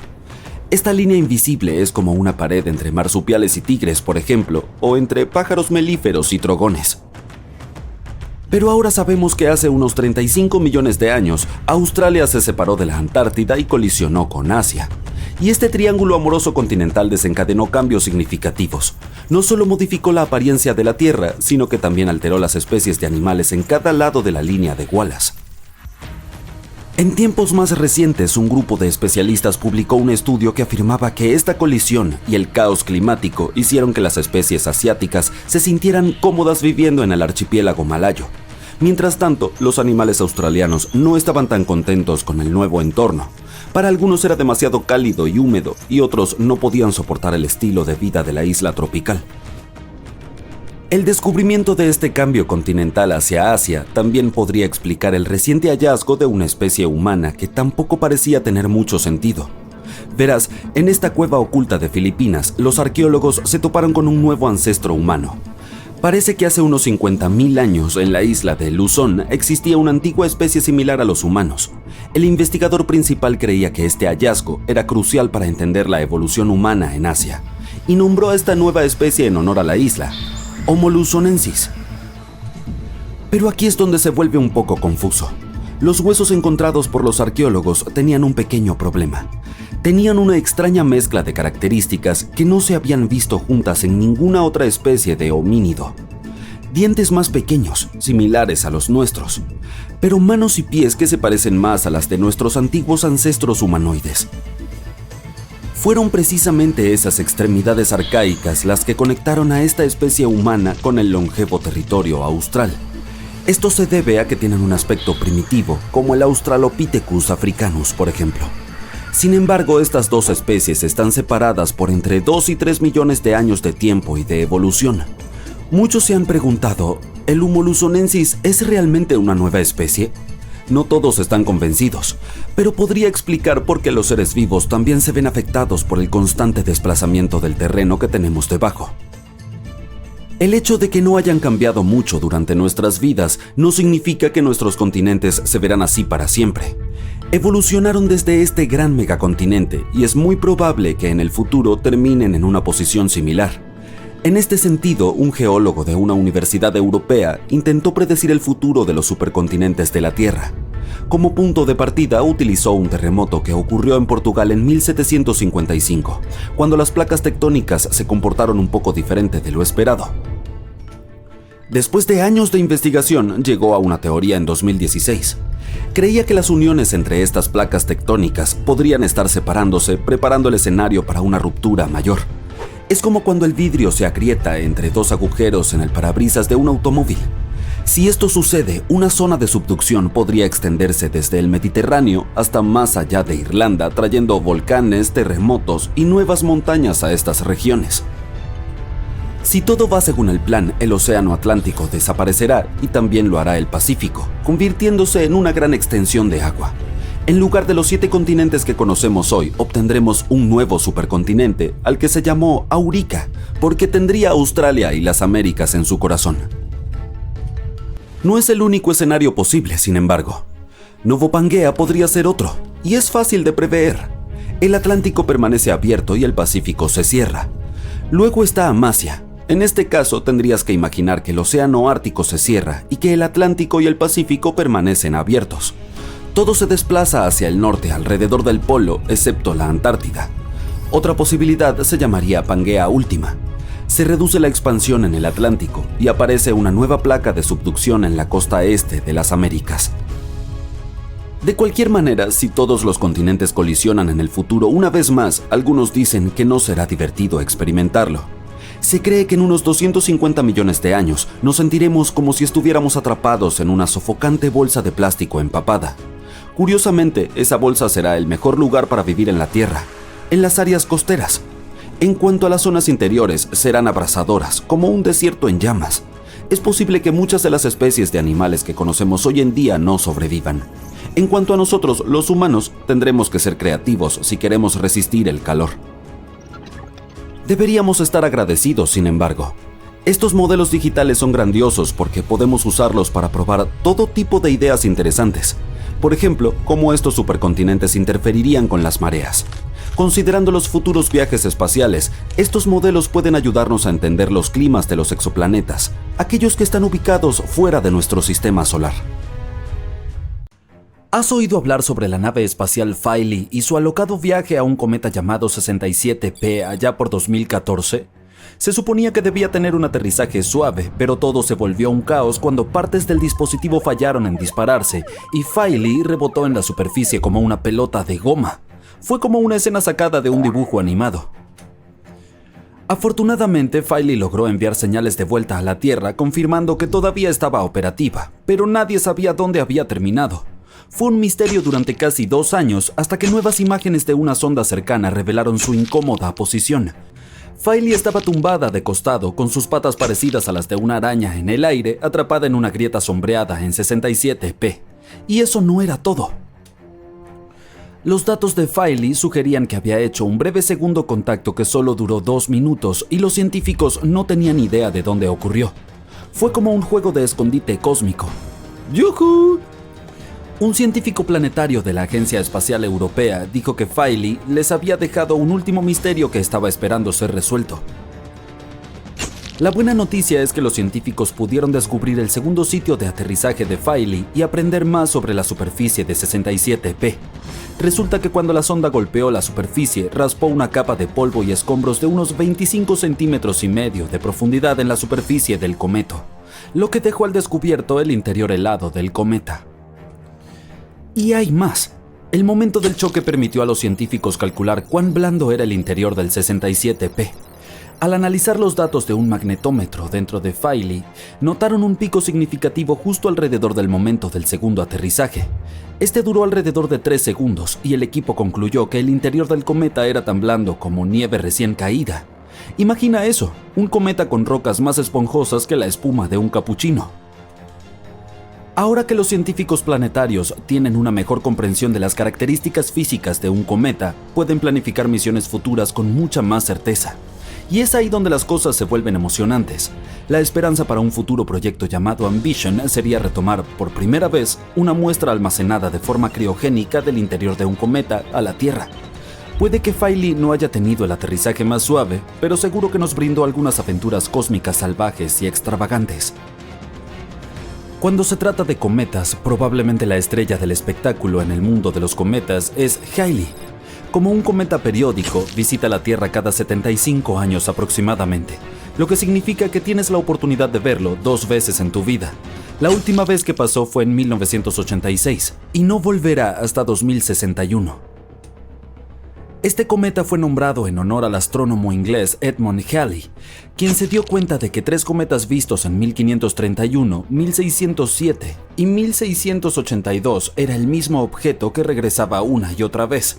Esta línea invisible es como una pared entre marsupiales y tigres, por ejemplo, o entre pájaros melíferos y trogones. Pero ahora sabemos que hace unos 35 millones de años, Australia se separó de la Antártida y colisionó con Asia. Y este triángulo amoroso continental desencadenó cambios significativos. No solo modificó la apariencia de la Tierra, sino que también alteró las especies de animales en cada lado de la línea de Wallace. En tiempos más recientes, un grupo de especialistas publicó un estudio que afirmaba que esta colisión y el caos climático hicieron que las especies asiáticas se sintieran cómodas viviendo en el archipiélago malayo. Mientras tanto, los animales australianos no estaban tan contentos con el nuevo entorno. Para algunos era demasiado cálido y húmedo, y otros no podían soportar el estilo de vida de la isla tropical. El descubrimiento de este cambio continental hacia Asia también podría explicar el reciente hallazgo de una especie humana que tampoco parecía tener mucho sentido. Verás, en esta cueva oculta de Filipinas, los arqueólogos se toparon con un nuevo ancestro humano. Parece que hace unos 50.000 años en la isla de Luzón existía una antigua especie similar a los humanos. El investigador principal creía que este hallazgo era crucial para entender la evolución humana en Asia y nombró a esta nueva especie en honor a la isla, Homo luzonensis. Pero aquí es donde se vuelve un poco confuso. Los huesos encontrados por los arqueólogos tenían un pequeño problema. Tenían una extraña mezcla de características que no se habían visto juntas en ninguna otra especie de homínido. Dientes más pequeños, similares a los nuestros, pero manos y pies que se parecen más a las de nuestros antiguos ancestros humanoides. Fueron precisamente esas extremidades arcaicas las que conectaron a esta especie humana con el longevo territorio austral. Esto se debe a que tienen un aspecto primitivo, como el Australopithecus africanus, por ejemplo. Sin embargo, estas dos especies están separadas por entre 2 y 3 millones de años de tiempo y de evolución. Muchos se han preguntado, ¿el Homo luzonensis es realmente una nueva especie? No todos están convencidos, pero podría explicar por qué los seres vivos también se ven afectados por el constante desplazamiento del terreno que tenemos debajo. El hecho de que no hayan cambiado mucho durante nuestras vidas no significa que nuestros continentes se verán así para siempre. Evolucionaron desde este gran megacontinente y es muy probable que en el futuro terminen en una posición similar. En este sentido, un geólogo de una universidad europea intentó predecir el futuro de los supercontinentes de la Tierra. Como punto de partida utilizó un terremoto que ocurrió en Portugal en 1755, cuando las placas tectónicas se comportaron un poco diferente de lo esperado. Después de años de investigación, llegó a una teoría en 2016. Creía que las uniones entre estas placas tectónicas podrían estar separándose, preparando el escenario para una ruptura mayor. Es como cuando el vidrio se agrieta entre dos agujeros en el parabrisas de un automóvil. Si esto sucede, una zona de subducción podría extenderse desde el Mediterráneo hasta más allá de Irlanda, trayendo volcanes, terremotos y nuevas montañas a estas regiones. Si todo va según el plan, el océano Atlántico desaparecerá y también lo hará el Pacífico, convirtiéndose en una gran extensión de agua. En lugar de los 7 continentes que conocemos hoy, obtendremos un nuevo supercontinente al que se llamó Aurica, porque tendría Australia y las Américas en su corazón. No es el único escenario posible, sin embargo. Novo Pangea podría ser otro, y es fácil de prever. El Atlántico permanece abierto y el Pacífico se cierra. Luego está Amasia. En este caso tendrías que imaginar que el océano Ártico se cierra y que el Atlántico y el Pacífico permanecen abiertos. Todo se desplaza hacia el norte alrededor del polo, excepto la Antártida. Otra posibilidad se llamaría Pangea Última. Se reduce la expansión en el Atlántico y aparece una nueva placa de subducción en la costa este de las Américas. De cualquier manera, si todos los continentes colisionan en el futuro una vez más, algunos dicen que no será divertido experimentarlo. Se cree que en unos 250 millones de años nos sentiremos como si estuviéramos atrapados en una sofocante bolsa de plástico empapada. Curiosamente, esa bolsa será el mejor lugar para vivir en la Tierra, en las áreas costeras. En cuanto a las zonas interiores, serán abrasadoras, como un desierto en llamas. Es posible que muchas de las especies de animales que conocemos hoy en día no sobrevivan. En cuanto a nosotros, los humanos, tendremos que ser creativos si queremos resistir el calor. Deberíamos estar agradecidos, sin embargo. Estos modelos digitales son grandiosos porque podemos usarlos para probar todo tipo de ideas interesantes. Por ejemplo, cómo estos supercontinentes interferirían con las mareas. Considerando los futuros viajes espaciales, estos modelos pueden ayudarnos a entender los climas de los exoplanetas, aquellos que están ubicados fuera de nuestro sistema solar. ¿Has oído hablar sobre la nave espacial Philae y su alocado viaje a un cometa llamado 67P allá por 2014? Se suponía que debía tener un aterrizaje suave, pero todo se volvió un caos cuando partes del dispositivo fallaron en dispararse y Philae rebotó en la superficie como una pelota de goma. Fue como una escena sacada de un dibujo animado. Afortunadamente, Philae logró enviar señales de vuelta a la Tierra confirmando que todavía estaba operativa, pero nadie sabía dónde había terminado. Fue un misterio durante casi 2 años hasta que nuevas imágenes de una sonda cercana revelaron su incómoda posición. Philae estaba tumbada de costado con sus patas parecidas a las de una araña en el aire, atrapada en una grieta sombreada en 67P. Y eso no era todo. Los datos de Filey sugerían que había hecho un breve segundo contacto que solo duró 2 minutos y los científicos no tenían idea de dónde ocurrió. Fue como un juego de escondite cósmico. ¡Yujú! Un científico planetario de la Agencia Espacial Europea dijo que Filey les había dejado un último misterio que estaba esperando ser resuelto. La buena noticia es que los científicos pudieron descubrir el segundo sitio de aterrizaje de Filey y aprender más sobre la superficie de 67P. Resulta que cuando la sonda golpeó la superficie, raspó una capa de polvo y escombros de unos 25 centímetros y medio de profundidad en la superficie del cometa, lo que dejó al descubierto el interior helado del cometa. Y hay más. El momento del choque permitió a los científicos calcular cuán blando era el interior del 67P. Al analizar los datos de un magnetómetro dentro de Filey, notaron un pico significativo justo alrededor del momento del segundo aterrizaje. Este duró alrededor de 3 segundos y el equipo concluyó que el interior del cometa era tan blando como nieve recién caída. Imagina eso, un cometa con rocas más esponjosas que la espuma de un capuchino. Ahora que los científicos planetarios tienen una mejor comprensión de las características físicas de un cometa, pueden planificar misiones futuras con mucha más certeza. Y es ahí donde las cosas se vuelven emocionantes. La esperanza para un futuro proyecto llamado Ambition sería retomar por primera vez una muestra almacenada de forma criogénica del interior de un cometa a la Tierra. Puede que Filey no haya tenido el aterrizaje más suave, pero seguro que nos brindó algunas aventuras cósmicas salvajes y extravagantes. Cuando se trata de cometas, probablemente la estrella del espectáculo en el mundo de los cometas es Halley. Como un cometa periódico, visita la Tierra cada 75 años aproximadamente, lo que significa que tienes la oportunidad de verlo 2 veces en tu vida. La última vez que pasó fue en 1986 y no volverá hasta 2061. Este cometa fue nombrado en honor al astrónomo inglés Edmund Halley, quien se dio cuenta de que 3 cometas vistos en 1531, 1607 y 1682 era el mismo objeto que regresaba una y otra vez.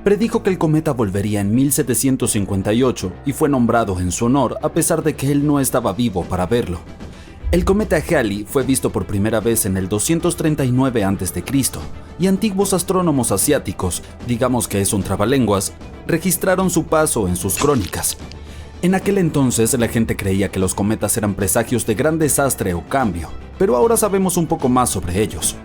Predijo que el cometa volvería en 1758 y fue nombrado en su honor a pesar de que él no estaba vivo para verlo. El cometa Halley fue visto por primera vez en el 239 a.C. y antiguos astrónomos asiáticos, digamos que es un trabalenguas, registraron su paso en sus crónicas. En aquel entonces la gente creía que los cometas eran presagios de gran desastre o cambio, pero ahora sabemos un poco más sobre ellos.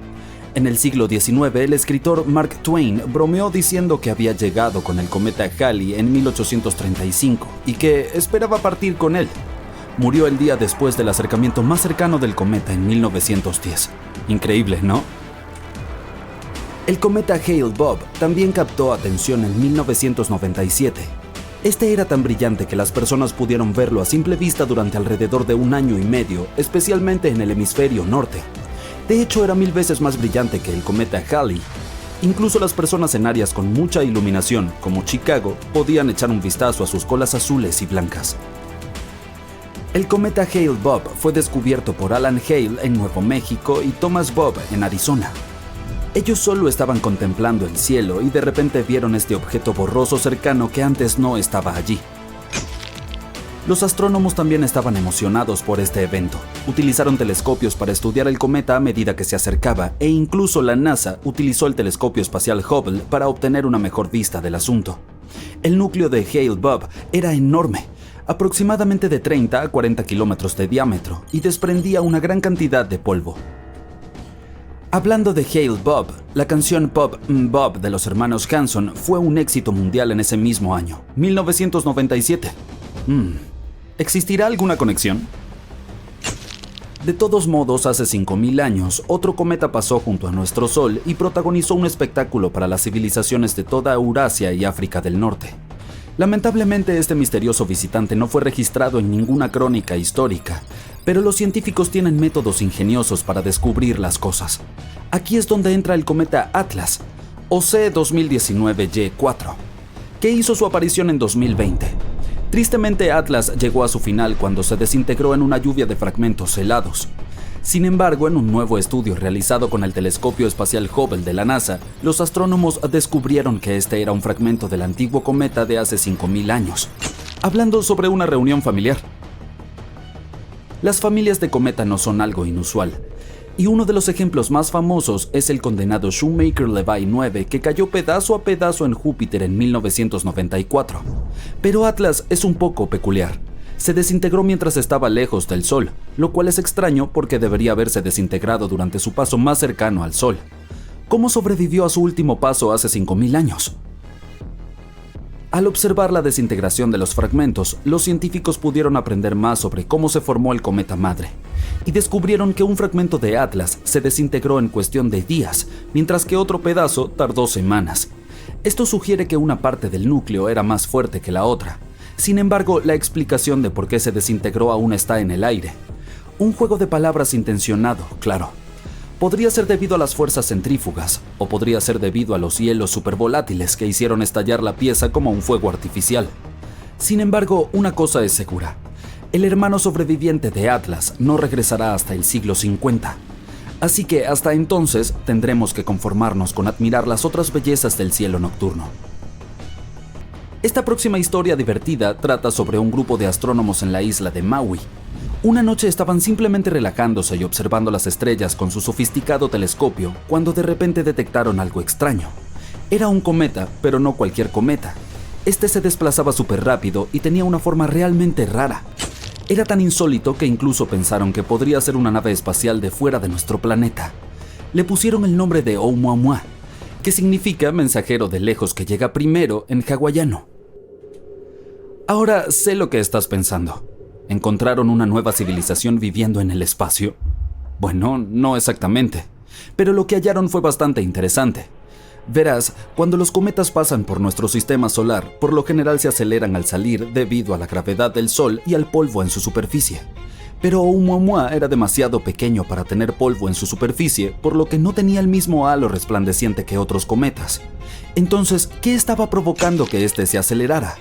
En el siglo XIX, el escritor Mark Twain bromeó diciendo que había llegado con el cometa Halley en 1835 y que esperaba partir con él. Murió el día después del acercamiento más cercano del cometa en 1910. Increíble, ¿no? El cometa Hale-Bopp también captó atención en 1997. Este era tan brillante que las personas pudieron verlo a simple vista durante alrededor de 1 año y medio, especialmente en el hemisferio norte. De hecho, era 1000 veces más brillante que el cometa Halley. Incluso las personas en áreas con mucha iluminación, como Chicago, podían echar un vistazo a sus colas azules y blancas. El cometa Hale-Bopp fue descubierto por Alan Hale en Nuevo México y Thomas Bob en Arizona. Ellos solo estaban contemplando el cielo y de repente vieron este objeto borroso cercano que antes no estaba allí. Los astrónomos también estaban emocionados por este evento. Utilizaron telescopios para estudiar el cometa a medida que se acercaba e incluso la NASA utilizó el telescopio espacial Hubble para obtener una mejor vista del asunto. El núcleo de Hale-Bopp era enorme, aproximadamente de 30 a 40 kilómetros de diámetro, y desprendía una gran cantidad de polvo. Hablando de Hale-Bopp, la canción Pop Bob de los hermanos Hanson fue un éxito mundial en ese mismo año, 1997. ¿Existirá alguna conexión? De todos modos, hace 5000 años, otro cometa pasó junto a nuestro Sol y protagonizó un espectáculo para las civilizaciones de toda Eurasia y África del Norte. Lamentablemente, este misterioso visitante no fue registrado en ninguna crónica histórica, pero los científicos tienen métodos ingeniosos para descubrir las cosas. Aquí es donde entra el cometa Atlas, o C 2019Y4, que hizo su aparición en 2020. Tristemente, Atlas llegó a su final cuando se desintegró en una lluvia de fragmentos helados. Sin embargo, en un nuevo estudio realizado con el telescopio espacial Hubble de la NASA, los astrónomos descubrieron que este era un fragmento del antiguo cometa de hace 5000 años. Hablando sobre una reunión familiar. Las familias de cometa no son algo inusual. Y uno de los ejemplos más famosos es el condenado Shoemaker-Levy 9 que cayó pedazo a pedazo en Júpiter en 1994. Pero Atlas es un poco peculiar. Se desintegró mientras estaba lejos del Sol, lo cual es extraño porque debería haberse desintegrado durante su paso más cercano al Sol. ¿Cómo sobrevivió a su último paso hace 5000 años? Al observar la desintegración de los fragmentos, los científicos pudieron aprender más sobre cómo se formó el cometa madre, y descubrieron que un fragmento de Atlas se desintegró en cuestión de días, mientras que otro pedazo tardó semanas. Esto sugiere que una parte del núcleo era más fuerte que la otra. Sin embargo, la explicación de por qué se desintegró aún está en el aire. Un juego de palabras intencionado, claro. Podría ser debido a las fuerzas centrífugas, o podría ser debido a los hielos supervolátiles que hicieron estallar la pieza como un fuego artificial. Sin embargo, una cosa es segura. El hermano sobreviviente de Atlas no regresará hasta el siglo 50. Así que hasta entonces tendremos que conformarnos con admirar las otras bellezas del cielo nocturno. Esta próxima historia divertida trata sobre un grupo de astrónomos en la isla de Maui. Una noche estaban simplemente relajándose y observando las estrellas con su sofisticado telescopio cuando de repente detectaron algo extraño. Era un cometa, pero no cualquier cometa. Este se desplazaba súper rápido y tenía una forma realmente rara. Era tan insólito que incluso pensaron que podría ser una nave espacial de fuera de nuestro planeta. Le pusieron el nombre de Oumuamua, que significa mensajero de lejos que llega primero en hawaiano. Ahora sé lo que estás pensando. ¿Encontraron una nueva civilización viviendo en el espacio? Bueno, no exactamente, pero lo que hallaron fue bastante interesante. Verás, cuando los cometas pasan por nuestro sistema solar, por lo general se aceleran al salir debido a la gravedad del Sol y al polvo en su superficie. Pero Oumuamua era demasiado pequeño para tener polvo en su superficie, por lo que no tenía el mismo halo resplandeciente que otros cometas. Entonces, ¿qué estaba provocando que este se acelerara?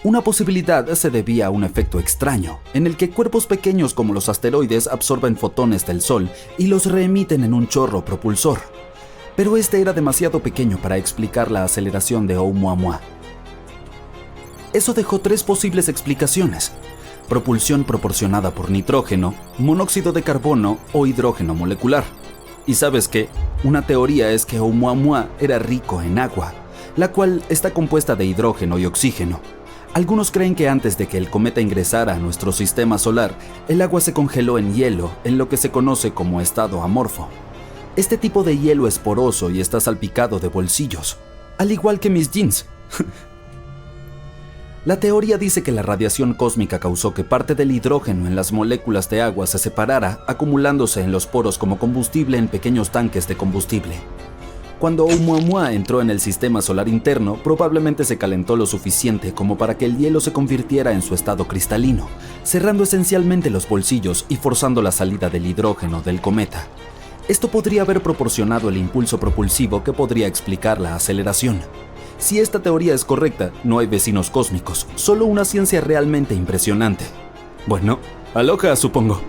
Una posibilidad se debía a un efecto extraño, en el que cuerpos pequeños como los asteroides absorben fotones del Sol y los reemiten en un chorro propulsor. Pero este era demasiado pequeño para explicar la aceleración de Oumuamua. Eso dejó tres posibles explicaciones: propulsión proporcionada por nitrógeno, monóxido de carbono o hidrógeno molecular. ¿Y sabes qué? Una teoría es que Oumuamua era rico en agua, la cual está compuesta de hidrógeno y oxígeno. Algunos creen que antes de que el cometa ingresara a nuestro sistema solar, el agua se congeló en hielo, en lo que se conoce como estado amorfo. Este tipo de hielo es poroso y está salpicado de bolsillos, al igual que mis jeans. La teoría dice que la radiación cósmica causó que parte del hidrógeno en las moléculas de agua se separara, acumulándose en los poros como combustible en pequeños tanques de combustible. Cuando Oumuamua entró en el sistema solar interno, probablemente se calentó lo suficiente como para que el hielo se convirtiera en su estado cristalino, cerrando esencialmente los bolsillos y forzando la salida del hidrógeno del cometa. Esto podría haber proporcionado el impulso propulsivo que podría explicar la aceleración. Si esta teoría es correcta, no hay vecinos cósmicos, solo una ciencia realmente impresionante. Bueno, aloha, supongo.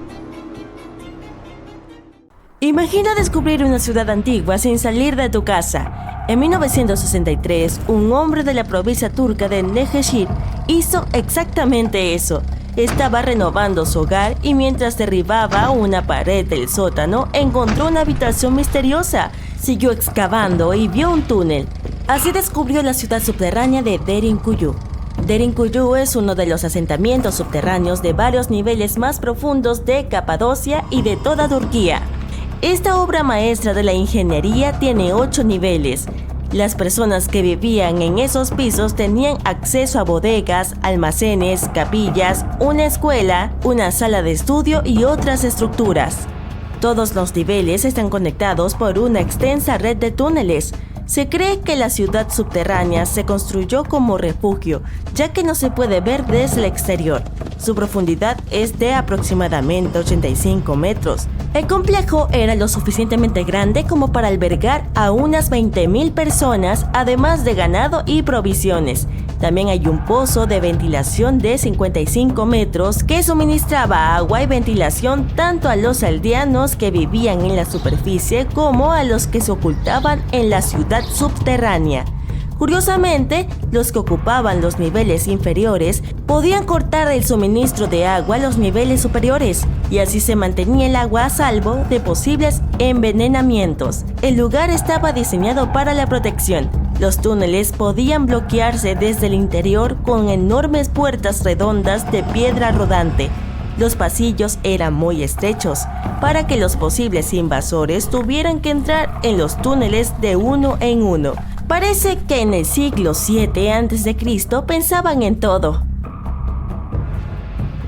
Imagina descubrir una ciudad antigua sin salir de tu casa. En 1963, un hombre de la provincia turca de Nevşehir hizo exactamente eso. Estaba renovando su hogar y mientras derribaba una pared del sótano, encontró una habitación misteriosa. Siguió excavando y vio un túnel. Así descubrió la ciudad subterránea de Derinkuyu. Derinkuyu es uno de los asentamientos subterráneos de varios niveles más profundos de Capadocia y de toda Turquía. Esta obra maestra de la ingeniería tiene 8 niveles. Las personas que vivían en esos pisos tenían acceso a bodegas, almacenes, capillas, una escuela, una sala de estudio y otras estructuras. Todos los niveles están conectados por una extensa red de túneles. Se cree que la ciudad subterránea se construyó como refugio, ya que no se puede ver desde el exterior. Su profundidad es de aproximadamente 85 metros. El complejo era lo suficientemente grande como para albergar a unas 20,000 personas, además de ganado y provisiones. También hay un pozo de ventilación de 55 metros que suministraba agua y ventilación tanto a los aldeanos que vivían en la superficie como a los que se ocultaban en la ciudad subterránea. Curiosamente, los que ocupaban los niveles inferiores podían cortar el suministro de agua a los niveles superiores. y así se mantenía el agua a salvo de posibles envenenamientos. El lugar estaba diseñado para la protección. Los túneles podían bloquearse desde el interior con enormes puertas redondas de piedra rodante. Los pasillos eran muy estrechos para que los posibles invasores tuvieran que entrar en los túneles de uno en uno. Parece que en el siglo VII a.C. pensaban en todo.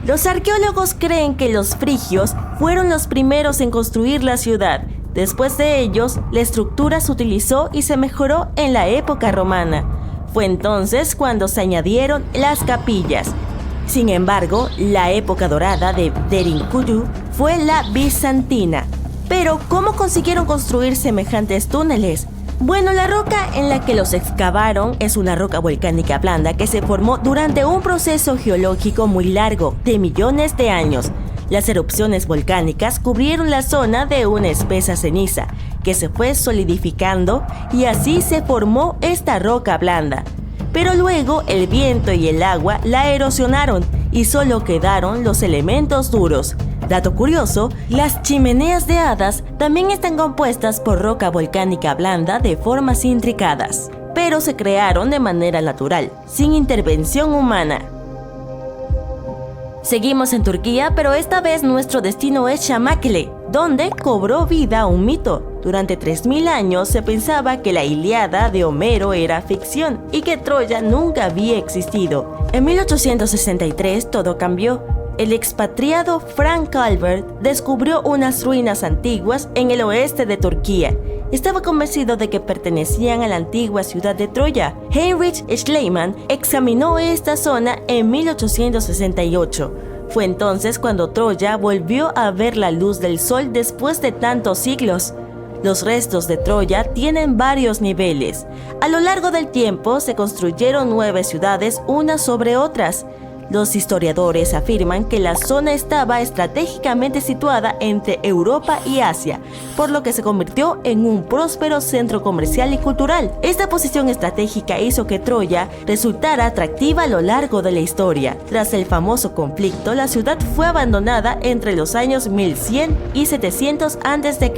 Los arqueólogos creen que los frigios fueron los primeros en construir la ciudad. Después de ellos, la estructura se utilizó y se mejoró en la época romana. Fue entonces cuando se añadieron las capillas. Sin embargo, la época dorada de Derinkuyu fue la bizantina. Pero, ¿cómo consiguieron construir semejantes túneles? Bueno, la roca en la que los excavaron es una roca volcánica blanda que se formó durante un proceso geológico muy largo, de millones de años. Las erupciones volcánicas cubrieron la zona de una espesa ceniza, que se fue solidificando y así se formó esta roca blanda. Pero luego el viento y el agua la erosionaron y solo quedaron los elementos duros. Dato curioso, las chimeneas de hadas también están compuestas por roca volcánica blanda de formas intrincadas, pero se crearon de manera natural, sin intervención humana. Seguimos en Turquía, pero esta vez nuestro destino es Çanakkale, donde cobró vida un mito. Durante 3000 años se pensaba que la Ilíada de Homero era ficción y que Troya nunca había existido. En 1863 todo cambió. El expatriado Frank Calvert descubrió unas ruinas antiguas en el oeste de Turquía. Estaba convencido de que pertenecían a la antigua ciudad de Troya. Heinrich Schliemann examinó esta zona en 1868. Fue entonces cuando Troya volvió a ver la luz del sol después de tantos siglos. Los restos de Troya tienen varios niveles. A lo largo del tiempo se construyeron 9 ciudades unas sobre otras. Los historiadores afirman que la zona estaba estratégicamente situada entre Europa y Asia, por lo que se convirtió en un próspero centro comercial y cultural. Esta posición estratégica hizo que Troya resultara atractiva a lo largo de la historia. Tras el famoso conflicto, la ciudad fue abandonada entre los años 1100 y 700 a.C.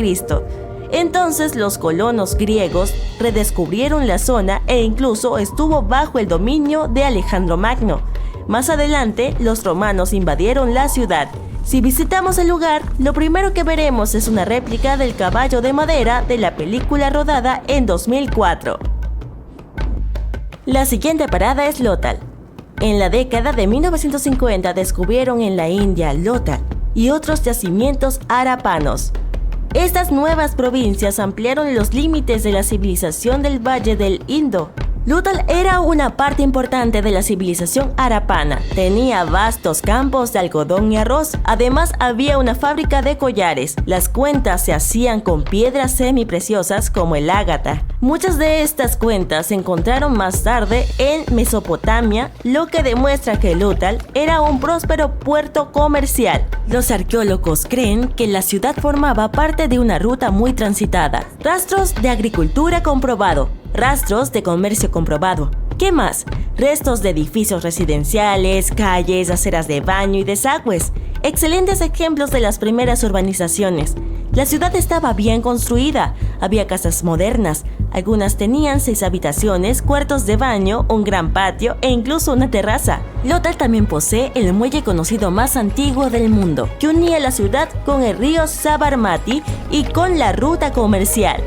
Entonces los colonos griegos redescubrieron la zona e incluso estuvo bajo el dominio de Alejandro Magno. Más adelante, los romanos invadieron la ciudad. Si visitamos el lugar, lo primero que veremos es una réplica del caballo de madera de la película rodada en 2004. La siguiente parada es Lothal. En la década de 1950 descubrieron en la India Lothal y otros yacimientos harapanos. Estas nuevas provincias ampliaron los límites de la civilización del Valle del Indo. Lothal era una parte importante de la civilización harapana. Tenía vastos campos de algodón y arroz. Además, había una fábrica de collares. Las cuentas se hacían con piedras semipreciosas como el ágata. Muchas de estas cuentas se encontraron más tarde en Mesopotamia, lo que demuestra que Lothal era un próspero puerto comercial. Los arqueólogos creen que la ciudad formaba parte de una ruta muy transitada. Rastros de agricultura comprobado. Rastros de comercio comprobado. ¿Qué más? Restos de edificios residenciales, calles, aceras de baño y desagües. Excelentes ejemplos de las primeras urbanizaciones. La ciudad estaba bien construida. Había casas modernas. Algunas tenían 6 habitaciones, cuartos de baño, un gran patio e incluso una terraza. Lothal también posee el muelle conocido más antiguo del mundo, que unía la ciudad con el río Sabarmati y con la ruta comercial.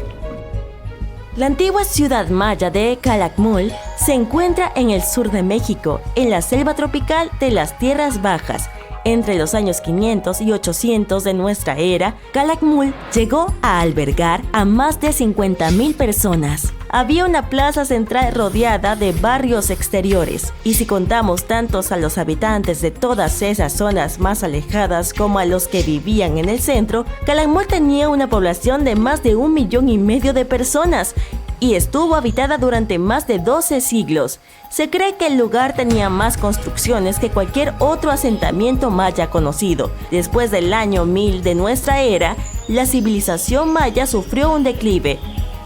La antigua ciudad maya de Calakmul se encuentra en el sur de México, en la selva tropical de las tierras bajas. Entre los años 500 y 800 de nuestra era, Calakmul llegó a albergar a más de 50,000 personas. Había una plaza central rodeada de barrios exteriores, y si contamos tantos a los habitantes de todas esas zonas más alejadas como a los que vivían en el centro, Calakmul tenía una población de más de 1,5 millones de personas y estuvo habitada durante más de 12 siglos. Se cree que el lugar tenía más construcciones que cualquier otro asentamiento maya conocido. Después del año 1000 de nuestra era, la civilización maya sufrió un declive.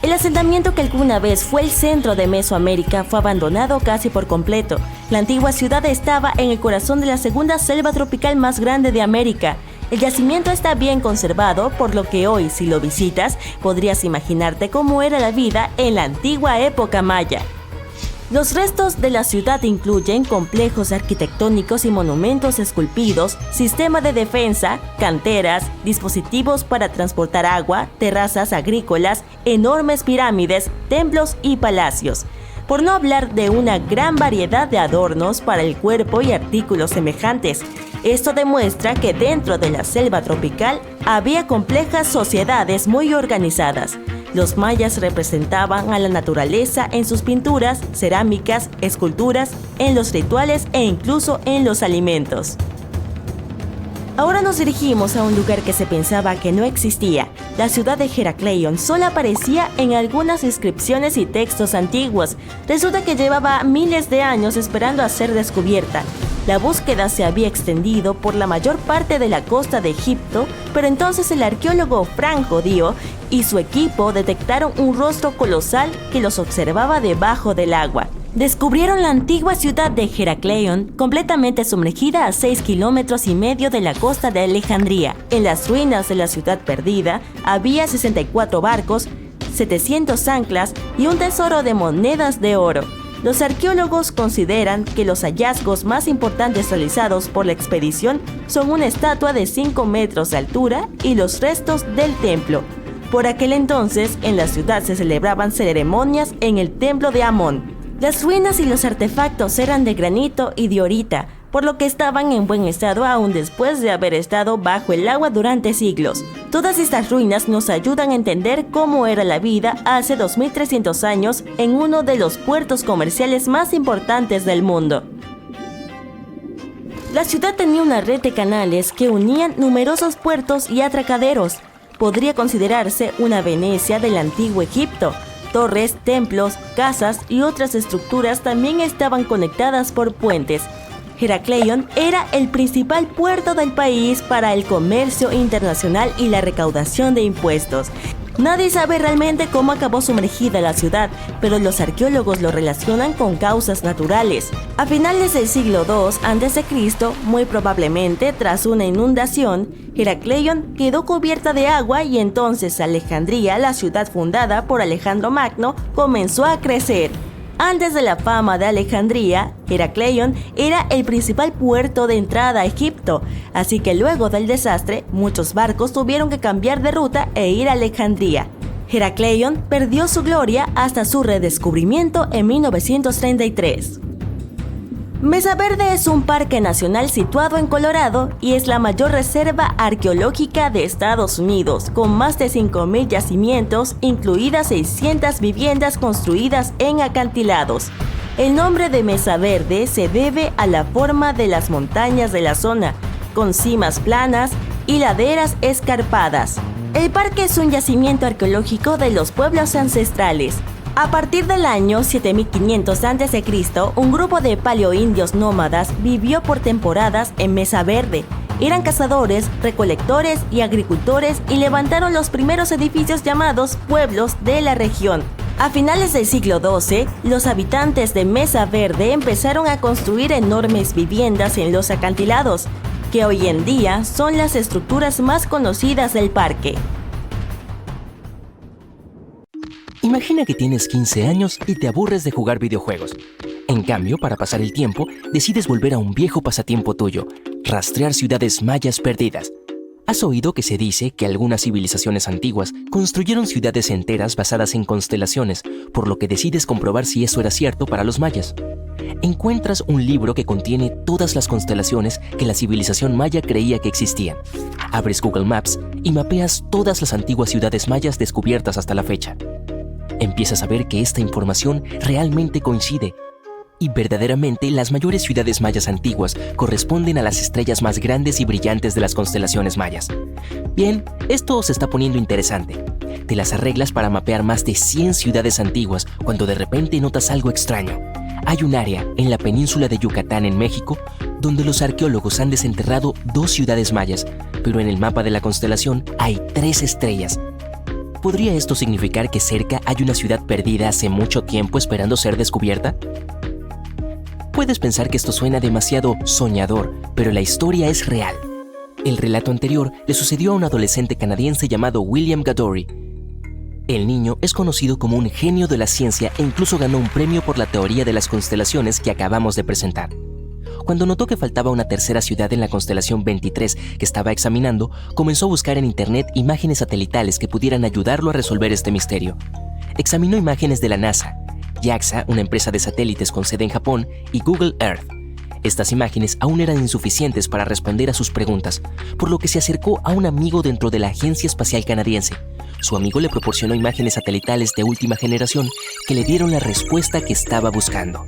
El asentamiento que alguna vez fue el centro de Mesoamérica fue abandonado casi por completo. La antigua ciudad estaba en el corazón de la segunda selva tropical más grande de América. El yacimiento está bien conservado, por lo que hoy, si lo visitas, podrías imaginarte cómo era la vida en la antigua época maya. Los restos de la ciudad incluyen complejos arquitectónicos y monumentos esculpidos, sistema de defensa, canteras, dispositivos para transportar agua, terrazas agrícolas, enormes pirámides, templos y palacios. Por no hablar de una gran variedad de adornos para el cuerpo y artículos semejantes. Esto demuestra que dentro de la selva tropical había complejas sociedades muy organizadas. Los mayas representaban a la naturaleza en sus pinturas, cerámicas, esculturas, en los rituales e incluso en los alimentos. Ahora nos dirigimos a un lugar que se pensaba que no existía. La ciudad de Heracleion solo aparecía en algunas inscripciones y textos antiguos. Resulta que llevaba miles de años esperando a ser descubierta. La búsqueda se había extendido por la mayor parte de la costa de Egipto, pero entonces el arqueólogo Frank Jodío y su equipo detectaron un rostro colosal que los observaba debajo del agua. Descubrieron la antigua ciudad de Heracleion, completamente sumergida a 6,5 kilómetros de la costa de Alejandría. En las ruinas de la ciudad perdida había 64 barcos, 700 anclas y un tesoro de monedas de oro. Los arqueólogos consideran que los hallazgos más importantes realizados por la expedición son una estatua de 5 metros de altura y los restos del templo. Por aquel entonces, en la ciudad se celebraban ceremonias en el templo de Amón. Las ruinas y los artefactos eran de granito y diorita, por lo que estaban en buen estado aún después de haber estado bajo el agua durante siglos. Todas estas ruinas nos ayudan a entender cómo era la vida hace 2300 años en uno de los puertos comerciales más importantes del mundo. La ciudad tenía una red de canales que unían numerosos puertos y atracaderos. Podría considerarse una Venecia del antiguo Egipto. Torres, templos, casas y otras estructuras también estaban conectadas por puentes. Heracleion era el principal puerto del país para el comercio internacional y la recaudación de impuestos. Nadie sabe realmente cómo acabó sumergida la ciudad, pero los arqueólogos lo relacionan con causas naturales. A finales del siglo II a.C., muy probablemente tras una inundación, Heracleion quedó cubierta de agua y entonces Alejandría, la ciudad fundada por Alejandro Magno, comenzó a crecer. Antes de la fama de Alejandría, Heracleion era el principal puerto de entrada a Egipto, así que luego del desastre, muchos barcos tuvieron que cambiar de ruta e ir a Alejandría. Heracleion perdió su gloria hasta su redescubrimiento en 1933. Mesa Verde es un parque nacional situado en Colorado y es la mayor reserva arqueológica de Estados Unidos, con más de 5,000 yacimientos, incluidas 600 viviendas construidas en acantilados. El nombre de Mesa Verde se debe a la forma de las montañas de la zona, con cimas planas y laderas escarpadas. El parque es un yacimiento arqueológico de los pueblos ancestrales. A partir del año 7500 a.C., un grupo de paleoindios nómadas vivió por temporadas en Mesa Verde. Eran cazadores, recolectores y agricultores y levantaron los primeros edificios llamados pueblos de la región. A finales del siglo XII, los habitantes de Mesa Verde empezaron a construir enormes viviendas en los acantilados, que hoy en día son las estructuras más conocidas del parque. Imagina que tienes 15 años y te aburres de jugar videojuegos. En cambio, para pasar el tiempo, decides volver a un viejo pasatiempo tuyo, rastrear ciudades mayas perdidas. ¿Has oído que se dice que algunas civilizaciones antiguas construyeron ciudades enteras basadas en constelaciones, por lo que decides comprobar si eso era cierto para los mayas? Encuentras un libro que contiene todas las constelaciones que la civilización maya creía que existían. Abres Google Maps y mapeas todas las antiguas ciudades mayas descubiertas hasta la fecha. Empiezas a ver que esta información realmente coincide. Y verdaderamente las mayores ciudades mayas antiguas corresponden a las estrellas más grandes y brillantes de las constelaciones mayas. Bien, esto se está poniendo interesante. Te las arreglas para mapear más de 100 ciudades antiguas cuando de repente notas algo extraño. Hay un área en la península de Yucatán en México donde los arqueólogos han desenterrado 2 ciudades mayas, pero en el mapa de la constelación hay 3 estrellas. ¿Podría esto significar que cerca hay una ciudad perdida hace mucho tiempo esperando ser descubierta? Puedes pensar que esto suena demasiado soñador, pero la historia es real. El relato anterior le sucedió a un adolescente canadiense llamado William Gadoury. El niño es conocido como un genio de la ciencia e incluso ganó un premio por la teoría de las constelaciones que acabamos de presentar. Cuando notó que faltaba una tercera ciudad en la constelación 23 que estaba examinando, comenzó a buscar en internet imágenes satelitales que pudieran ayudarlo a resolver este misterio. Examinó imágenes de la NASA, JAXA, una empresa de satélites con sede en Japón, y Google Earth. Estas imágenes aún eran insuficientes para responder a sus preguntas, por lo que se acercó a un amigo dentro de la Agencia Espacial Canadiense. Su amigo le proporcionó imágenes satelitales de última generación que le dieron la respuesta que estaba buscando.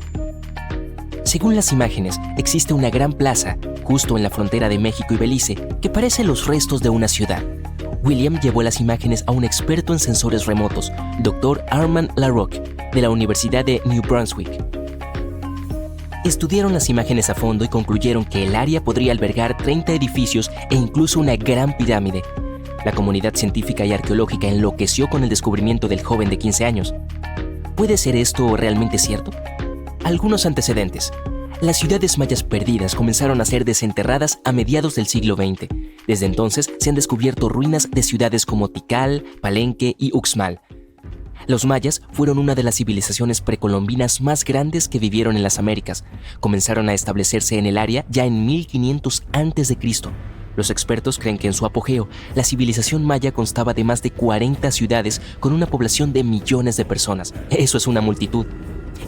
Según las imágenes, existe una gran plaza, justo en la frontera de México y Belice, que parece los restos de una ciudad. William llevó las imágenes a un experto en sensores remotos, Dr. Armand Larocque, de la Universidad de New Brunswick. Estudiaron las imágenes a fondo y concluyeron que el área podría albergar 30 edificios e incluso una gran pirámide. La comunidad científica y arqueológica enloqueció con el descubrimiento del joven de 15 años. ¿Puede ser esto realmente cierto? Algunos antecedentes. Las ciudades mayas perdidas comenzaron a ser desenterradas a mediados del siglo XX. Desde entonces se han descubierto ruinas de ciudades como Tikal, Palenque y Uxmal. Los mayas fueron una de las civilizaciones precolombinas más grandes que vivieron en las Américas. Comenzaron a establecerse en el área ya en 1500 a.C. Los expertos creen que en su apogeo, la civilización maya constaba de más de 40 ciudades con una población de millones de personas. Eso es una multitud.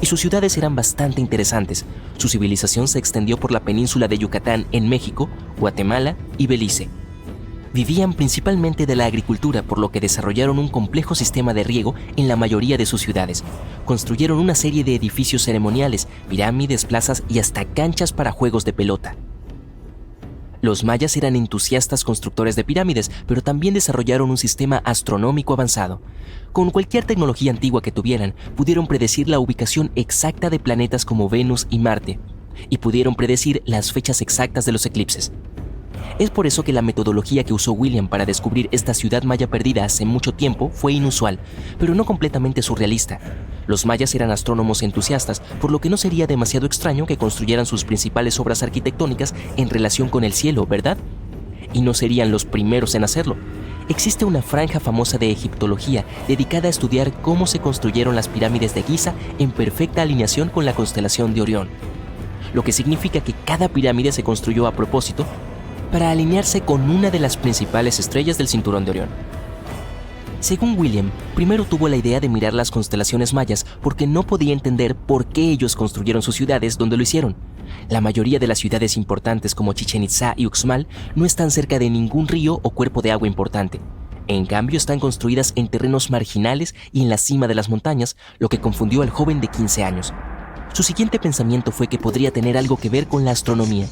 Y sus ciudades eran bastante interesantes. Su civilización se extendió por la península de Yucatán en México, Guatemala y Belice. Vivían principalmente de la agricultura, por lo que desarrollaron un complejo sistema de riego en la mayoría de sus ciudades. Construyeron una serie de edificios ceremoniales, pirámides, plazas y hasta canchas para juegos de pelota. Los mayas eran entusiastas constructores de pirámides, pero también desarrollaron un sistema astronómico avanzado. Con cualquier tecnología antigua que tuvieran, pudieron predecir la ubicación exacta de planetas como Venus y Marte, y pudieron predecir las fechas exactas de los eclipses. Es por eso que la metodología que usó William para descubrir esta ciudad maya perdida hace mucho tiempo fue inusual, pero no completamente surrealista. Los mayas eran astrónomos entusiastas, por lo que no sería demasiado extraño que construyeran sus principales obras arquitectónicas en relación con el cielo, ¿verdad? Y no serían los primeros en hacerlo. Existe una franja famosa de egiptología dedicada a estudiar cómo se construyeron las pirámides de Giza en perfecta alineación con la constelación de Orión, lo que significa que cada pirámide se construyó a propósito para alinearse con una de las principales estrellas del cinturón de Orión. Según William, primero tuvo la idea de mirar las constelaciones mayas porque no podía entender por qué ellos construyeron sus ciudades donde lo hicieron. La mayoría de las ciudades importantes como Chichén Itzá y Uxmal no están cerca de ningún río o cuerpo de agua importante. En cambio, están construidas en terrenos marginales y en la cima de las montañas, lo que confundió al joven de 15 años. Su siguiente pensamiento fue que podría tener algo que ver con la astronomía.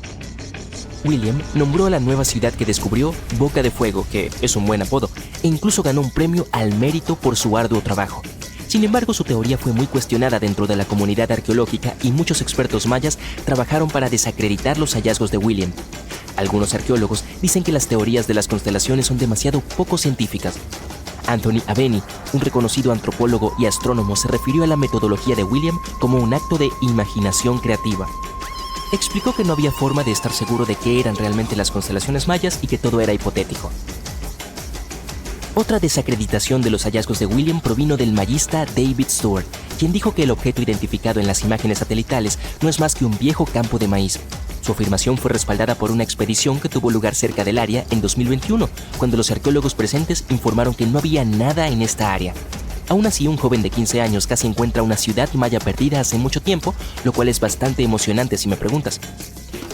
William nombró a la nueva ciudad que descubrió Boca de Fuego, que es un buen apodo, e incluso ganó un premio al mérito por su arduo trabajo. Sin embargo, su teoría fue muy cuestionada dentro de la comunidad arqueológica y muchos expertos mayas trabajaron para desacreditar los hallazgos de William. Algunos arqueólogos dicen que las teorías de las constelaciones son demasiado poco científicas. Anthony Aveni, un reconocido antropólogo y astrónomo, se refirió a la metodología de William como un acto de imaginación creativa. Explicó que no había forma de estar seguro de qué eran realmente las constelaciones mayas y que todo era hipotético. Otra desacreditación de los hallazgos de William provino del mayista David Stewart, quien dijo que el objeto identificado en las imágenes satelitales no es más que un viejo campo de maíz. Su afirmación fue respaldada por una expedición que tuvo lugar cerca del área en 2021, cuando los arqueólogos presentes informaron que no había nada en esta área. Aún así, un joven de 15 años casi encuentra una ciudad maya perdida hace mucho tiempo, lo cual es bastante emocionante si me preguntas.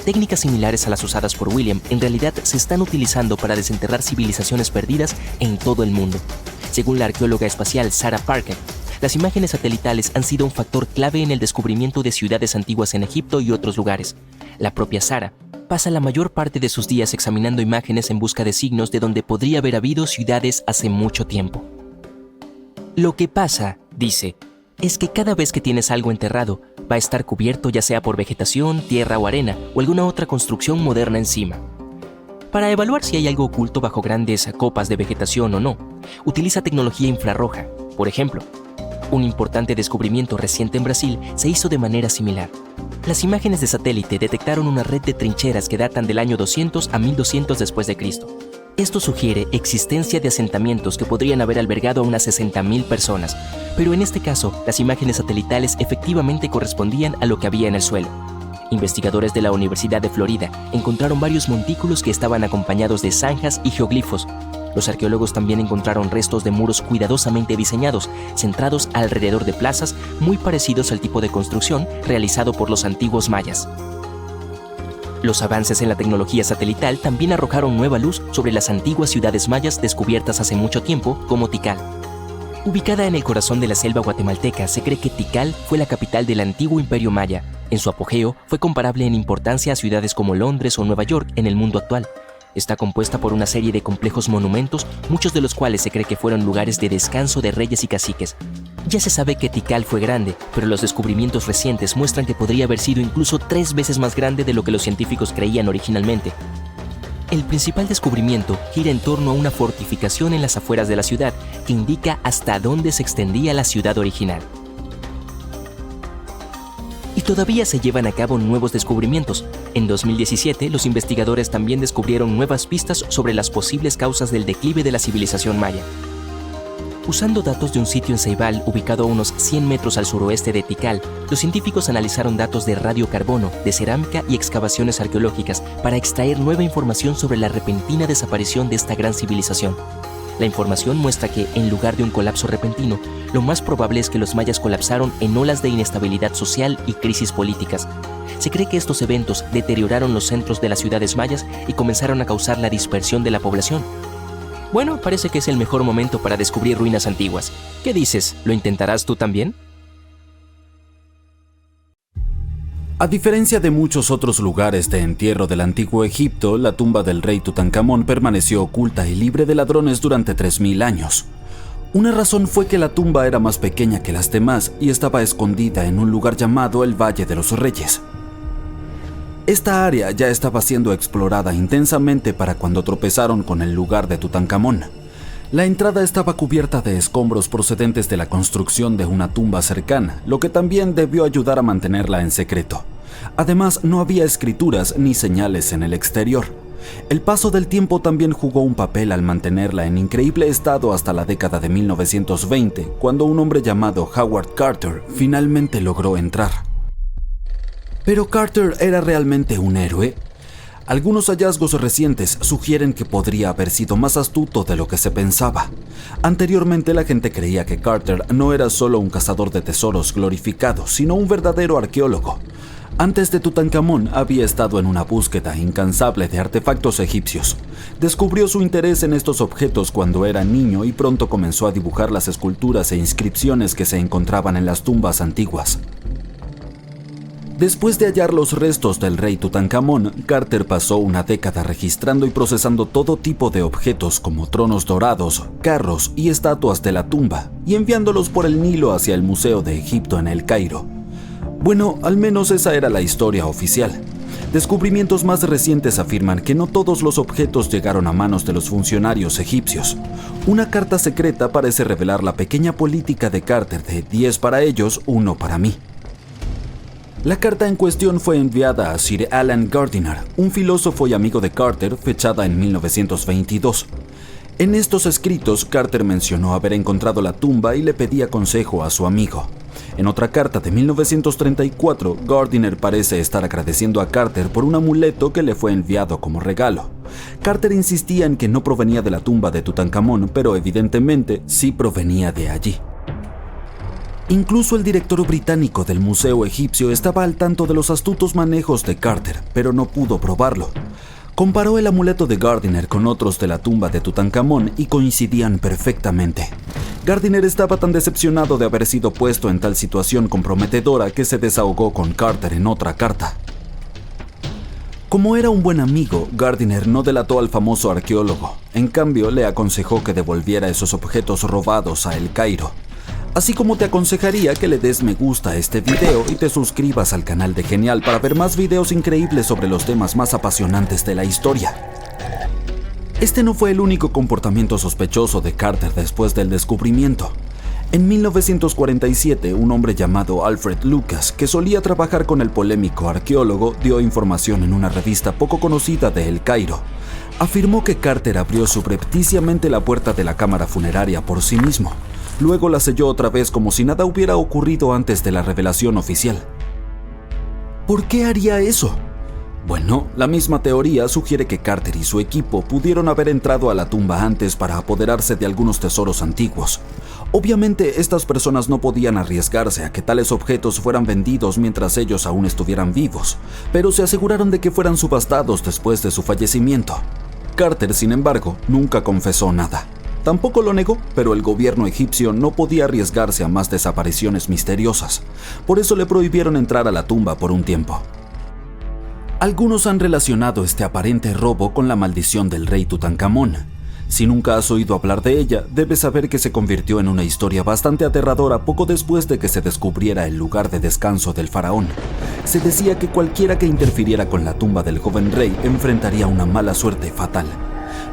Técnicas similares a las usadas por William en realidad se están utilizando para desenterrar civilizaciones perdidas en todo el mundo. Según la arqueóloga espacial Sarah Parker, las imágenes satelitales han sido un factor clave en el descubrimiento de ciudades antiguas en Egipto y otros lugares. La propia Sarah pasa la mayor parte de sus días examinando imágenes en busca de signos de donde podría haber habido ciudades hace mucho tiempo. Lo que pasa, dice, es que cada vez que tienes algo enterrado, va a estar cubierto ya sea por vegetación, tierra o arena, o alguna otra construcción moderna encima. Para evaluar si hay algo oculto bajo grandes copas de vegetación o no, utiliza tecnología infrarroja. Por ejemplo, un importante descubrimiento reciente en Brasil se hizo de manera similar. Las imágenes de satélite detectaron una red de trincheras que datan del año 200 a 1200 después de Cristo. Esto sugiere existencia de asentamientos que podrían haber albergado a unas 60.000 personas, pero en este caso, las imágenes satelitales efectivamente correspondían a lo que había en el suelo. Investigadores de la Universidad de Florida encontraron varios montículos que estaban acompañados de zanjas y geoglifos. Los arqueólogos también encontraron restos de muros cuidadosamente diseñados, centrados alrededor de plazas muy parecidos al tipo de construcción realizado por los antiguos mayas. Los avances en la tecnología satelital también arrojaron nueva luz sobre las antiguas ciudades mayas descubiertas hace mucho tiempo, como Tikal. Ubicada en el corazón de la selva guatemalteca, se cree que Tikal fue la capital del antiguo imperio maya. En su apogeo, fue comparable en importancia a ciudades como Londres o Nueva York en el mundo actual. Está compuesta por una serie de complejos monumentos, muchos de los cuales se cree que fueron lugares de descanso de reyes y caciques. Ya se sabe que Tikal fue grande, pero los descubrimientos recientes muestran que podría haber sido incluso 3 veces más grande de lo que los científicos creían originalmente. El principal descubrimiento gira en torno a una fortificación en las afueras de la ciudad que indica hasta dónde se extendía la ciudad original. Y todavía se llevan a cabo nuevos descubrimientos. En 2017, los investigadores también descubrieron nuevas pistas sobre las posibles causas del declive de la civilización maya. Usando datos de un sitio en Ceibal, ubicado a unos 100 metros al suroeste de Tikal, los científicos analizaron datos de radiocarbono, de cerámica y excavaciones arqueológicas para extraer nueva información sobre la repentina desaparición de esta gran civilización. La información muestra que, en lugar de un colapso repentino, lo más probable es que los mayas colapsaron en olas de inestabilidad social y crisis políticas. Se cree que estos eventos deterioraron los centros de las ciudades mayas y comenzaron a causar la dispersión de la población. Bueno, parece que es el mejor momento para descubrir ruinas antiguas. ¿Qué dices? ¿Lo intentarás tú también? A diferencia de muchos otros lugares de entierro del antiguo Egipto, la tumba del rey Tutankamón permaneció oculta y libre de ladrones durante 3000 años. Una razón fue que la tumba era más pequeña que las demás y estaba escondida en un lugar llamado el Valle de los Reyes. Esta área ya estaba siendo explorada intensamente para cuando tropezaron con el lugar de Tutankamón. La entrada estaba cubierta de escombros procedentes de la construcción de una tumba cercana, lo que también debió ayudar a mantenerla en secreto. Además, no había escrituras ni señales en el exterior. El paso del tiempo también jugó un papel al mantenerla en increíble estado hasta la década de 1920, cuando un hombre llamado Howard Carter finalmente logró entrar. ¿Pero Carter era realmente un héroe? Algunos hallazgos recientes sugieren que podría haber sido más astuto de lo que se pensaba. Anteriormente la gente creía que Carter no era solo un cazador de tesoros glorificado, sino un verdadero arqueólogo. Antes de Tutankamón había estado en una búsqueda incansable de artefactos egipcios. Descubrió su interés en estos objetos cuando era niño y pronto comenzó a dibujar las esculturas e inscripciones que se encontraban en las tumbas antiguas. Después de hallar los restos del rey Tutankamón, Carter pasó una década registrando y procesando todo tipo de objetos como tronos dorados, carros y estatuas de la tumba, y enviándolos por el Nilo hacia el Museo de Egipto en El Cairo. Bueno, al menos esa era la historia oficial. Descubrimientos más recientes afirman que no todos los objetos llegaron a manos de los funcionarios egipcios. Una carta secreta parece revelar la pequeña política de Carter de 10 para ellos, 1 para mí. La carta en cuestión fue enviada a Sir Alan Gardiner, un filósofo y amigo de Carter, fechada en 1922. En estos escritos, Carter mencionó haber encontrado la tumba y le pedía consejo a su amigo. En otra carta de 1934, Gardiner parece estar agradeciendo a Carter por un amuleto que le fue enviado como regalo. Carter insistía en que no provenía de la tumba de Tutankamón, pero evidentemente sí provenía de allí. Incluso el director británico del Museo Egipcio estaba al tanto de los astutos manejos de Carter, pero no pudo probarlo. Comparó el amuleto de Gardiner con otros de la tumba de Tutankamón y coincidían perfectamente. Gardiner estaba tan decepcionado de haber sido puesto en tal situación comprometedora que se desahogó con Carter en otra carta. Como era un buen amigo, Gardiner no delató al famoso arqueólogo. En cambio, le aconsejó que devolviera esos objetos robados a El Cairo. Así como te aconsejaría que le des me gusta a este video y te suscribas al canal de Genial para ver más videos increíbles sobre los temas más apasionantes de la historia. Este no fue el único comportamiento sospechoso de Carter después del descubrimiento. En 1947, un hombre llamado Alfred Lucas, que solía trabajar con el polémico arqueólogo, dio información en una revista poco conocida de El Cairo. Afirmó que Carter abrió subrepticiamente la puerta de la cámara funeraria por sí mismo. Luego la selló otra vez como si nada hubiera ocurrido antes de la revelación oficial. ¿Por qué haría eso? Bueno, la misma teoría sugiere que Carter y su equipo pudieron haber entrado a la tumba antes para apoderarse de algunos tesoros antiguos. Obviamente, estas personas no podían arriesgarse a que tales objetos fueran vendidos mientras ellos aún estuvieran vivos, pero se aseguraron de que fueran subastados después de su fallecimiento. Carter, sin embargo, nunca confesó nada. Tampoco lo negó, pero el gobierno egipcio no podía arriesgarse a más desapariciones misteriosas. Por eso le prohibieron entrar a la tumba por un tiempo. Algunos han relacionado este aparente robo con la maldición del rey Tutankamón. Si nunca has oído hablar de ella, debes saber que se convirtió en una historia bastante aterradora poco después de que se descubriera el lugar de descanso del faraón. Se decía que cualquiera que interfiriera con la tumba del joven rey enfrentaría una mala suerte fatal.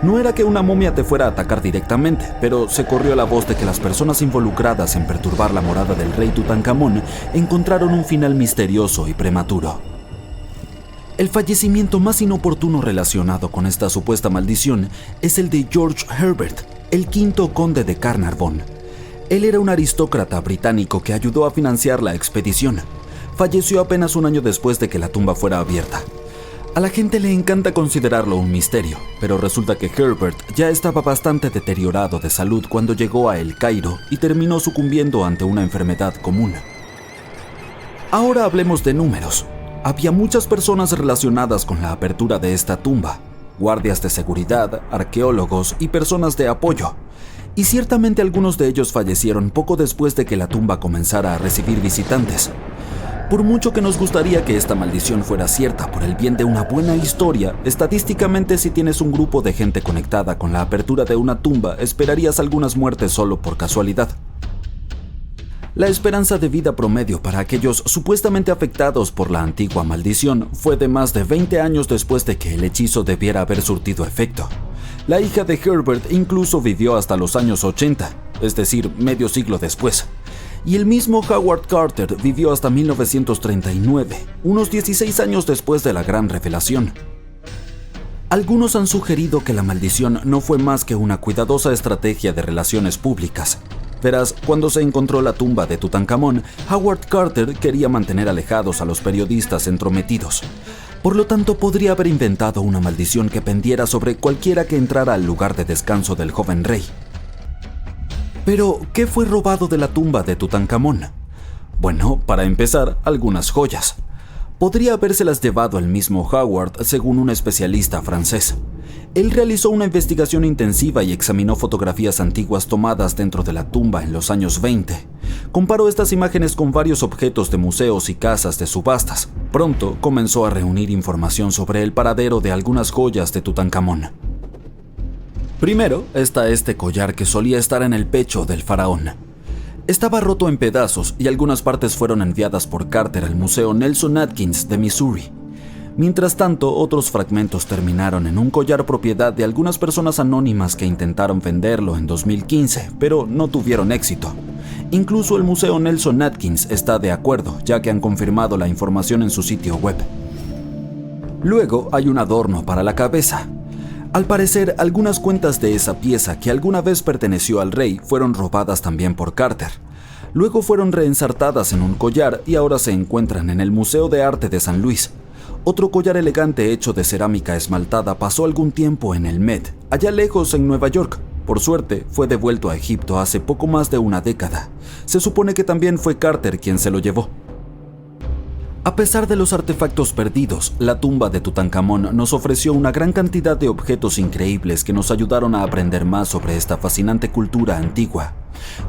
No era que una momia te fuera a atacar directamente, pero se corrió la voz de que las personas involucradas en perturbar la morada del rey Tutankamón encontraron un final misterioso y prematuro. El fallecimiento más inoportuno relacionado con esta supuesta maldición es el de George Herbert, el quinto conde de Carnarvon. Él era un aristócrata británico que ayudó a financiar la expedición. Falleció apenas un año después de que la tumba fuera abierta. A la gente le encanta considerarlo un misterio, pero resulta que Herbert ya estaba bastante deteriorado de salud cuando llegó a El Cairo y terminó sucumbiendo ante una enfermedad común. Ahora hablemos de números. Había muchas personas relacionadas con la apertura de esta tumba: guardias de seguridad, arqueólogos y personas de apoyo. Y ciertamente algunos de ellos fallecieron poco después de que la tumba comenzara a recibir visitantes. Por mucho que nos gustaría que esta maldición fuera cierta por el bien de una buena historia, estadísticamente si tienes un grupo de gente conectada con la apertura de una tumba, esperarías algunas muertes solo por casualidad. La esperanza de vida promedio para aquellos supuestamente afectados por la antigua maldición fue de más de 20 años después de que el hechizo debiera haber surtido efecto. La hija de Herbert incluso vivió hasta los años 80, es decir, medio siglo después. Y el mismo Howard Carter vivió hasta 1939, unos 16 años después de la gran revelación. Algunos han sugerido que la maldición no fue más que una cuidadosa estrategia de relaciones públicas. Verás, cuando se encontró la tumba de Tutankamón, Howard Carter quería mantener alejados a los periodistas entrometidos. Por lo tanto, podría haber inventado una maldición que pendiera sobre cualquiera que entrara al lugar de descanso del joven rey. Pero, ¿qué fue robado de la tumba de Tutankamón? Bueno, para empezar, algunas joyas. Podría habérselas llevado el mismo Howard, según un especialista francés. Él realizó una investigación intensiva y examinó fotografías antiguas tomadas dentro de la tumba en los años 20. Comparó estas imágenes con varios objetos de museos y casas de subastas. Pronto comenzó a reunir información sobre el paradero de algunas joyas de Tutankamón. Primero está este collar que solía estar en el pecho del faraón. Estaba roto en pedazos y algunas partes fueron enviadas por Carter al Museo Nelson Atkins de Missouri. Mientras tanto, otros fragmentos terminaron en un collar propiedad de algunas personas anónimas que intentaron venderlo en 2015, pero no tuvieron éxito. Incluso el Museo Nelson Atkins está de acuerdo, ya que han confirmado la información en su sitio web. Luego hay un adorno para la cabeza. Al parecer, algunas cuentas de esa pieza que alguna vez perteneció al rey fueron robadas también por Carter. Luego fueron reensartadas en un collar y ahora se encuentran en el Museo de Arte de San Luis. Otro collar elegante hecho de cerámica esmaltada pasó algún tiempo en el Met, allá lejos en Nueva York. Por suerte, fue devuelto a Egipto hace poco más de una década. Se supone que también fue Carter quien se lo llevó. A pesar de los artefactos perdidos, la tumba de Tutankamón nos ofreció una gran cantidad de objetos increíbles que nos ayudaron a aprender más sobre esta fascinante cultura antigua,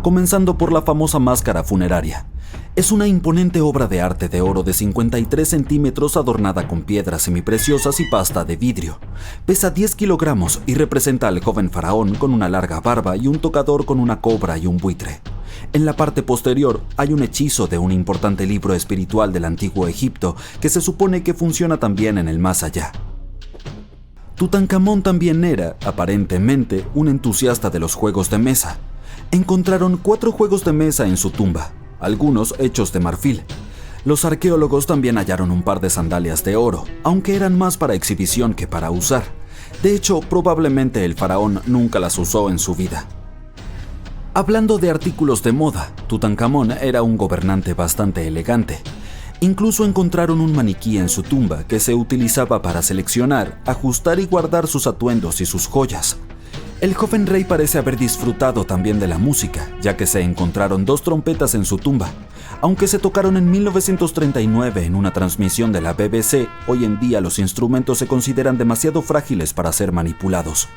comenzando por la famosa máscara funeraria. Es una imponente obra de arte de oro de 53 centímetros adornada con piedras semipreciosas y pasta de vidrio. Pesa 10 kilogramos y representa al joven faraón con una larga barba y un tocador con una cobra y un buitre. En la parte posterior hay un hechizo de un importante libro espiritual del antiguo Egipto que se supone que funciona también en el más allá. Tutankamón también era, aparentemente, un entusiasta de los juegos de mesa. Encontraron 4 juegos de mesa en su tumba, algunos hechos de marfil. Los arqueólogos también hallaron un par de sandalias de oro, aunque eran más para exhibición que para usar. De hecho, probablemente el faraón nunca las usó en su vida. Hablando de artículos de moda, Tutankamón era un gobernante bastante elegante. Incluso encontraron un maniquí en su tumba que se utilizaba para seleccionar, ajustar y guardar sus atuendos y sus joyas. El joven rey parece haber disfrutado también de la música, ya que se encontraron 2 trompetas en su tumba. Aunque se tocaron en 1939 en una transmisión de la BBC, hoy en día los instrumentos se consideran demasiado frágiles para ser manipulados.